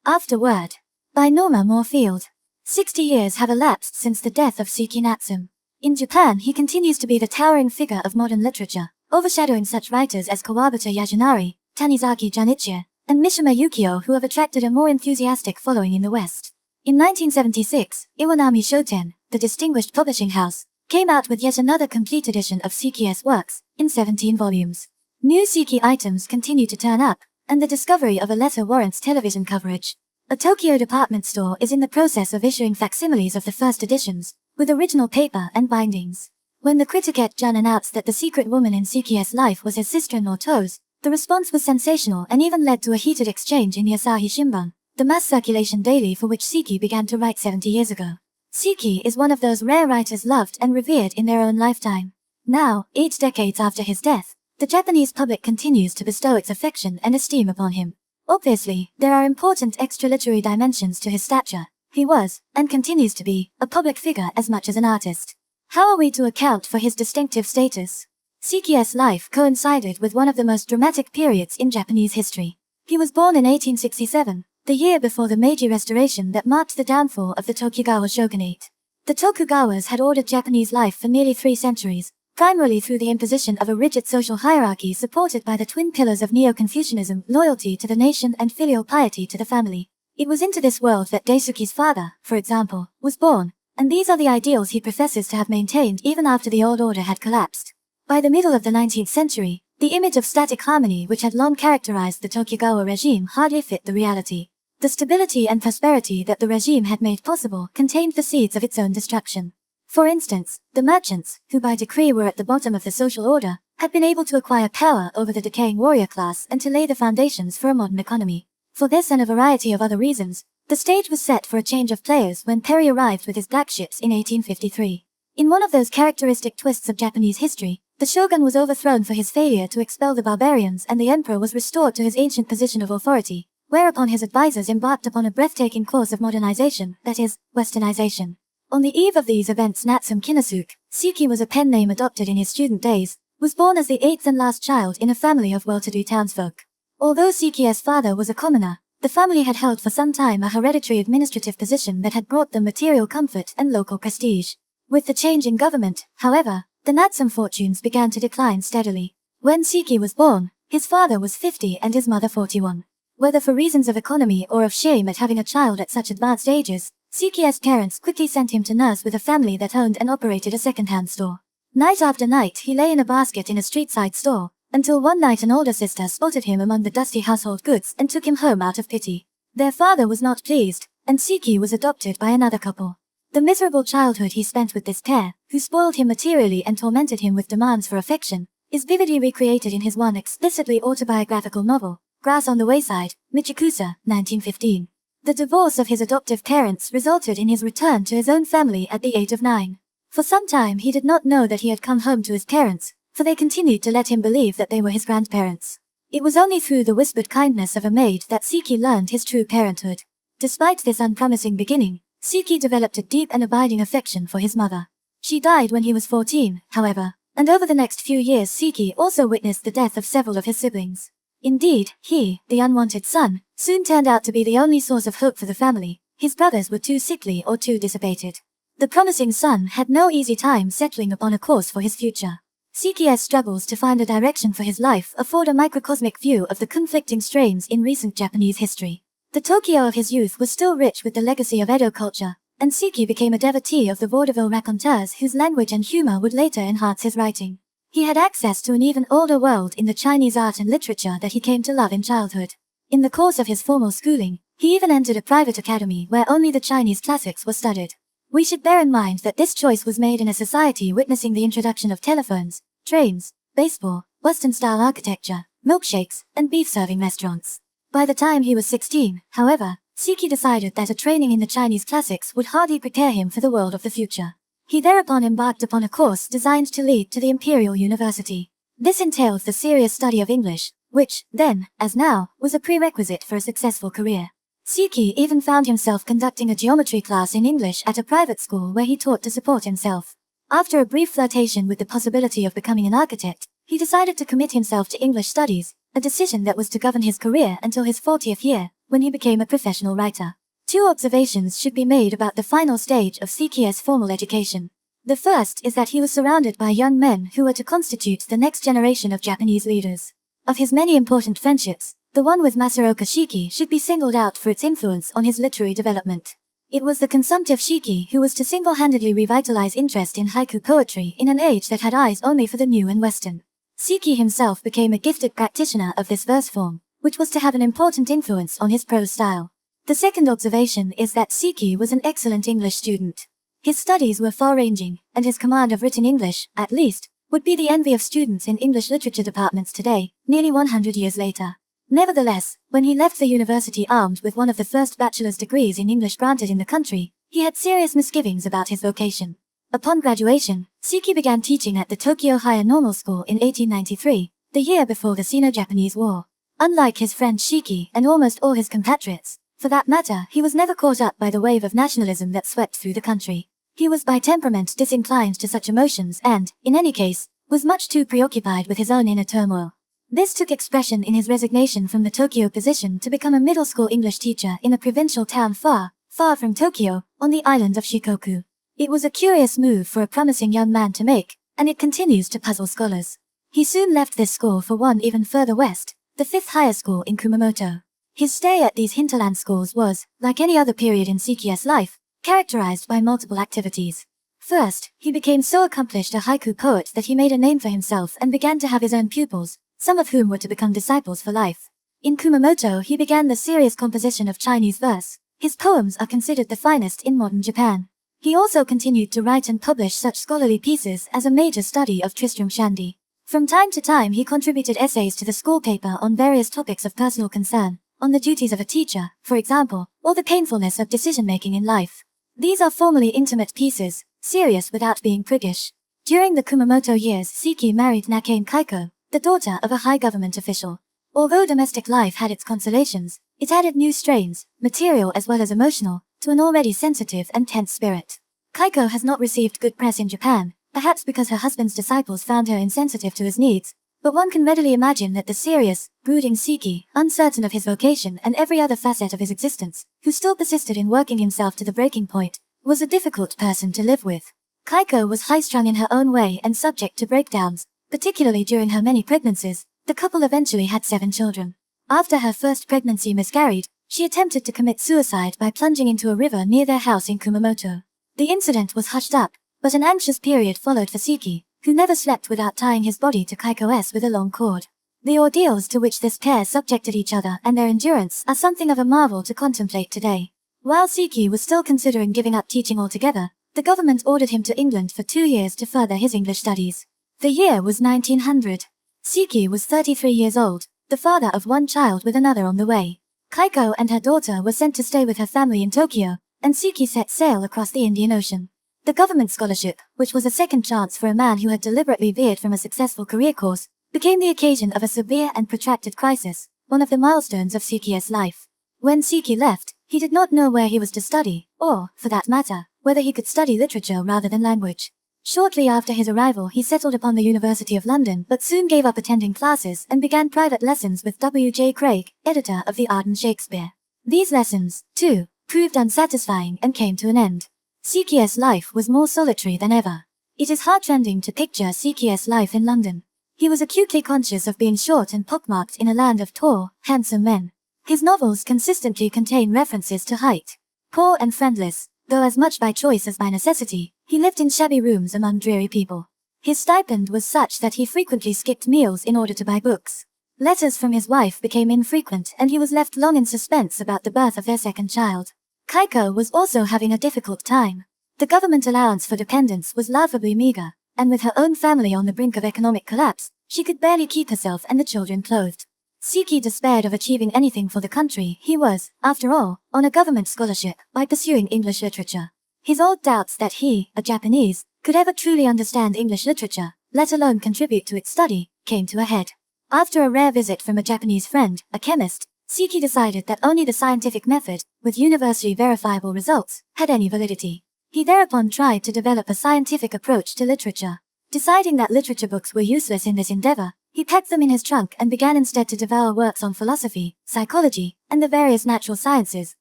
Afterward. By Norma Moorfield. 60 years have elapsed since the death of Seki Natsume. In Japan he continues to be the towering figure of modern literature, overshadowing such writers as Kawabata Yasunari, Tanizaki Junichi, and Mishima Yukio who have attracted a more enthusiastic following in the West. In 1976, Iwanami Shoten, the distinguished publishing house, came out with yet another complete edition of Seki's works, in 17 volumes. New Seki items continue to turn up, and the discovery of a letter warrants television coverage. A Tokyo department store is in the process of issuing facsimiles of the first editions, with original paper and bindings. When the Criticette Jun announced that the secret woman in Seki's life was his sister-in-law Toze, the response was sensational and even led to a heated exchange in the Asahi Shimbun, the mass circulation daily for which Seki began to write 70 years ago. Seki is one of those rare writers loved and revered in their own lifetime. Now, 8 decades after his death, the Japanese public continues to bestow its affection and esteem upon him. Obviously, there are important extra-literary dimensions to his stature. He was, and continues to be, a public figure as much as an artist. How are we to account for his distinctive status? Seki's life coincided with one of the most dramatic periods in Japanese history. He was born in 1867, the year before the Meiji Restoration that marked the downfall of the Tokugawa shogunate. The Tokugawas had ordered Japanese life for nearly 3 centuries, primarily through the imposition of a rigid social hierarchy supported by the twin pillars of Neo-Confucianism, loyalty to the nation and filial piety to the family. It was into this world that Daisuke's father, for example, was born, and these are the ideals he professes to have maintained even after the old order had collapsed. By the middle of the 19th century, the image of static harmony which had long characterized the Tokugawa regime hardly fit the reality. The stability and prosperity that the regime had made possible contained the seeds of its own destruction. For instance, the merchants, who by decree were at the bottom of the social order, had been able to acquire power over the decaying warrior class and to lay the foundations for a modern economy. For this and a variety of other reasons, the stage was set for a change of players when Perry arrived with his black ships in 1853. In one of those characteristic twists of Japanese history, the shogun was overthrown for his failure to expel the barbarians and the emperor was restored to his ancient position of authority, whereupon his advisors embarked upon a breathtaking course of modernization, that is, westernization. On the eve of these events, Natsume Kinosuke, Siki was a pen name adopted in his student days, was born as the eighth and last child in a family of well-to-do townsfolk. Although Siki's father was a commoner, the family had held for some time a hereditary administrative position that had brought them material comfort and local prestige. With the change in government, however, the Natsume fortunes began to decline steadily. When Siki was born, his father was 50 and his mother 41. Whether for reasons of economy or of shame at having a child at such advanced ages, Siki's parents quickly sent him to nurse with a family that owned and operated a second-hand store. Night after night he lay in a basket in a street-side store, until one night an older sister spotted him among the dusty household goods and took him home out of pity. Their father was not pleased, and Siki was adopted by another couple. The miserable childhood he spent with this pair, who spoiled him materially and tormented him with demands for affection, is vividly recreated in his one explicitly autobiographical novel, Grass on the Wayside, Michikusa, 1915. The divorce of his adoptive parents resulted in his return to his own family at the age of 9. For some time he did not know that he had come home to his parents, for they continued to let him believe that they were his grandparents. It was only through the whispered kindness of a maid that Siki learned his true parenthood. Despite this unpromising beginning, Siki developed a deep and abiding affection for his mother. She died when he was 14, however, and over the next few years Siki also witnessed the death of several of his siblings. Indeed, he, the unwanted son, soon turned out to be the only source of hope for the family. His brothers were too sickly or too dissipated. The promising son had no easy time settling upon a course for his future. Siki's struggles to find a direction for his life afford a microcosmic view of the conflicting strains in recent Japanese history. The Tokyo of his youth was still rich with the legacy of Edo culture, and Siki became a devotee of the vaudeville raconteurs whose language and humor would later enhance his writing. He had access to an even older world in the Chinese art and literature that he came to love in childhood. In the course of his formal schooling, he even entered a private academy where only the Chinese classics were studied. We should bear in mind that this choice was made in a society witnessing the introduction of telephones, trains, baseball, Western-style architecture, milkshakes, and beef-serving restaurants. By the time he was 16, however, Siki decided that a training in the Chinese classics would hardly prepare him for the world of the future. He thereupon embarked upon a course designed to lead to the Imperial University. This entailed the serious study of English, which, then, as now, was a prerequisite for a successful career. Siki even found himself conducting a geometry class in English at a private school where he taught to support himself. After a brief flirtation with the possibility of becoming an architect, he decided to commit himself to English studies, a decision that was to govern his career until his 40th year, when he became a professional writer. Two observations should be made about the final stage of Siki's formal education. The first is that he was surrounded by young men who were to constitute the next generation of Japanese leaders. Of his many important friendships, the one with Masaoka Shiki should be singled out for its influence on his literary development. It was the consumptive Shiki who was to single-handedly revitalize interest in haiku poetry in an age that had eyes only for the new and Western. Siki himself became a gifted practitioner of this verse form, which was to have an important influence on his prose style. The second observation is that Siki was an excellent English student. His studies were far-ranging, and his command of written English, at least, would be the envy of students in English literature departments today, nearly 100 years later. Nevertheless, when he left the university armed with one of the first bachelor's degrees in English granted in the country, he had serious misgivings about his vocation. Upon graduation, Siki began teaching at the Tokyo Higher Normal School in 1893, the year before the Sino-Japanese War. Unlike his friend Shiki and almost all his compatriots, for that matter, he was never caught up by the wave of nationalism that swept through the country. He was by temperament disinclined to such emotions and, in any case, was much too preoccupied with his own inner turmoil. This took expression in his resignation from the Tokyo position to become a middle school English teacher in a provincial town far, far from Tokyo, on the island of Shikoku. It was a curious move for a promising young man to make, and it continues to puzzle scholars. He soon left this school for one even further west, the fifth higher school in Kumamoto. His stay at these hinterland schools was, like any other period in Siki's life, characterized by multiple activities. First, he became so accomplished a haiku poet that he made a name for himself and began to have his own pupils, some of whom were to become disciples for life. In Kumamoto he began the serious composition of Chinese verse. His poems are considered the finest in modern Japan. He also continued to write and publish such scholarly pieces as a major study of Tristram Shandy. From time to time he contributed essays to the school paper on various topics of personal concern, on the duties of a teacher, for example, or the painfulness of decision-making in life. These are formally intimate pieces, serious without being priggish. During the Kumamoto years, Seki married Nakane Kaiko, the daughter of a high government official. Although domestic life had its consolations, it added new strains, material as well as emotional, to an already sensitive and tense spirit. Kaiko has not received good press in Japan, perhaps because her husband's disciples found her insensitive to his needs, but one can readily imagine that the serious, brooding Seki, uncertain of his vocation and every other facet of his existence, who still persisted in working himself to the breaking point, was a difficult person to live with. Kaiko was high-strung in her own way and subject to breakdowns, particularly during her many pregnancies. The couple eventually had 7 children. After her first pregnancy miscarried, she attempted to commit suicide by plunging into a river near their house in Kumamoto. The incident was hushed up, but an anxious period followed for Seki, who never slept without tying his body to Kaiko's with a long cord. The ordeals to which this pair subjected each other and their endurance are something of a marvel to contemplate today. While Seki was still considering giving up teaching altogether, the government ordered him to England for 2 years to further his English studies. The year was 1900. Seki was 33 years old, the father of 1 child with another on the way. Kaiko and her daughter were sent to stay with her family in Tokyo, and Seki set sail across the Indian Ocean. The government scholarship, which was a second chance for a man who had deliberately veered from a successful career course, became the occasion of a severe and protracted crisis, one of the milestones of Seki's life. When Seki left, he did not know where he was to study, or, for that matter, whether he could study literature rather than language. Shortly after his arrival, he settled upon the University of London but soon gave up attending classes and began private lessons with W.J. Craig, editor of the Arden Shakespeare. These lessons, too, proved unsatisfying and came to an end. Seki's life was more solitary than ever. It is heartrending to picture Seki's life in London. He was acutely conscious of being short and pockmarked in a land of tall, handsome men. His novels consistently contain references to height. Poor and friendless, though as much by choice as by necessity, he lived in shabby rooms among dreary people. His stipend was such that he frequently skipped meals in order to buy books. Letters from his wife became infrequent and he was left long in suspense about the birth of their second child. Kaiko was also having a difficult time. The government allowance for dependents was laughably meager, and with her own family on the brink of economic collapse, she could barely keep herself and the children clothed. Seki despaired of achieving anything for the country. He was, after all, on a government scholarship by pursuing English literature. His old doubts that he, a Japanese, could ever truly understand English literature, let alone contribute to its study, came to a head. After a rare visit from a Japanese friend, a chemist, Seki decided that only the scientific method, with universally verifiable results, had any validity. He thereupon tried to develop a scientific approach to literature. Deciding that literature books were useless in this endeavor, he packed them in his trunk and began instead to devour works on philosophy, psychology, and the various natural sciences,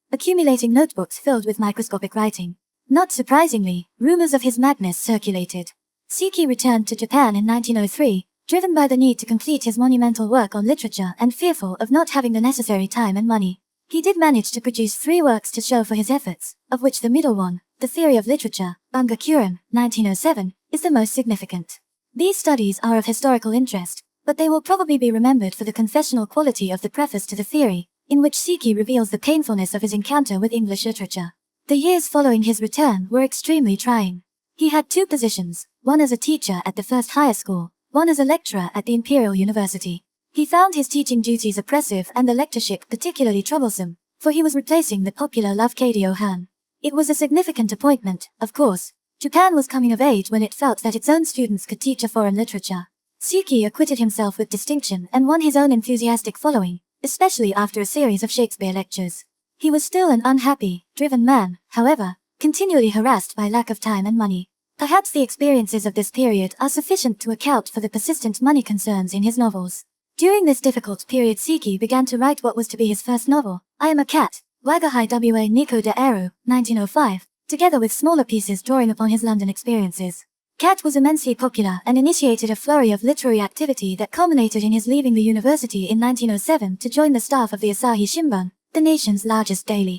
accumulating notebooks filled with microscopic writing. Not surprisingly, rumors of his madness circulated. Seki returned to Japan in 1903, driven by the need to complete his monumental work on literature and fearful of not having the necessary time and money. He did manage to produce 3 works to show for his efforts, of which the middle one, The Theory of Literature, Bungakuren, 1907, is the most significant. These studies are of historical interest, but they will probably be remembered for the confessional quality of the preface to the theory, in which Seki reveals the painfulness of his encounter with English literature. The years following his return were extremely trying. He had 2 positions, one as a teacher at the first higher school, one as a lecturer at the Imperial University. He found his teaching duties oppressive and the lectureship particularly troublesome, for he was replacing the popular Love-Katie O'Hearn. It was a significant appointment, of course. Japan was coming of age when it felt that its own students could teach a foreign literature. Seki acquitted himself with distinction and won his own enthusiastic following, especially after a series of Shakespeare lectures. He was still an unhappy, driven man, however, continually harassed by lack of time and money. Perhaps the experiences of this period are sufficient to account for the persistent money concerns in his novels. During this difficult period, Seki began to write what was to be his first novel, I Am a Cat, Wagahai wa Nico de Eru, 1905, together with smaller pieces drawing upon his London experiences. Cat was immensely popular and initiated a flurry of literary activity that culminated in his leaving the university in 1907 to join the staff of the Asahi Shimbun, the nation's largest daily.